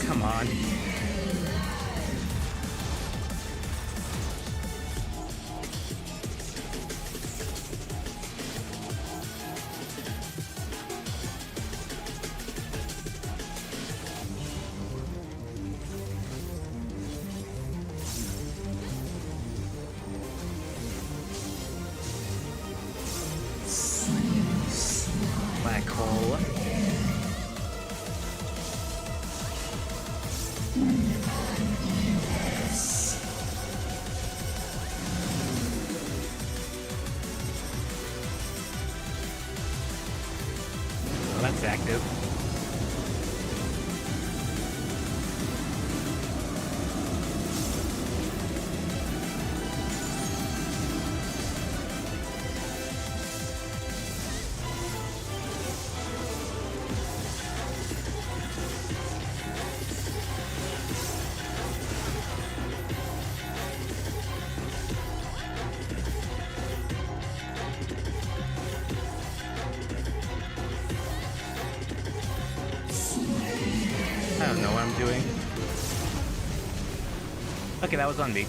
Come on. Black hole. That's active. I don't know what I'm doing. Okay, that was on me.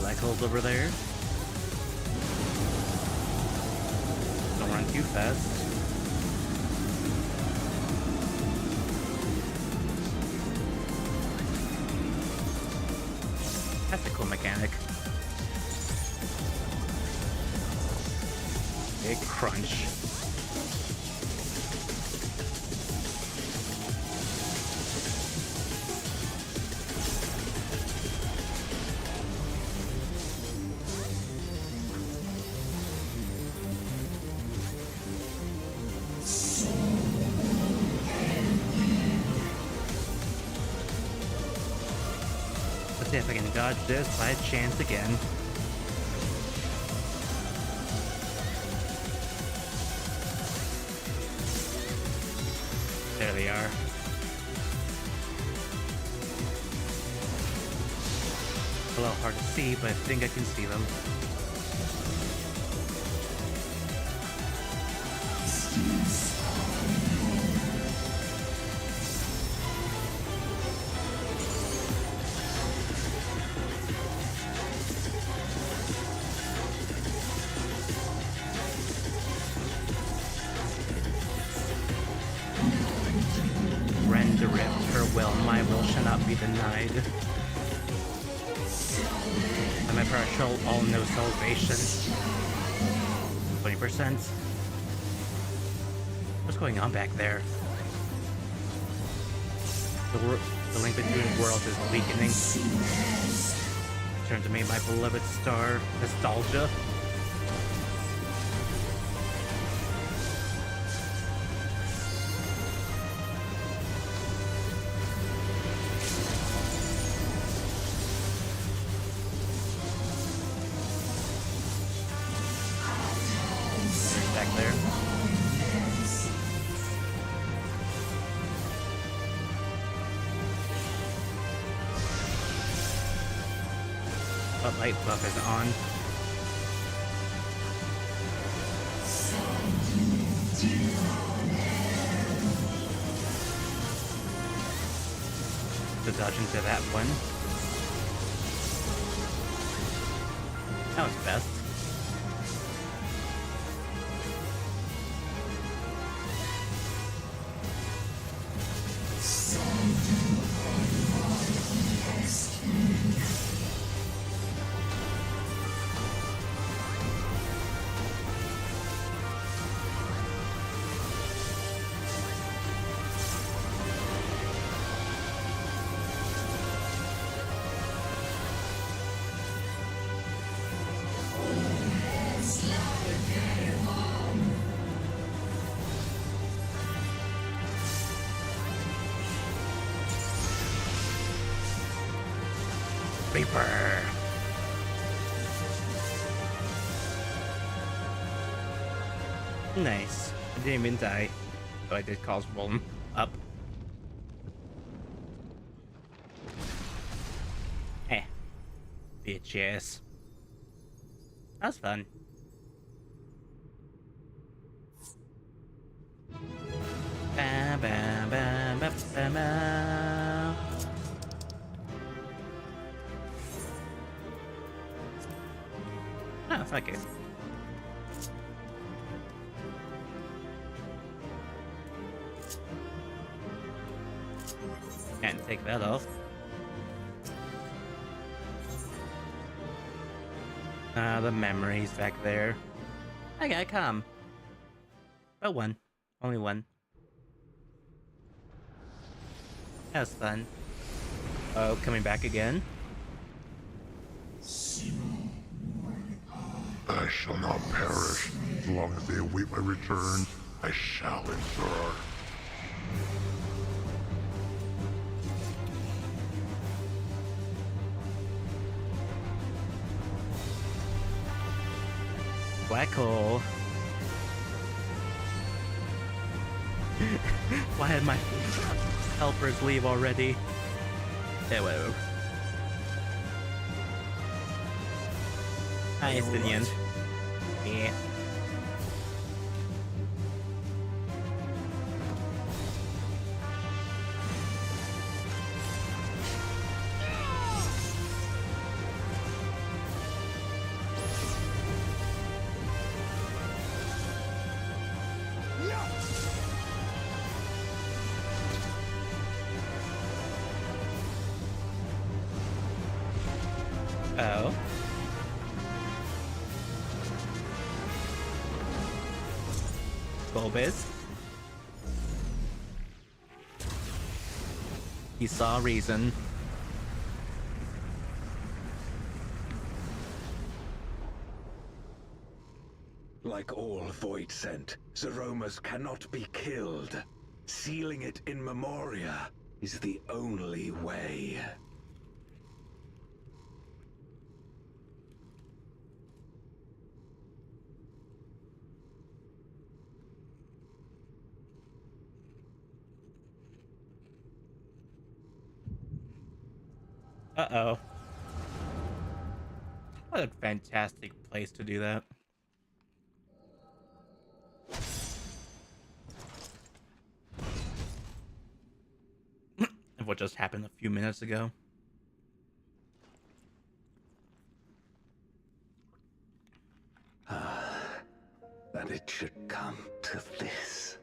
Black hole's over there. Don't run too fast. That's a cool mechanic. Big crunch. see if I can dodge this by chance again. There they are. A little hard to see, but I think I can see them. Rend the rift, her will, my will shall not be denied. And my prayer shall all know salvation. 20%. What's going on back there? The link between worlds is weakening. Turn to me, my beloved star, nostalgia. Back there. What light buff is on? To dodge into that one. That was best. Reaper. Nice. I didn't even die. Though I did cause one up. Eh. Bitches. That was fun. Ba, ba, ba, ba, ba, ba. Oh, okay. Can't take that off. The memories back there. I gotta come. But one. Only one. That was fun. Oh, coming back again? I shall not perish. As long as they await my return, I shall endure. Black hole. Why did my helpers leave already? Yeah, whatever. Hi, Estinian. Yeah. Oh. Bulbous. He saw reason. Like all Void Scent, Zeromus cannot be killed. Sealing it in Memoria is the only way. Uh-oh. What a fantastic place to do that. And what just happened a few minutes ago. That it should come to this.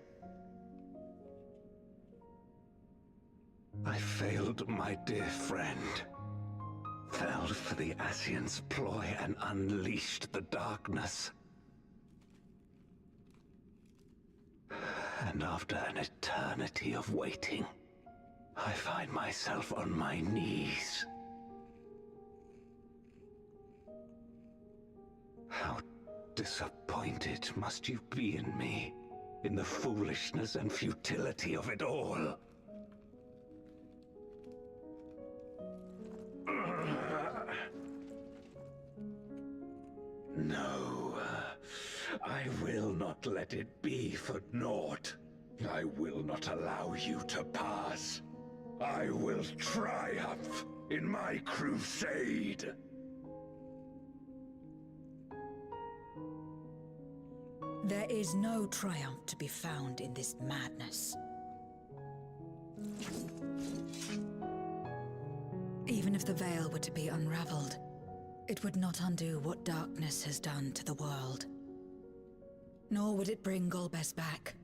I failed my dear friend. Fell for the Ascians' ploy and unleashed the darkness. And after an eternity of waiting, I find myself on my knees. How disappointed must you be in me, in the foolishness and futility of it all. No, I will not let it be for naught. I will not allow you to pass. I will triumph in my crusade. There is no triumph to be found in this madness. Even if the veil were to be unraveled, it would not undo what darkness has done to the world. Nor would it bring Golbez back.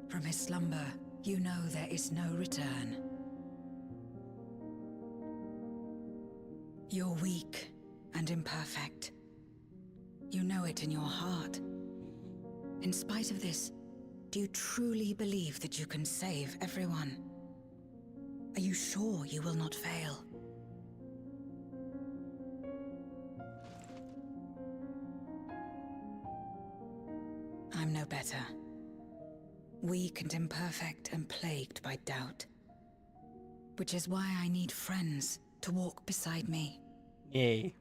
From his slumber, you know there is no return. You're weak and imperfect. You know it in your heart. In spite of this, do you truly believe that you can save everyone? Are you sure you will not fail? I'm no better. Weak and imperfect and plagued by doubt. Which is why I need friends to walk beside me. Yay.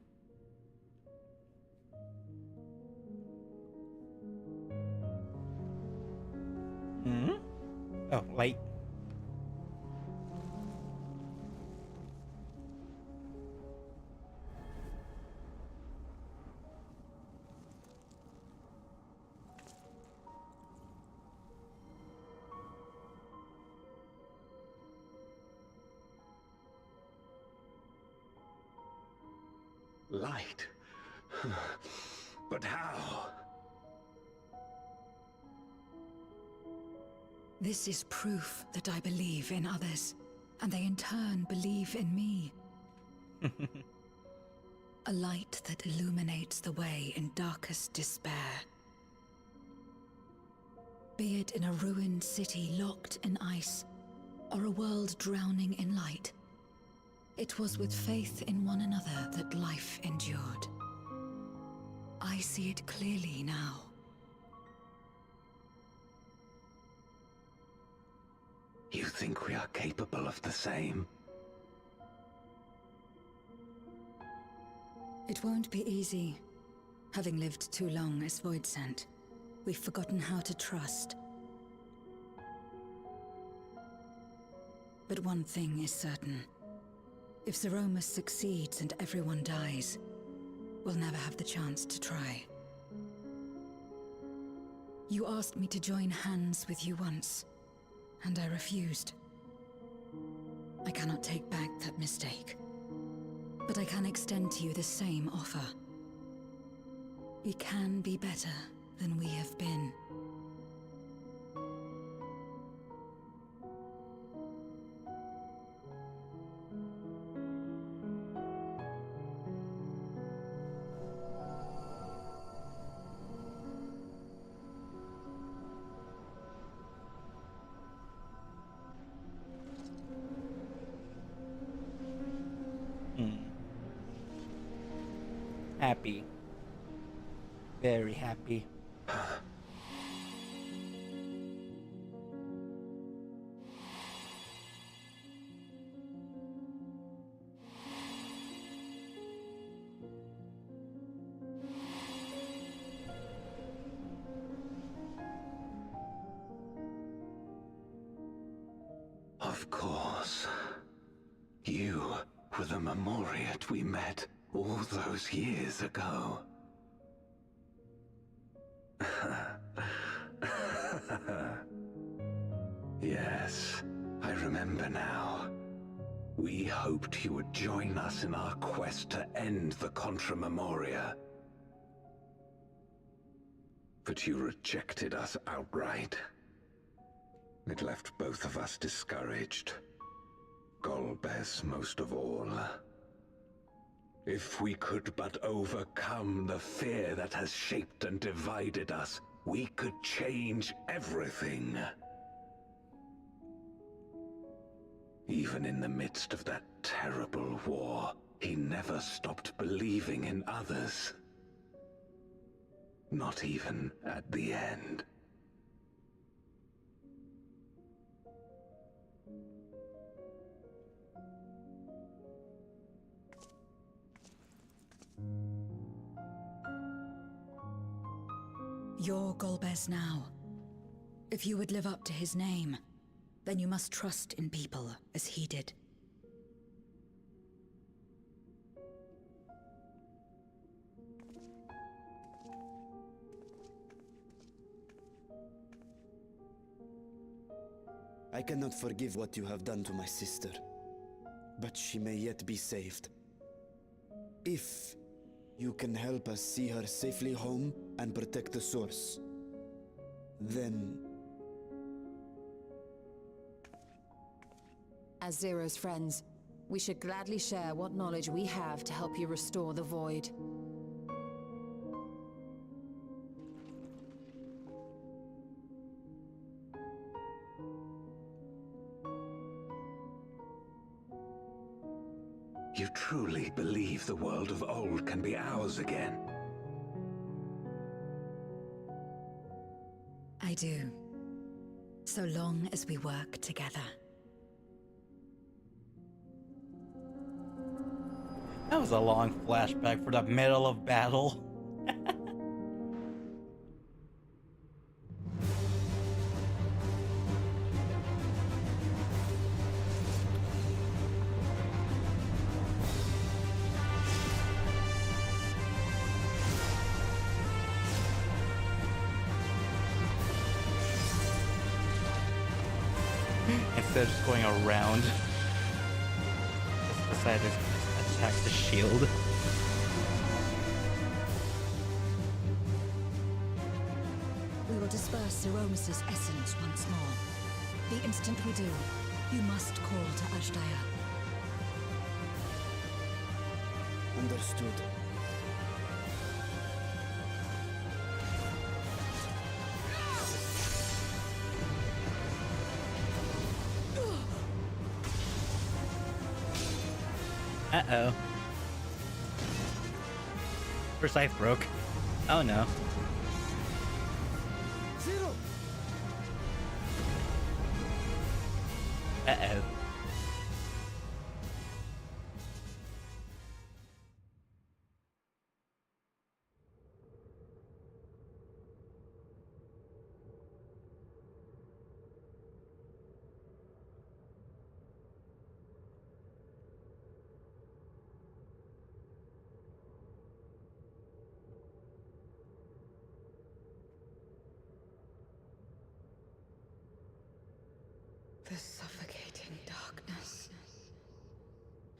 Hmm? Oh, light. Light? But how? This is proof that I believe in others, and they in turn believe in me. A light that illuminates the way in darkest despair. Be it in a ruined city locked in ice, or a world drowning in light, it was with faith in one another that life endured. I see it clearly now. You think we are capable of the same? It won't be easy. Having lived too long as Voidsent, we've forgotten how to trust. But one thing is certain. If Zeromus succeeds and everyone dies, we'll never have the chance to try. You asked me to join hands with you once, and I refused. I cannot take back that mistake, but I can extend to you the same offer. We can be better than we have been. Happy. Very happy. Of course. You were the Memoriat we met all those years ago. Yes, I remember now. We hoped you would join us in our quest to end the Contra Memoria. But you rejected us outright. It left both of us discouraged. Golbez most of all. If we could but overcome the fear that has shaped and divided us, we could change everything. Even in the midst of that terrible war, he never stopped believing in others. Not even at the end. You're Golbez now. If you would live up to his name, then you must trust in people as he did. I cannot forgive what you have done to my sister, but she may yet be saved. If you can help us see her safely home and protect the source, then... As Zero's friends, we should gladly share what knowledge we have to help you restore the Void. You truly believe the world of old can be ours again? I do. So long as we work together. That was a long flashback for the middle of battle. Instead of just going around, just decided to attack the shield. We will disperse Zeromus' essence once more. The instant we do, you must call to Ashdaya. Understood. Uh-oh. Her scythe broke. Oh no. Zero! Uh-oh. The suffocating darkness,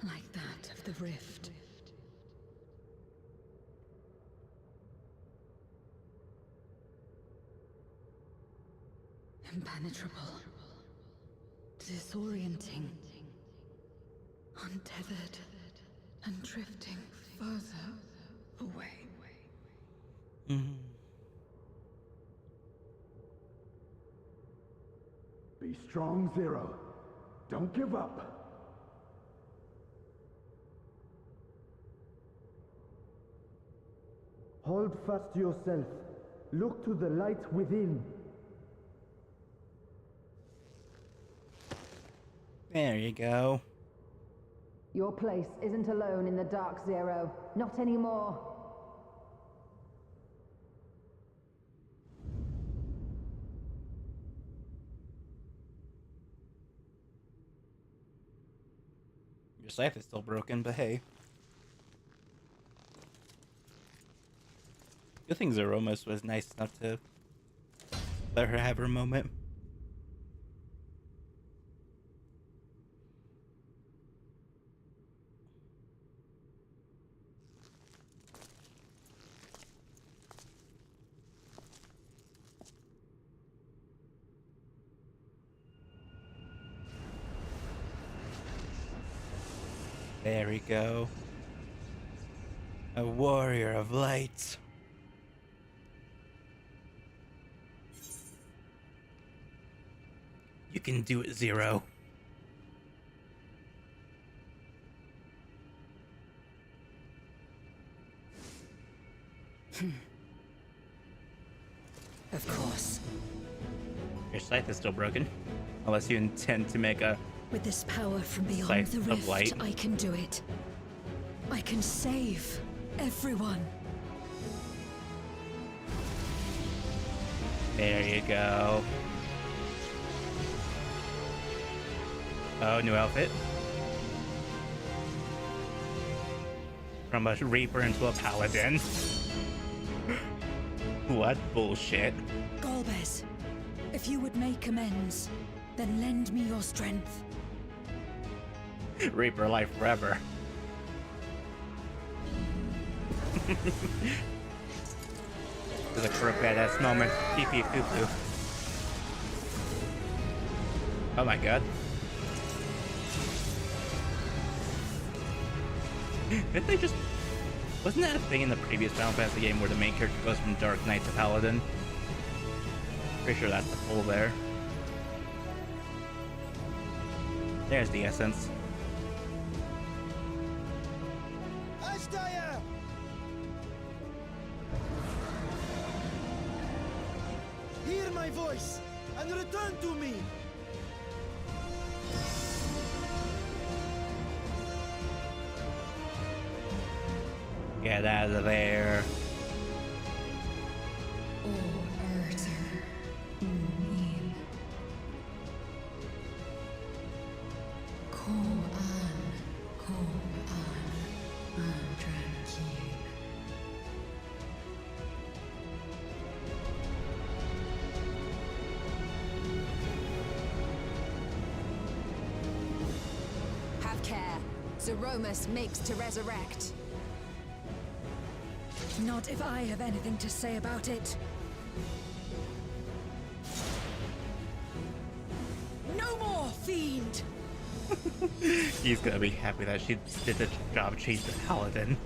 like that of the rift. Impenetrable, disorienting, untethered, and drifting further away. Be strong, Zero. Don't give up. Hold fast to yourself. Look to the light within. There you go. Your place isn't alone in the dark, Zero. Not anymore. Your scythe is still broken, but hey. Good thing Zeromus was nice enough to let her have her moment. There we go. A warrior of light. You can do it, Zero. Of course. Your scythe is still broken. Unless you intend to make a With this power from beyond Scythe the of rift, light. I can do it. I can save everyone. There you go. Oh, new outfit. From a Reaper into a Paladin. What bullshit. Golbez, if you would make amends, then lend me your strength. Reaper life forever. This is a corrupt badass moment. Pee pee poo poo. Oh my god. Didn't they just... Wasn't that a thing in the previous Final Fantasy game where the main character goes from Dark Knight to Paladin? Pretty sure that's the pull there. There's the essence. Ashdaya! Hear my voice and return to me! Get out of there. Have care. Zeromus makes to resurrect. Not if I have anything to say about it. No more, fiend! He's gonna be happy that she did the job change to Paladin.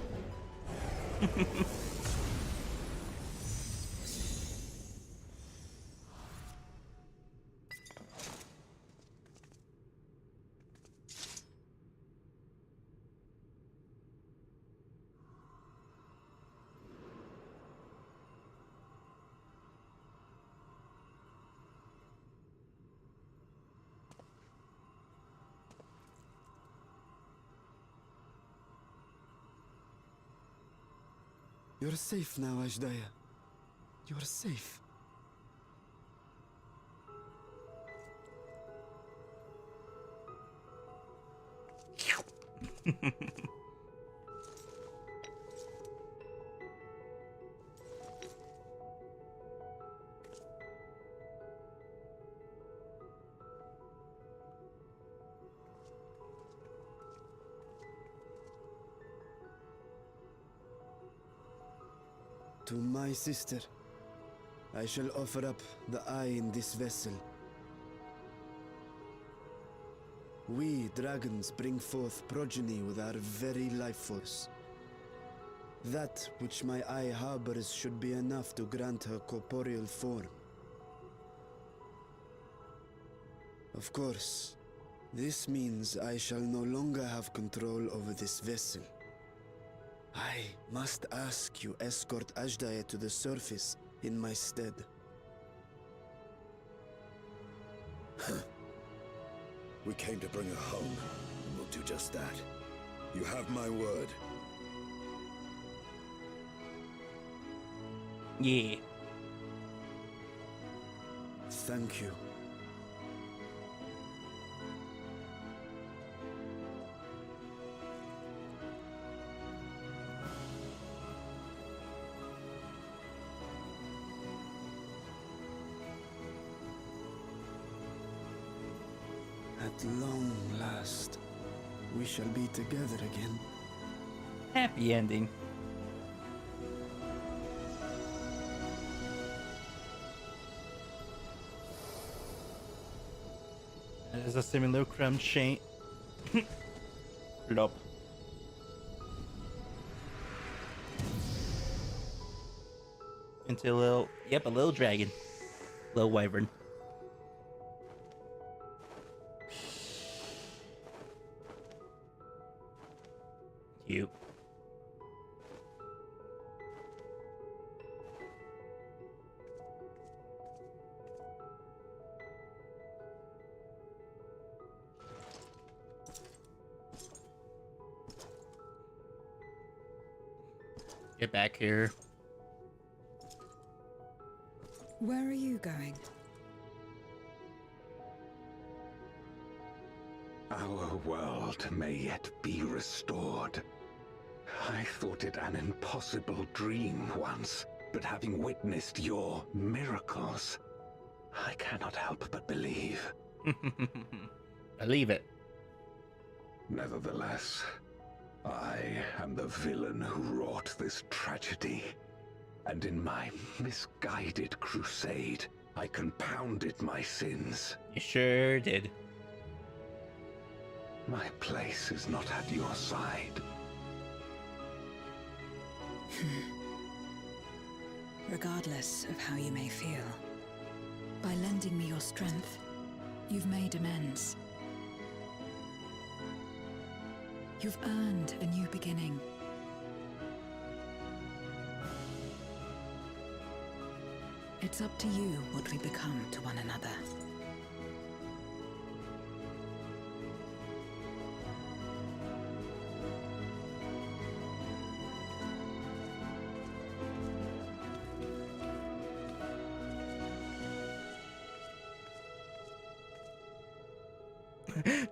You're safe now, Ashdaya. You're safe. To my sister, I shall offer up the eye in this vessel. We, dragons, bring forth progeny with our very life force. That which my eye harbors should be enough to grant her corporeal form. Of course, this means I shall no longer have control over this vessel. I must ask you escort Ashdaya to the surface in my stead. We came to bring her home, and we'll do just that. You have my word. Yeah. Thank you. At long last, we shall be together again. Happy ending. That is a simulacrum chain. Flop. Into a little, yep, a little dragon. Little wyvern. Cute. Get back here. Where are you going? Our world may yet be restored. I thought it an impossible dream once, but having witnessed your miracles, I cannot help but believe. Believe it. Nevertheless, I am the villain who wrought this tragedy. And in my misguided crusade, I compounded my sins. You sure did. My place is not at your side. Regardless of how you may feel, by lending me your strength, you've made amends. You've earned a new beginning. It's up to you what we become to one another.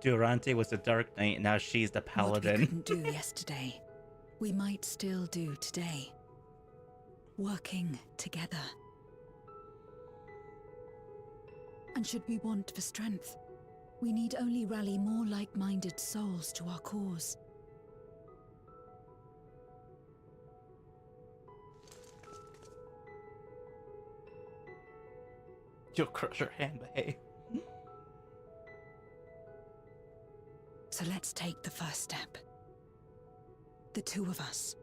Durante was the Dark Knight, and now she's the Paladin. What we couldn't do yesterday, we might still do today. Working together. And should we want for strength, we need only rally more like-minded souls to our cause. You'll crush her hand, but hey. So let's take the first step. The two of us.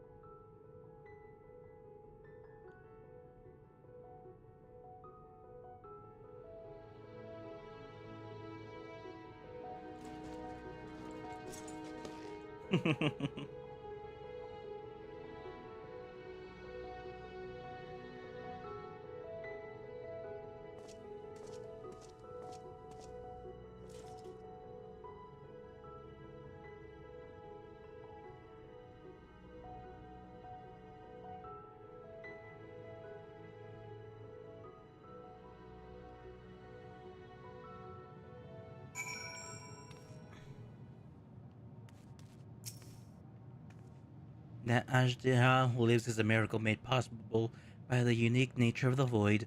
That Ajdeha lives is a miracle made possible by the unique nature of the void.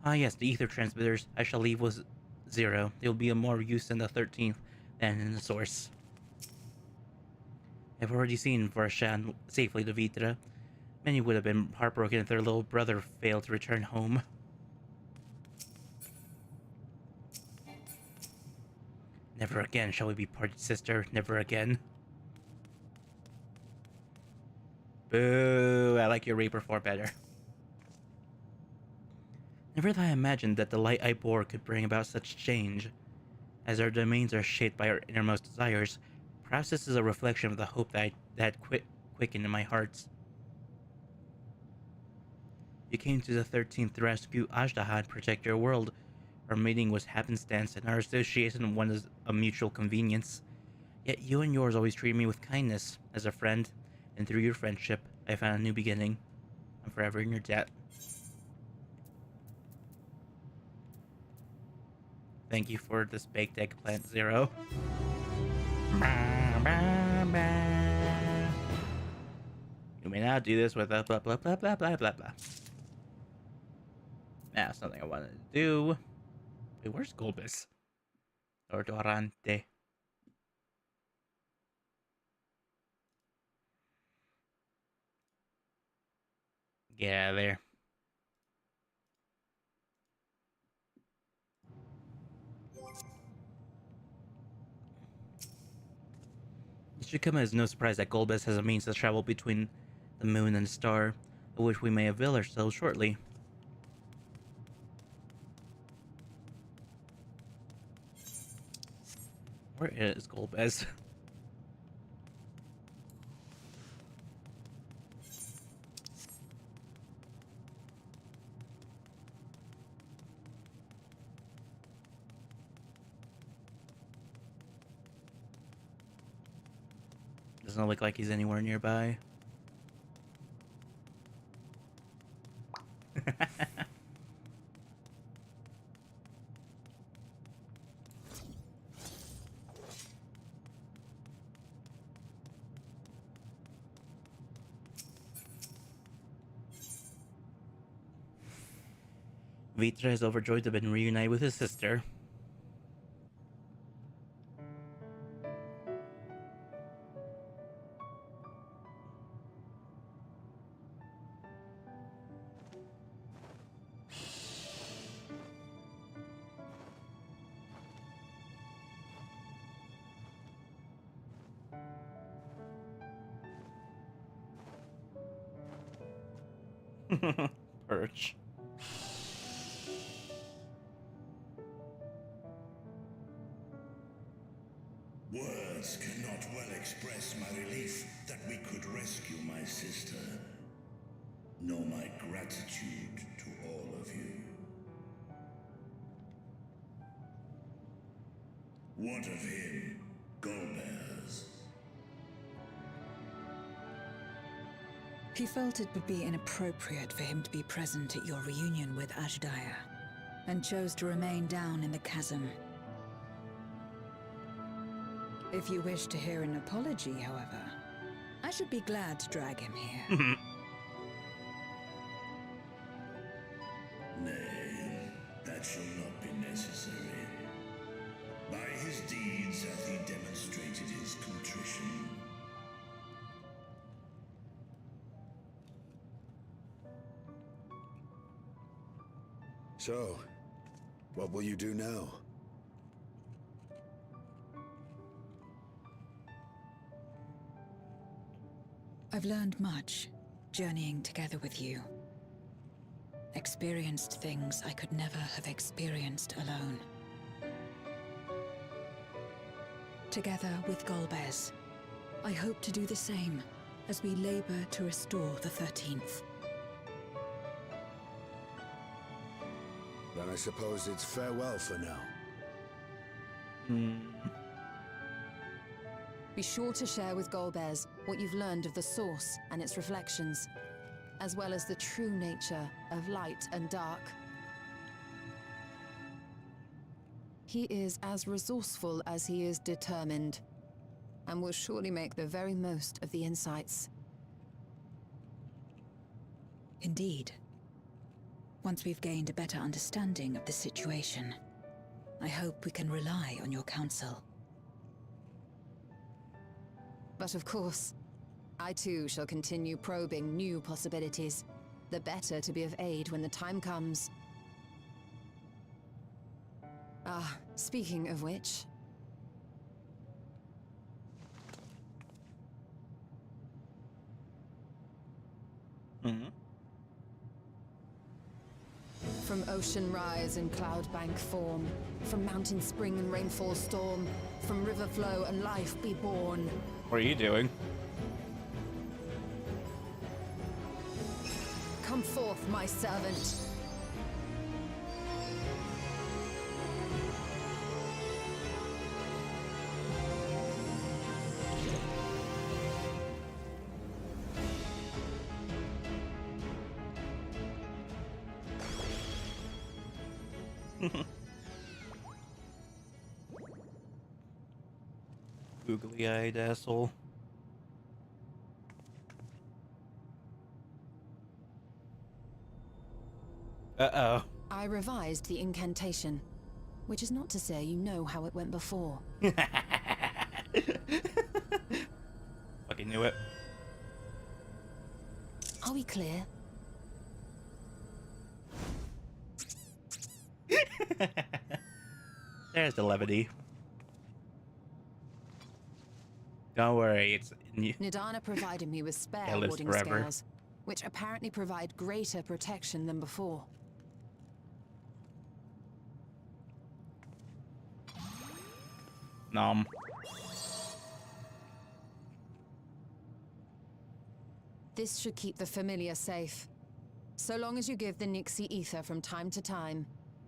Ah yes, the ether transmitters I shall leave was 0. They will be of more use in the 13th than in the source. I've already seen Varshan safely to Vitra. Many would have been heartbroken if their little brother failed to return home. Never again shall we be parted, sister. Never again. Boo, I like your Reaper 4 better. Never had I imagined that the light I bore could bring about such change. As our domains are shaped by our innermost desires, perhaps this is a reflection of the hope that quickened in my heart. You came to the 13th to rescue Ajdaha and protect your world. Our meeting was happenstance, and our association was a mutual convenience. Yet you and yours always treated me with kindness, as a friend, and through your friendship, I found a new beginning. I'm forever in your debt. Thank you for this baked eggplant, Zero. You may now do this with a blah blah blah blah blah blah blah. That's something I wanted to do. Wait, where's Golbus? Or Durante? Get out of there. It should come as no surprise that Golbez has a means to travel between the moon and the star, of which we may avail ourselves shortly. Where is Golbez? Doesn't look like he's anywhere nearby. Vitra is overjoyed to have been reunited with his sister. Perch. Words cannot well express my relief that we could rescue my sister, nor my gratitude to all of you. What of him, Golbez? He felt it would be inappropriate for him to be present at your reunion with Azhdaya, and chose to remain down in the chasm. If you wish to hear an apology, however, I should be glad to drag him here. Nay, that shall not be necessary. By his deeds hath he demonstrated his contrition. So, what will you do now? I've learned much, journeying together with you. Experienced things I could never have experienced alone. Together with Golbez, I hope to do the same as we labor to restore the 13th. Then I suppose it's farewell for now. Be sure to share with Golbez what you've learned of the Source and its reflections, as well as the true nature of light and dark. He is as resourceful as he is determined, and will surely make the very most of the insights. Indeed. Once we've gained a better understanding of the situation, I hope we can rely on your counsel. But of course, I too shall continue probing new possibilities, the better to be of aid when the time comes. Ah, speaking of which... From ocean rise and cloud bank form, from mountain spring and rainfall storm, from river flow and life be born. What are you doing? Come forth, my servant. Googly-eyed asshole. Uh-oh. I revised the incantation, which is not to say you know how it went before. Fucking knew it. Are we clear? There's the levity. Don't worry, it's... Nidana provided me with spare lives warding forever. scales, which apparently provide greater protection than before. Nom. This should keep the familiar safe. So long as you give the Nixie ether from time to time,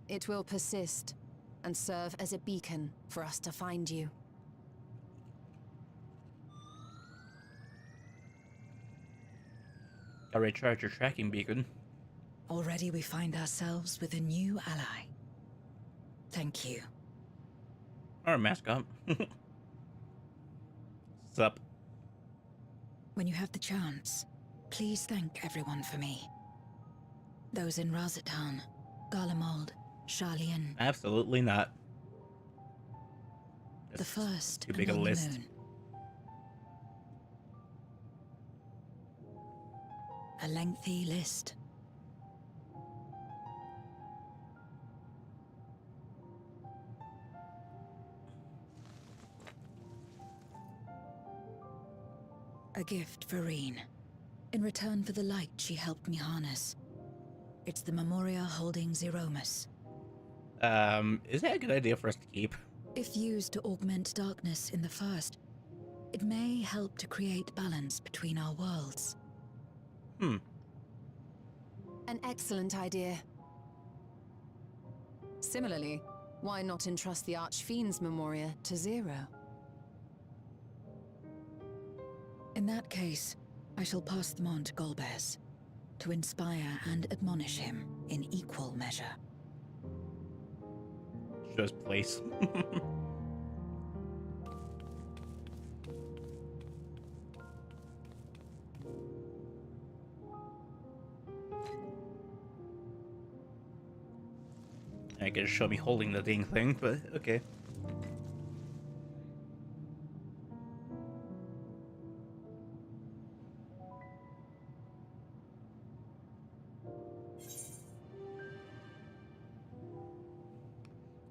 it will persist and serve as a beacon for us to find you. I'll recharge your tracking beacon. Already we find ourselves with a new ally. Thank you. Or a mascot. Sup? When you have the chance, please thank everyone for me. Those in Razatan, Garlemald, Sharlayan. Absolutely not. The first too big a and only list. moon. A lengthy list. A gift for Reen. In return for the light she helped me harness. It's the Memoria holding Zeromus. Is that a good idea for us to keep? If used to augment darkness in the first, it may help to create balance between our worlds. Hmm. An excellent idea. Similarly, why not entrust the Archfiend's Memoria to Zero? In that case, I shall pass them on to Golbez, to inspire and admonish him in equal measure. Just place. I guess show me holding the dang thing, but okay.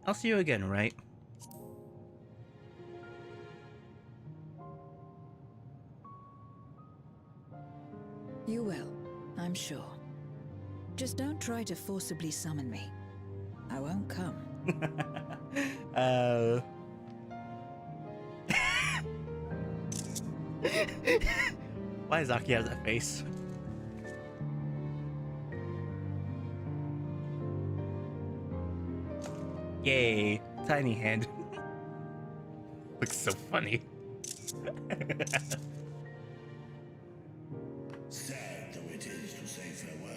I'll see you again, right? You will, I'm sure. Just don't try to forcibly summon me. I won't come. Why does Aki have that face? Yay, tiny hand. Looks so funny. Sad though it is to say farewell,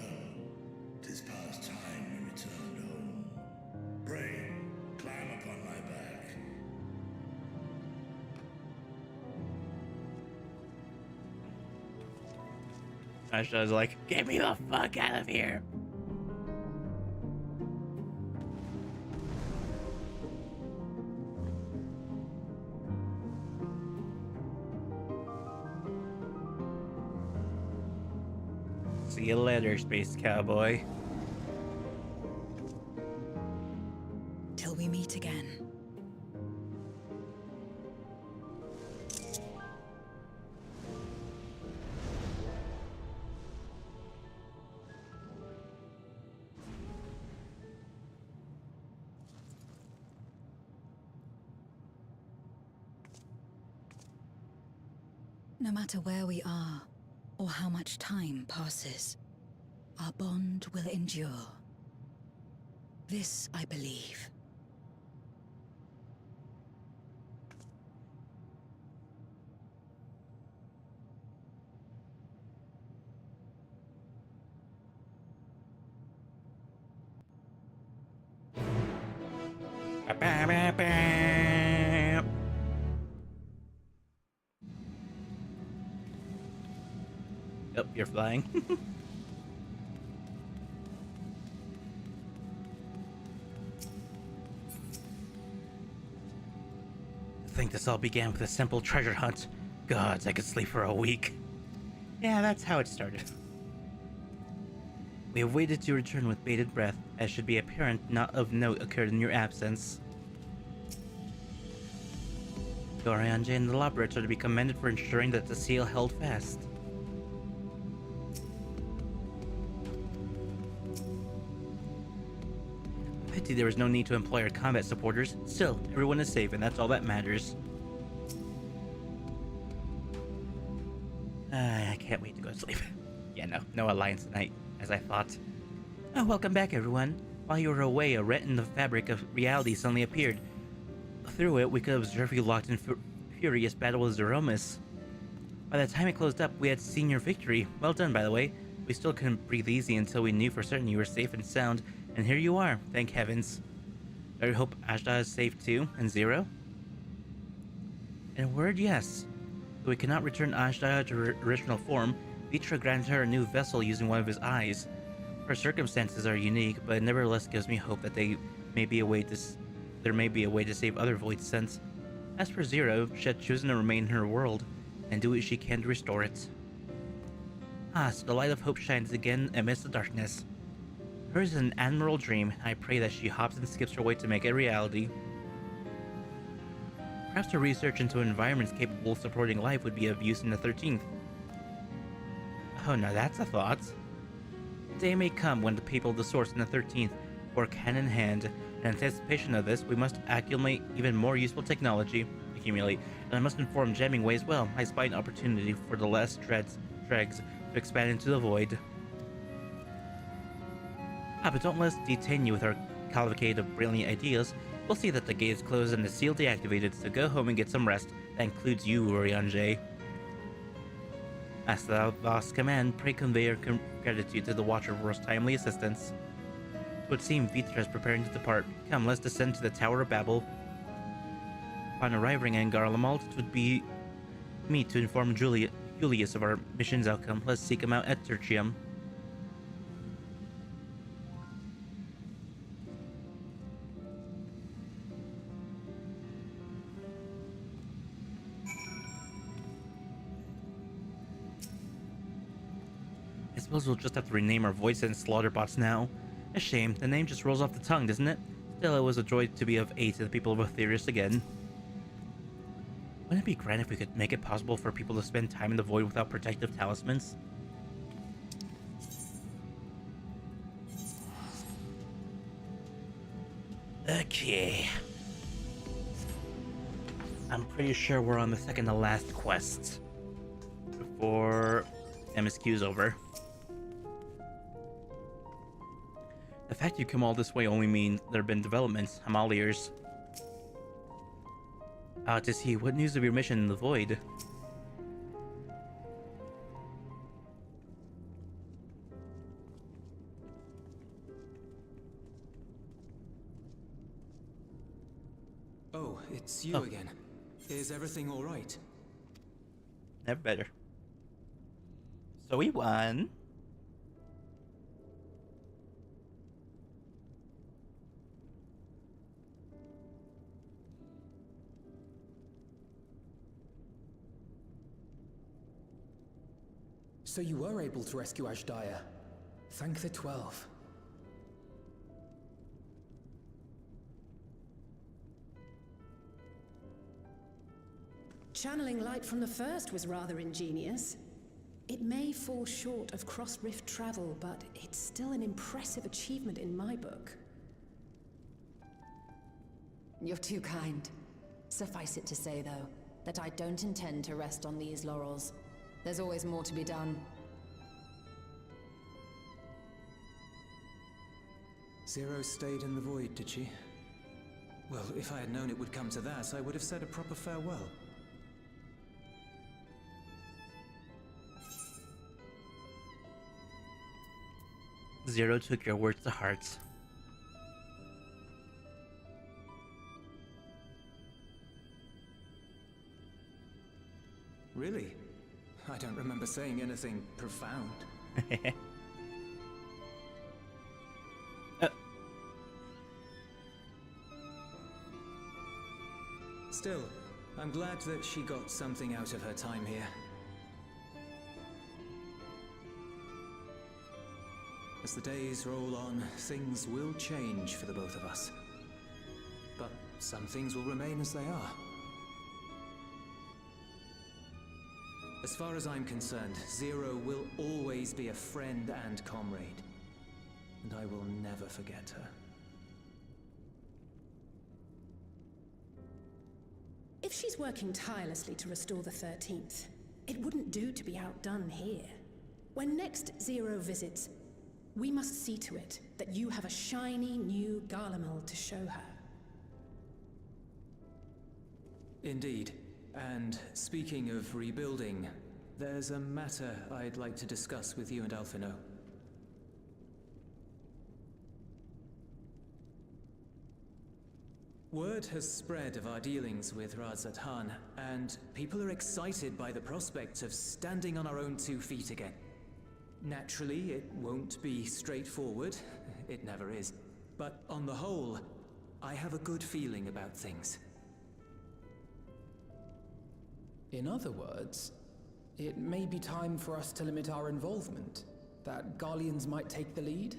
'tis past time we returned home. Bray, climb upon my back. Asha's like, get me the fuck out of here. See you later, space cowboy. Till we meet again. No matter where we are, or how much time passes, our bond will endure. This I believe. Yep, you're flying. I think this all began with a simple treasure hunt. Gods, I could sleep for a week. Yeah, that's how it started. We have waited to return with bated breath, as should be apparent not of note occurred in your absence. Gorianje and the Lobrits are to be commended for ensuring that the seal held fast. Pity there was no need to employ our combat supporters. Still, everyone is safe, and that's all that matters. I can't wait to go to sleep. Yeah, no alliance tonight, as I thought. Oh, welcome back, everyone. While you were away, a rent in the fabric of reality suddenly appeared. Through it, we could observe you locked in furious battle with Zeromus. By the time it closed up, we had seen your victory. Well done, by the way. We still couldn't breathe easy until we knew for certain you were safe and sound, and here you are, thank heavens. I hope Ajda is safe too, and Zero? In a word, yes. Though we cannot return Ajda to her original form, Vitra granted her a new vessel using one of his eyes. Her circumstances are unique, but it nevertheless gives me hope that there may be a way to save other Void Sense. As for Zero, she had chosen to remain in her world, and do what she can to restore it. Ah, so the light of hope shines again amidst the darkness. Hers is an admirable dream, and I pray that she hops and skips her way to make it a reality. Perhaps her research into environments capable of supporting life would be of use in the 13th. Oh, now that's a thought. The day may come when the people of the Source in the 13th work hand in hand. In anticipation of this, we must accumulate even more useful technology. And I must inform Jemmingway as well. I spy an opportunity for the last dregs to expand into the void. Ah, but don't let us detain you with our cavalcade of brilliant ideas. We'll see that the gate is closed and the seal deactivated, so go home and get some rest. That includes you, Urianger. As the boss command, pray convey our gratitude to the Watcher for his timely assistance. It would seem Vitra is preparing to depart. Come, let's descend to the Tower of Babel. Upon arriving in Garlemald, it would be me to inform Julius of our mission's outcome. Let's seek him out at Tertium. I suppose we'll just have to rename our Void Sense Slaughterbots now. A shame, the name just rolls off the tongue, doesn't it? Still, it was a joy to be of aid to the people of Aetherius again. Wouldn't it be grand if we could make it possible for people to spend time in the Void without protective talismans? Okay. I'm pretty sure we're on the second to last quest before MSQ's over. The fact you come all this way only means there have been developments. I'm all ears. To see what news of your mission in the Void. Oh, it's you again. Is everything all right? Never better. So we won. So you were able to rescue Ashdaya. Thank the 12. Channeling light from the first was rather ingenious. It may fall short of cross-rift travel, but it's still an impressive achievement in my book. You're too kind. Suffice it to say, though, that I don't intend to rest on these laurels. There's always more to be done. Zero stayed in the Void, did she? Well, if I had known it would come to that, I would have said a proper farewell. Zero took your words to heart. Really? I don't remember saying anything profound. Still, I'm glad that she got something out of her time here. As the days roll on, things will change for the both of us. But some things will remain as they are. As far as I'm concerned, Zero will always be a friend and comrade. And I will never forget her. If she's working tirelessly to restore the 13th, it wouldn't do to be outdone here. When next Zero visits, we must see to it that you have a shiny new Garlemald to show her. Indeed. And speaking of rebuilding, there's a matter I'd like to discuss with you and Alphinaud. Word has spread of our dealings with Radz-at-Han, and people are excited by the prospect of standing on our own 2 feet again. Naturally, it won't be straightforward. It never is. But on the whole, I have a good feeling about things. In other words, it may be time for us to limit our involvement. That Garleans might take the lead?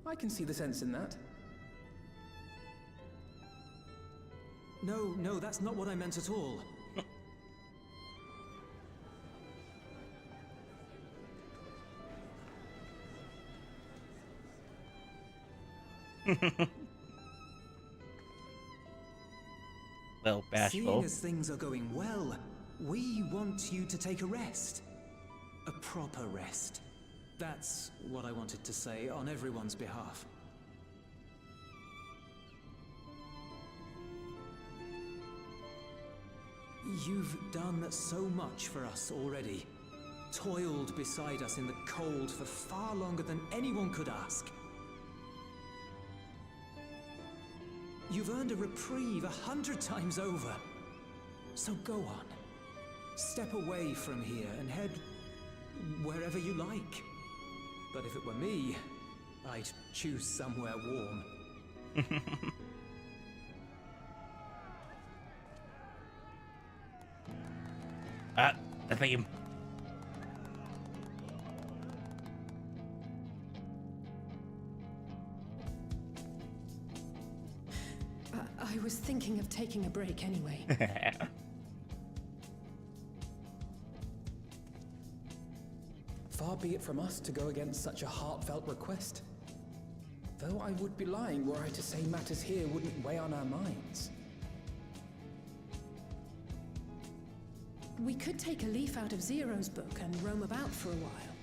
I can see the sense in that. No, that's not what I meant at all. Well, bashful. Seeing as things are going well, we want you to take a rest. A proper rest. That's what I wanted to say on everyone's behalf. You've done so much for us already. Toiled beside us in the cold for far longer than anyone could ask. You've earned a reprieve 100 times over. So go on. Step away from here and head wherever you like. But if it were me, I'd choose somewhere warm. The theme. I was thinking of taking a break anyway. Far be it from us to go against such a heartfelt request. Though I would be lying were I to say matters here wouldn't weigh on our minds. We could take a leaf out of Zero's book and roam about for a while.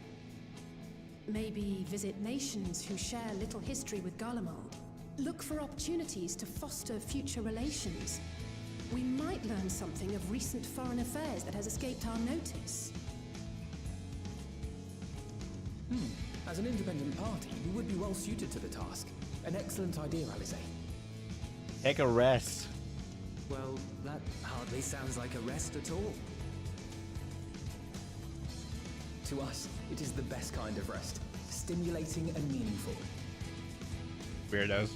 Maybe visit nations who share little history with Garlemald. Look for opportunities to foster future relations. We might learn something of recent foreign affairs that has escaped our notice. As an independent party, you would be well suited to the task. An excellent idea, Alisaie. Take a rest. Well, that hardly sounds like a rest at all. To us, it is the best kind of rest. Stimulating and meaningful. Weirdos.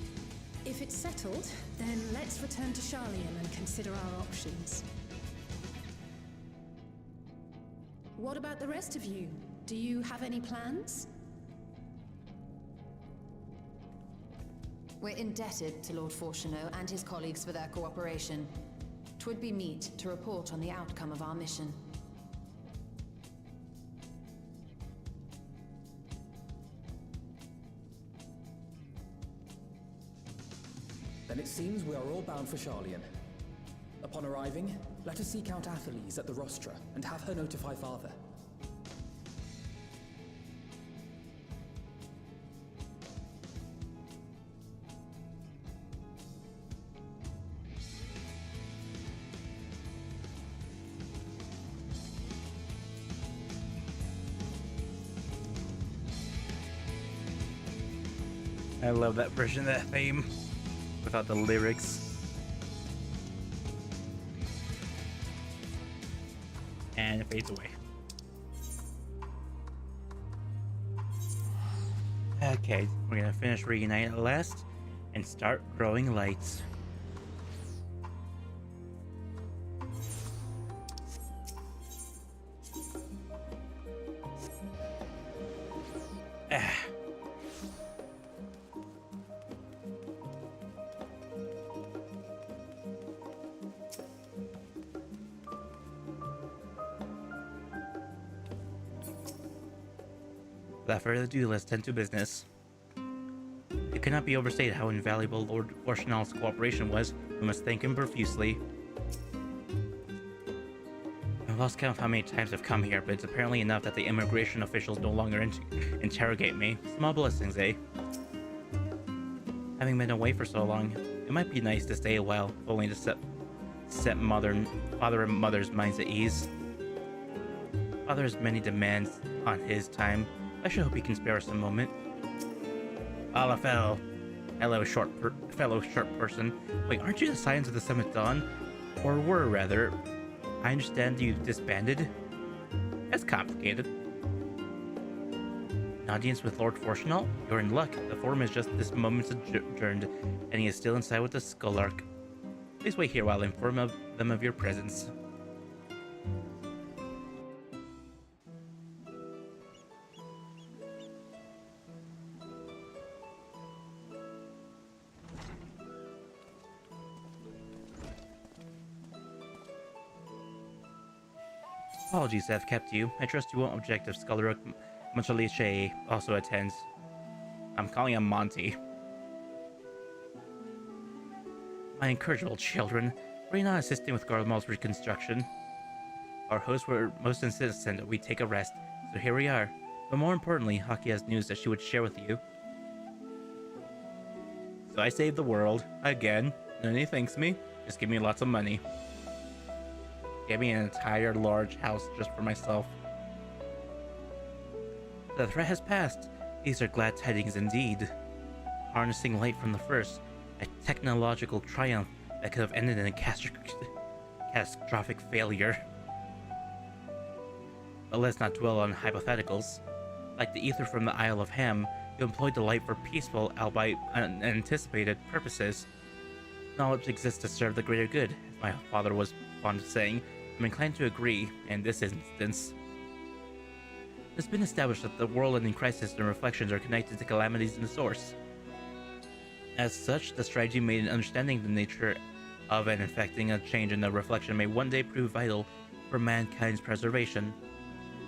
If it's settled, then let's return to Sharlayan and consider our options. What about the rest of you? Do you have any plans? We're indebted to Lord Fourcheneau and his colleagues for their cooperation. 'Twould be meet to report on the outcome of our mission. Then it seems we are all bound for Sharlayan. Upon arriving, let us seek out Atheles at the Rostra and have her notify Father. I love that version of that theme without the lyrics. And it fades away. Okay, we're gonna finish Reunite at last and start growing lights. Without further ado, let's tend to business. It cannot be overstated how invaluable Lord Orshinal's cooperation was. We must thank him profusely. I've lost count of how many times I've come here, but it's apparently enough that the immigration officials no longer interrogate me. Small blessings, eh? Having been away for so long, it might be nice to stay a while, if only to set father and mother's minds at ease. Father has many demands on his time. I should hope he can spare us a moment. Alafel. Hello, fellow short person. Wait, aren't you the Scions of the Seventh Dawn? Or were, rather. I understand you disbanded? That's complicated. An audience with Lord Forshinal? You're in luck. The forum is just this moment adjourned, and he is still inside with the Skullark. Please wait here while I inform them of your presence. Apologies to have kept you. I trust you won't object if Skullark Muchaliche also attends. I'm calling him Monty. My incorrigible children, were you not assisting with Garlemald's reconstruction? Our hosts were most insistent that we take a rest, so here we are. But more importantly, Haki has news that she would share with you. So I saved the world, again, and he thanks me. Just give me lots of money. Give me an entire large house just for myself. The threat has passed. These are glad tidings indeed. Harnessing light from the first, a technological triumph that could have ended in a catastrophic failure. But let's not dwell on hypotheticals. Like the ether from the Isle of Ham, you employed the light for peaceful, albeit unanticipated purposes. Knowledge exists to serve the greater good, as my father was fond of saying. I'm inclined to agree in this instance. It's been established that the world-ending crisis and reflections are connected to calamities in the source. As such, the strategy made in understanding the nature of and effecting a change in the reflection may one day prove vital for mankind's preservation.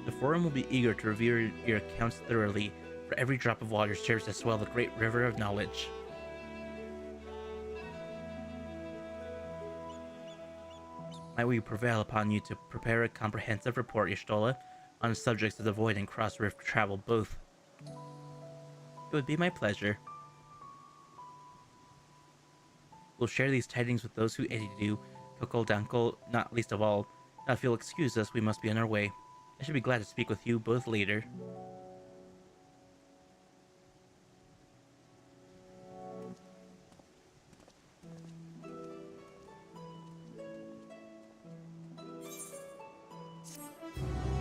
The Forum will be eager to review your accounts thoroughly, for every drop of water serves to swell the great river of knowledge. Might we prevail upon you to prepare a comprehensive report, Y'shtola, on subjects of the Void and Cross-Rift travel both? It would be my pleasure. We'll share these tidings with those who aided you, Kokol Dankol, not least of all. Now if you'll excuse us, we must be on our way. I should be glad to speak with you both later.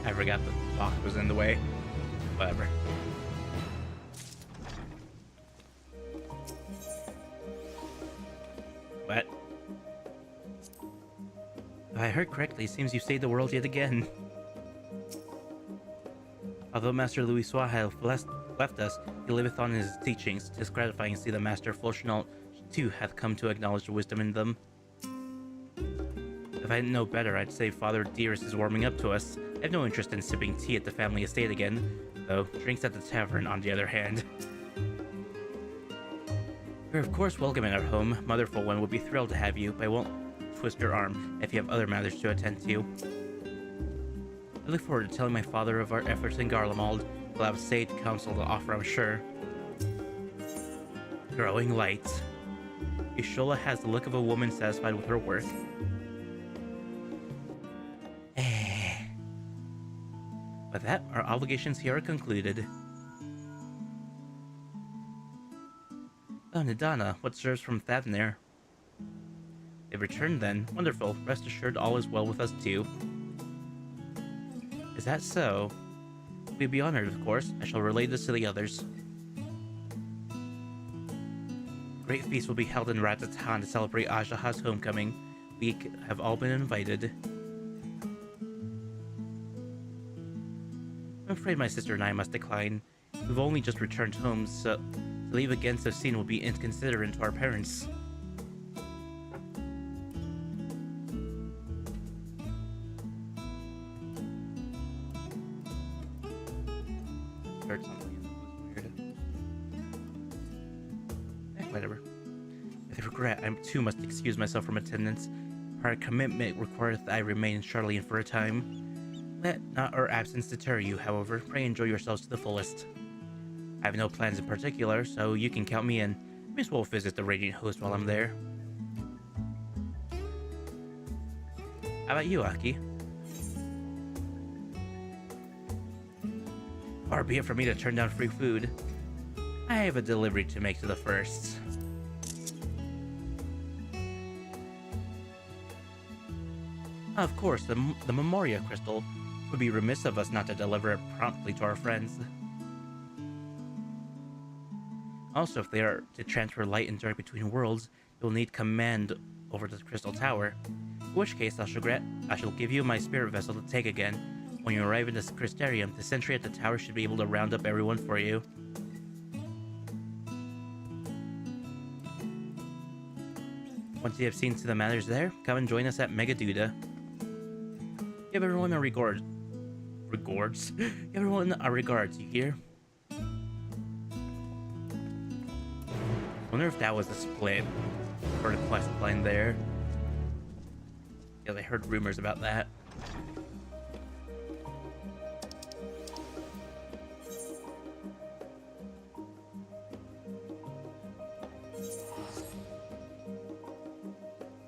I forgot the box was in the way. Whatever. What? If I heard correctly, it seems you've saved the world yet again. Although Master Louisoix has left us, he liveth on in his teachings. 'Tis gratifying to see the Master Forshinal too hath come to acknowledge the wisdom in them. If I didn't know better, I'd say Father Dearest is warming up to us. I have no interest in sipping tea at the family estate again, though drinks at the tavern on the other hand. You're of course welcome in our home. Motherful One would be thrilled to have you, but I won't twist your arm if you have other matters to attend to. I look forward to telling my father of our efforts in Garlemald. We'll have sage counsel to offer, I'm sure. Growing light. Y'shtola has the look of a woman satisfied with her work. With that, our obligations here are concluded. Oh, Nadana, what serves from Thavnair? They've returned then. Wonderful. Rest assured all is well with us too. Is that so? We'd be honored, of course. I shall relay this to the others. Great feast will be held in Ratatan to celebrate Ajaha's homecoming. We have all been invited. I'm afraid my sister and I must decline. We've only just returned home, so to leave again so soon will be inconsiderate to our parents. start something. That was weird. Whatever. With regret, I too must excuse myself from attendance. Our commitment requires that I remain in Charlene for a time. Let not our absence deter you, however. Pray enjoy yourselves to the fullest. I have no plans in particular, so you can count me in. May as well visit the Radiant Host while I'm there. How about you, Aki? Far be it for me to turn down free food. I have a delivery to make to the first. Of course, the Memoria Crystal. Would be remiss of us not to deliver it promptly to our friends. Also, if they are to transfer light and dark between worlds, you'll need command over the Crystal Tower. In which case, I shall give you my spirit vessel to take again. When you arrive in the Crystarium, the sentry at the tower should be able to round up everyone for you. Once you have seen to the matters there, come and join us at Megaduda. Give everyone a regards. Give everyone a regards, you hear? Wonder if that was a split for the quest line there. Yeah, I heard rumors about that.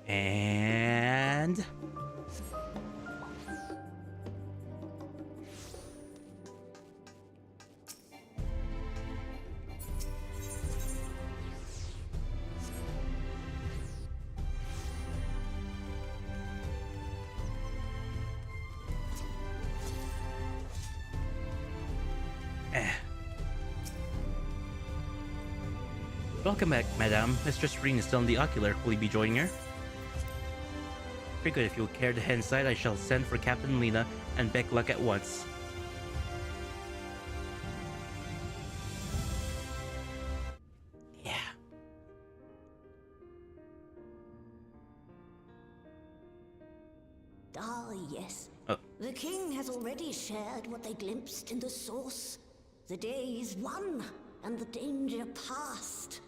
And welcome back, Madame. Mistress Serene is still in the Ocular. Will you be joining her? Very good. If you would care to head inside, I shall send for Captain Lena and Beck Luck at once. Yeah. Ah, yes. Oh. The king has already shared what they glimpsed in the source. The day is won, and the danger past.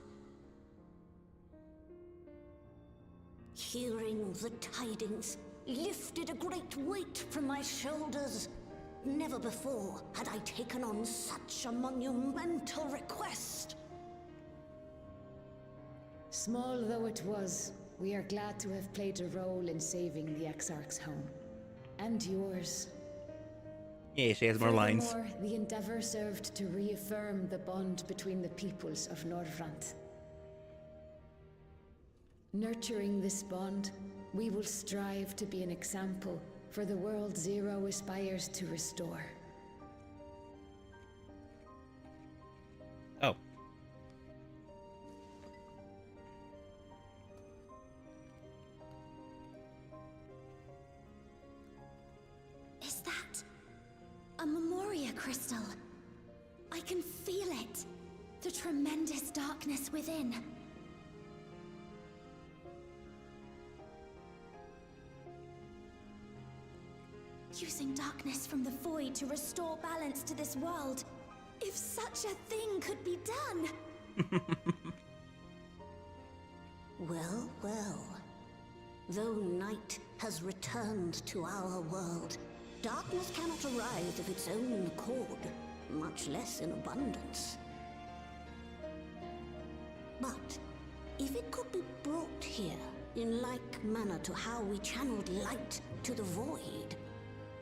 Hearing the tidings lifted a great weight from my shoulders. Never before had I taken on such a monumental request. Small though it was, we are glad to have played a role in saving the Exarch's home. And yours. Yeah, she has more lines. Furthermore, the Endeavor served to reaffirm the bond between the peoples of Norvrant. Nurturing this bond, we will strive to be an example for the world Zero aspires to restore. Oh. Is that a Memoria crystal? I can feel it. The tremendous darkness within. Using darkness from the void to restore balance to this world. If such a thing could be done. Well, well. Though night has returned to our world, darkness cannot arise of its own accord, much less in abundance. But if it could be brought here in like manner to how we channeled light to the void,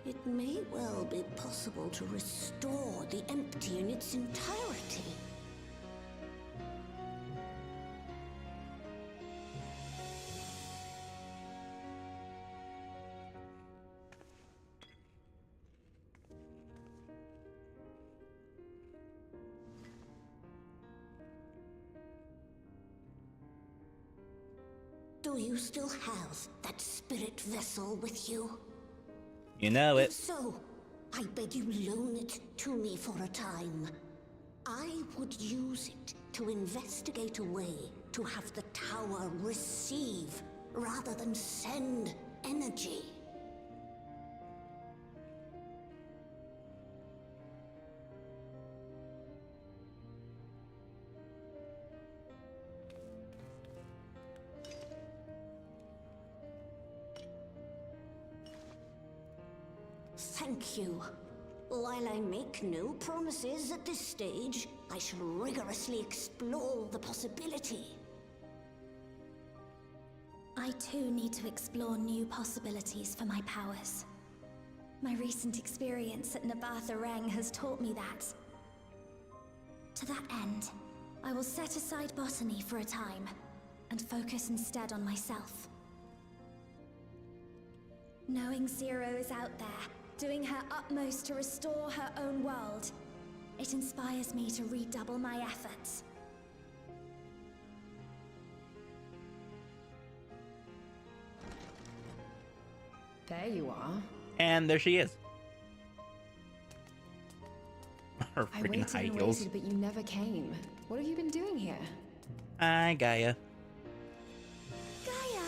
it may well be possible to restore the empty in its entirety. Do you still have that spirit vessel with you? You know it. If so, I beg you loan it to me for a time. I would use it to investigate a way to have the tower receive rather than send energy. Thank you. While I make no promises at this stage, I shall rigorously explore the possibility. I too need to explore new possibilities for my powers. My recent experience at Nabatha Reng has taught me that. To that end, I will set aside botany for a time, and focus instead on myself. Knowing Zero is out there, doing her utmost to restore her own world, it inspires me to redouble my efforts. There you are. And there she is. Her I freaking waited high and heels. waited, but you never came. What have you been doing here? Hi, Gaia. Gaia!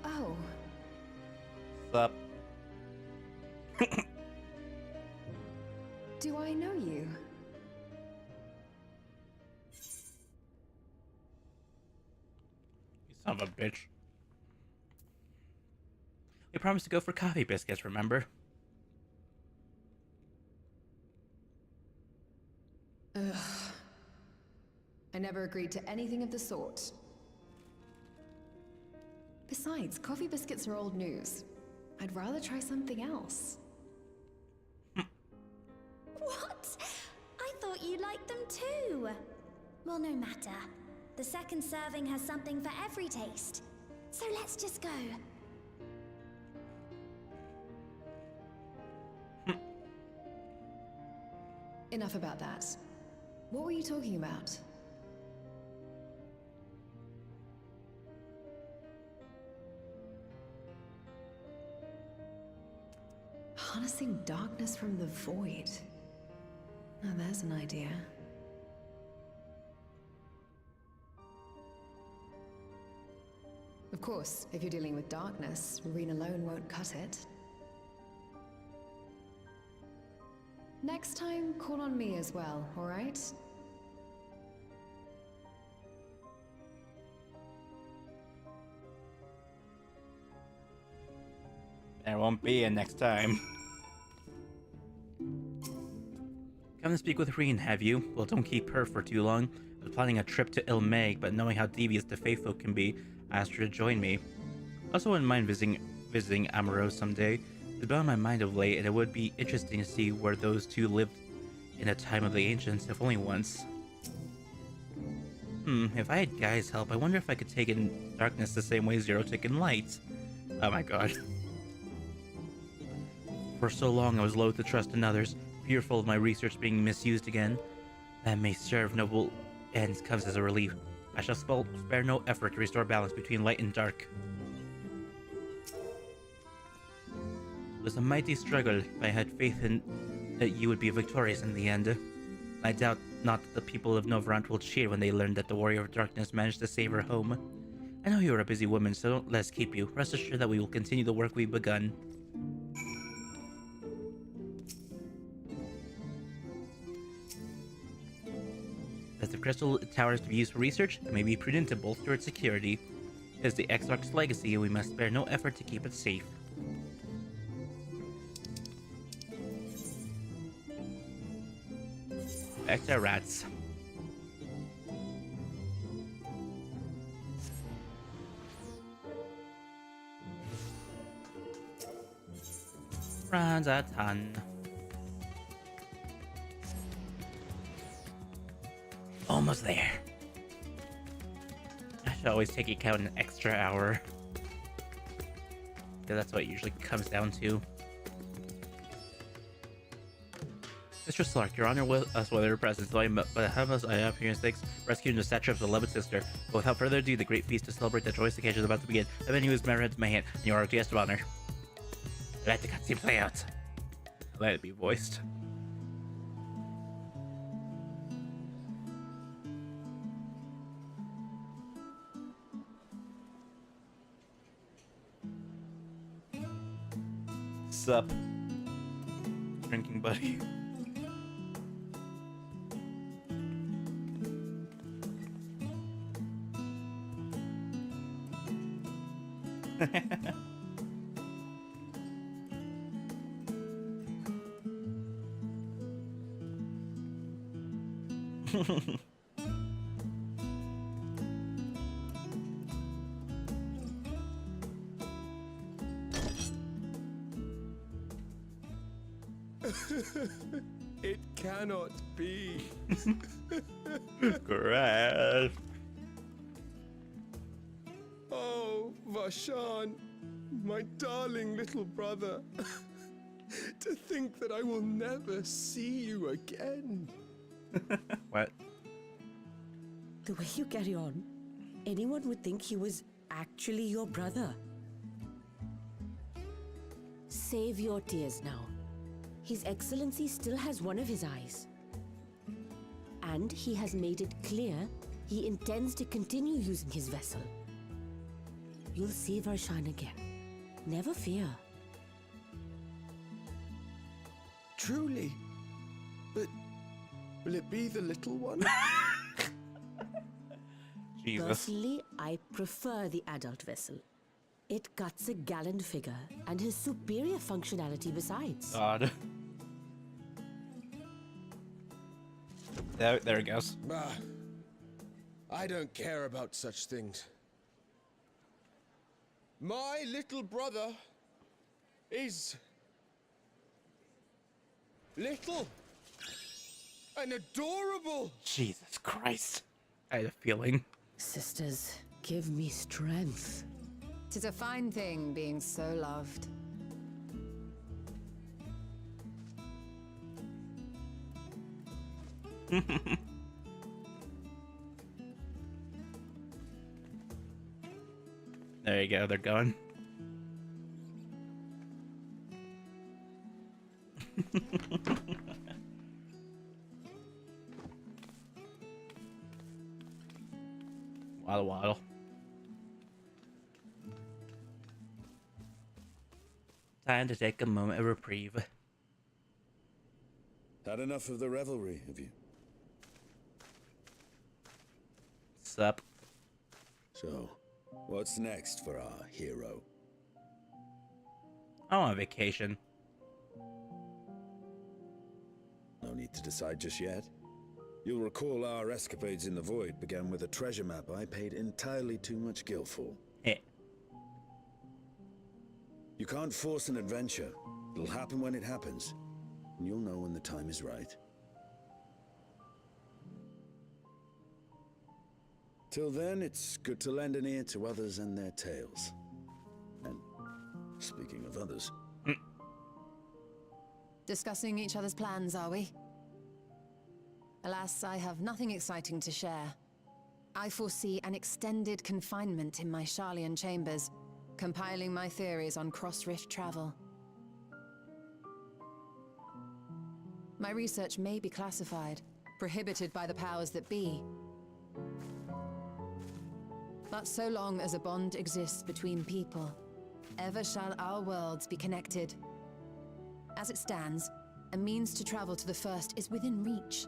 Oh, Sup? do I know you? You son of a bitch. We promised to go for coffee biscuits, remember? Ugh. I never agreed to anything of the sort. Besides, coffee biscuits are old news. I'd rather try something else. What? I thought you liked them too. Well, no matter. The second serving has something for every taste. So let's just go. Enough about that. What were you talking about? Harnessing darkness from the void. Now there's an idea. Of course, if you're dealing with darkness, Marine alone won't cut it. Next time, call on me as well, alright? There won't be a next time. Come to speak with Reen, have you? Well, don't keep her for too long. I was planning a trip to Ilmeg, but knowing how devious the Fae folk can be, I asked her to join me. Also wouldn't mind visiting Amaro someday. It's been on my mind of late, and it would be interesting to see where those two lived in the time of the ancients, if only once. If I had Gaia's help, I wonder if I could take in darkness the same way Zero took in light. Oh my god. For so long I was loath to trust in others, fearful of my research being misused again. That may serve noble ends comes as a relief. I shall spare no effort to restore balance between light and dark. It was a mighty struggle, but I had faith in that you would be victorious in the end. I doubt not that the people of Novrant will cheer when they learn that the Warrior of Darkness managed to save her home. I know you are a busy woman, so don't let us keep you. Rest assured that we will continue the work we've begun. As the Crystal Tower is to be used for research, it may be prudent to bolster its security. It is the Exarch's legacy, and we must spare no effort to keep it safe. Back to rats. Runs a ton. Almost there. I should always take account an extra hour. Because that's what it usually comes down to. Mr. Slark, you're honored with us with your presence, but have us I have here stakes rescuing the Satrap's beloved sister. But without further ado, the great feast to celebrate the joyous occasion is about to begin. The menu is merit to my hand, and you are our guest of honor. Let the cutscene play out. Let it be voiced. Sup, drinking buddy. It cannot be. Crash. Oh, Vashan, my darling little brother. To think that I will never see you again. What? The way you carry on, anyone would think he was actually your brother. Save your tears now. His Excellency still has one of his eyes. And he has made it clear he intends to continue using his vessel. You'll see Varshan again. Never fear. Truly? But will it be the little one? Jesus. Personally, I prefer the adult vessel. It cuts a gallant figure and has superior functionality besides. God. There it goes. Bah. I don't care about such things. My little brother is little and adorable. Jesus Christ. I had a feeling. Sisters, give me strength. 'Tis a fine thing being so loved. There you go, they're going. Waddle waddle. Time to take a moment of reprieve. Had enough of the revelry, have you? Sup? So, what's next for our hero? I'm on vacation. No need to decide just yet. You'll recall our escapades in the Void began with a treasure map I paid entirely too much gil for. Eh. You can't force an adventure. It'll happen when it happens. And you'll know when the time is right. Till then, it's good to lend an ear to others and their tales. And speaking of others... Discussing each other's plans, are we? Alas, I have nothing exciting to share. I foresee an extended confinement in my Sharlayan chambers, compiling my theories on cross-rift travel. My research may be classified, prohibited by the powers that be. But so long as a bond exists between people, ever shall our worlds be connected. As it stands, a means to travel to the First is within reach,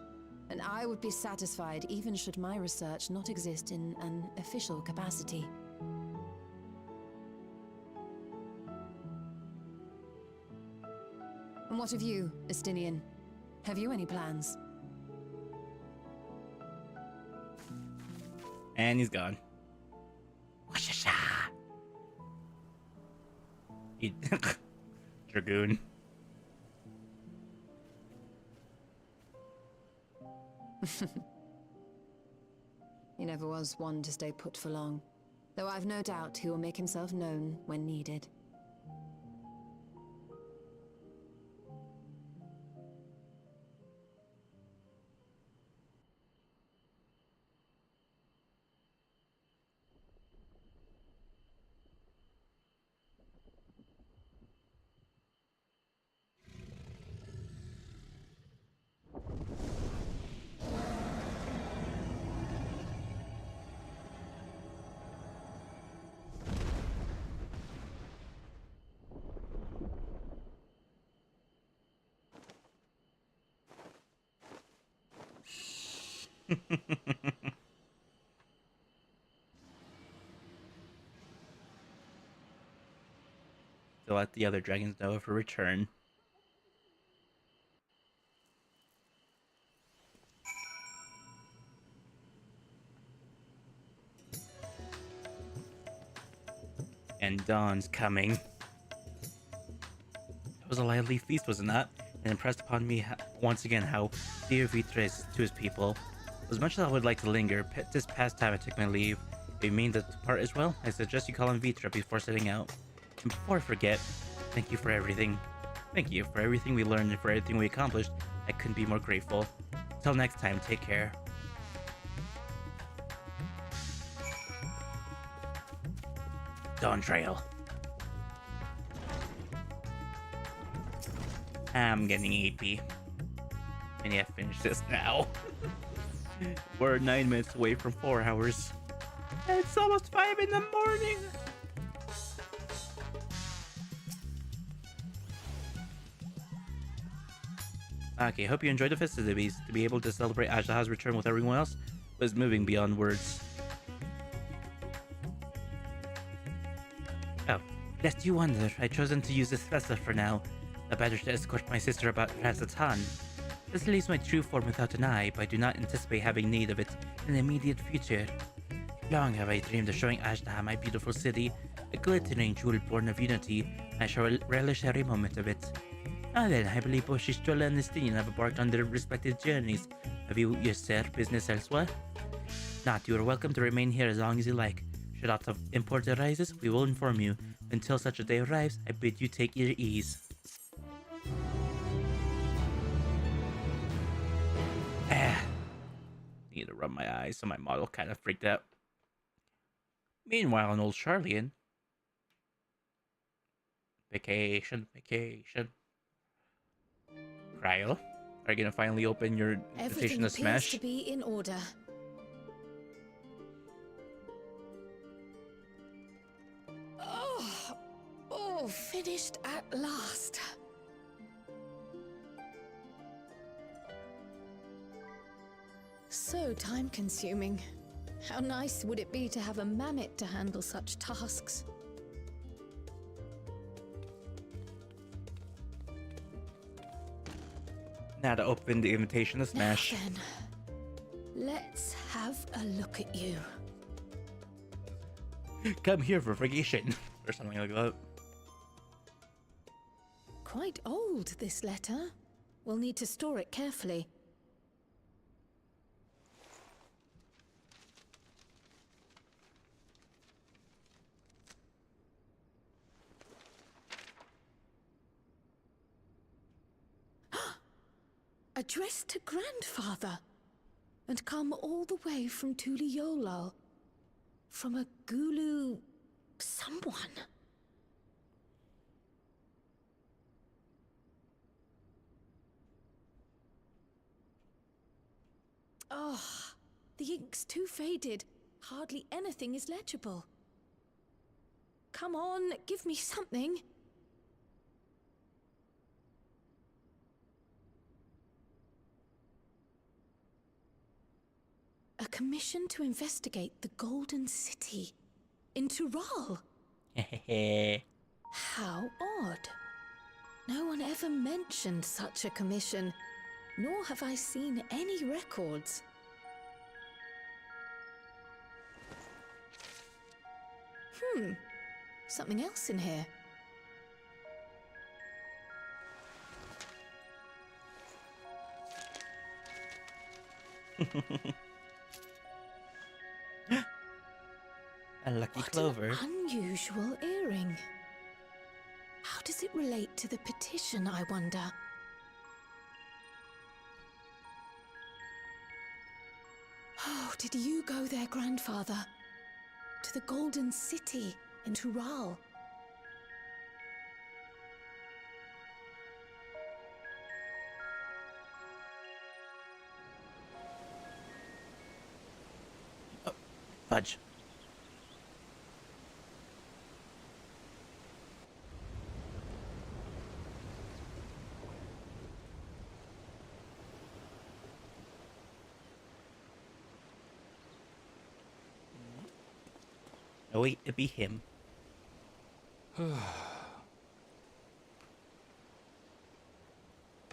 and I would be satisfied even should my research not exist in an official capacity. And what of you, Estinian? Have you any plans? And he's gone. He Dragoon. He never was one to stay put for long, though I've no doubt he will make himself known when needed. to let the other dragons know of her return. And dawn's coming. It was a lively feast, was it not? And impressed upon me once again how dear Vitra is to his people. As much as I would like to linger, this past time I took my leave. If you mean to depart as well, I suggest you call him Vitra before setting out. And before I forget, thank you for everything. Thank you for everything we learned and for everything we accomplished. I couldn't be more grateful. Till next time, take care. Dawn Trail. I'm getting 8p. And yeah, finish this now. We're 9 minutes away from 4 hours. It's almost 5 in the morning. Okay, hope you enjoyed the festivities. To be able to celebrate Ajdaha's return with everyone else was moving beyond words. Oh, lest you wonder, I've chosen to use this vessel for now. The better to escort my sister about Razatan. This leaves my true form without an eye, but I do not anticipate having need of it in the immediate future. Long have I dreamed of showing Ajdaha my beautiful city, a glittering jewel born of unity, and I shall relish every moment of it. Now then, I believe both Y'shtola and Nistine have embarked on their respective journeys. Have you yourself business elsewhere? Not, you are welcome to remain here as long as you like. Should aught of import arises, we will inform you. Until such a day arrives, I bid you take your ease. Need to rub my eyes, so my model kind of freaked out. Meanwhile, in old Sharlayan. Vacation. Cryo, are you gonna finally open your invitation to Smash? Everything appears to be in order. Oh, finished at last. So time-consuming. How nice would it be to have a mammoth to handle such tasks? Now to open the invitation to Smash. Now then, let's have a look at you. Come here for vacation, or something like that. Quite old, this letter. We'll need to store it carefully. Addressed to Grandfather, and come all the way from Tuliyollal, from a Gulu someone. Oh, the ink's too faded. Hardly anything is legible. Come on, give me something. A commission to investigate the Golden City in Tural. How odd. No one ever mentioned such a commission, nor have I seen any records. Something else in here. A lucky clover. What an unusual earring. How does it relate to the petition, I wonder? Oh, did you go there, Grandfather? To the Golden City in Tural? Oh, fudge. Oh wait, it'd be him.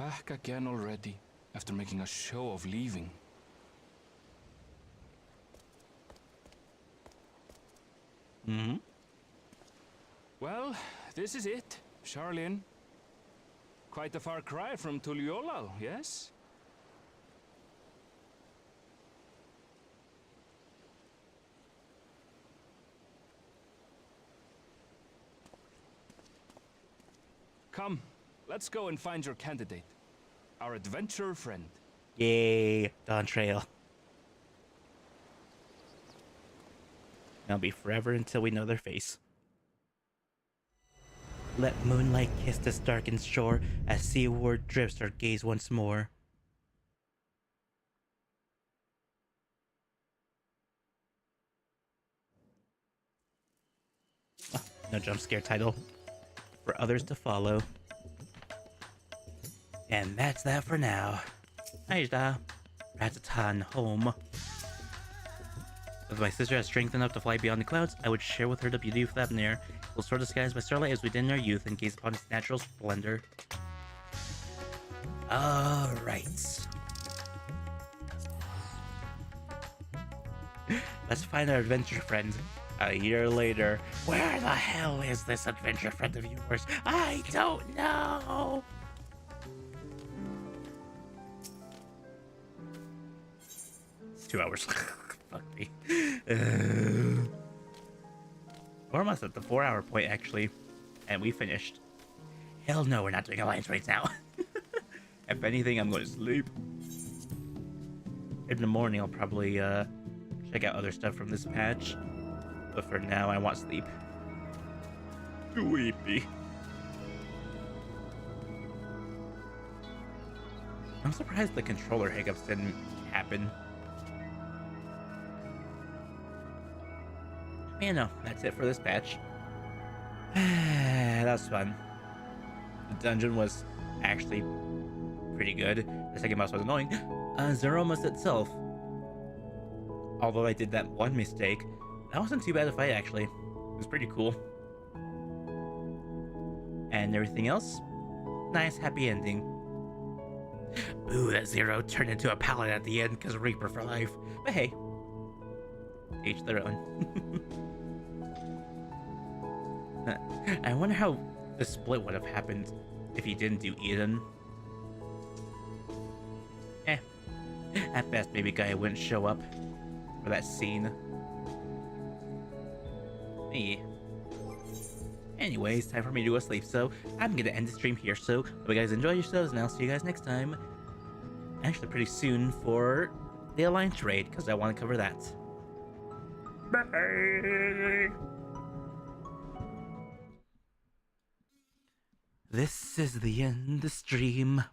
Back again already, after making a show of leaving. Mm-hmm. Well, this is it, Charlene. Quite a far cry from Tuliolal, yes? Come, let's go and find your candidate. Our adventurer friend. Yay, Dawn Trail. It'll be forever until we know their face. Let moonlight kiss this darkened shore as seaward drifts our gaze once more. Oh, no jump scare title. For others to follow. And that's that for now. Aida, Ratatan home. If my sister has strength enough to fly beyond the clouds, I would share with her the beauty of Thavnair. We'll soar the skies by starlight as we did in our youth and gaze upon its natural splendor. Alright. Let's find our adventure friend. A year later. Where the hell is this adventure friend of yours? I don't know! It's 2 hours. Fuck me. We're almost at the 4-hour point, actually. And we finished. Hell no, we're not doing Alliance right now. If anything, I'm going to sleep. In the morning, I'll probably check out other stuff from this patch. But for now, I want sleep. Sleepy. I'm surprised the controller hiccups didn't happen. You know, that's it for this patch. That was fun. The dungeon was actually pretty good. The second boss was annoying. Zeromus itself. Although I did that one mistake, that wasn't too bad a fight, actually. It was pretty cool. And everything else? Nice, happy ending. Ooh, that Zero turned into a paladin at the end because Reaper for life. But hey, each their own. I wonder how the split would have happened if he didn't do Eden. At best, maybe Gaia wouldn't show up for that scene. Hey. Anyways, time for me to go to sleep, so I'm gonna end the stream here. So, hope you guys enjoy yourselves, and I'll see you guys next time. Actually, pretty soon for the Alliance raid, because I want to cover that. Bye! This is the end of the stream.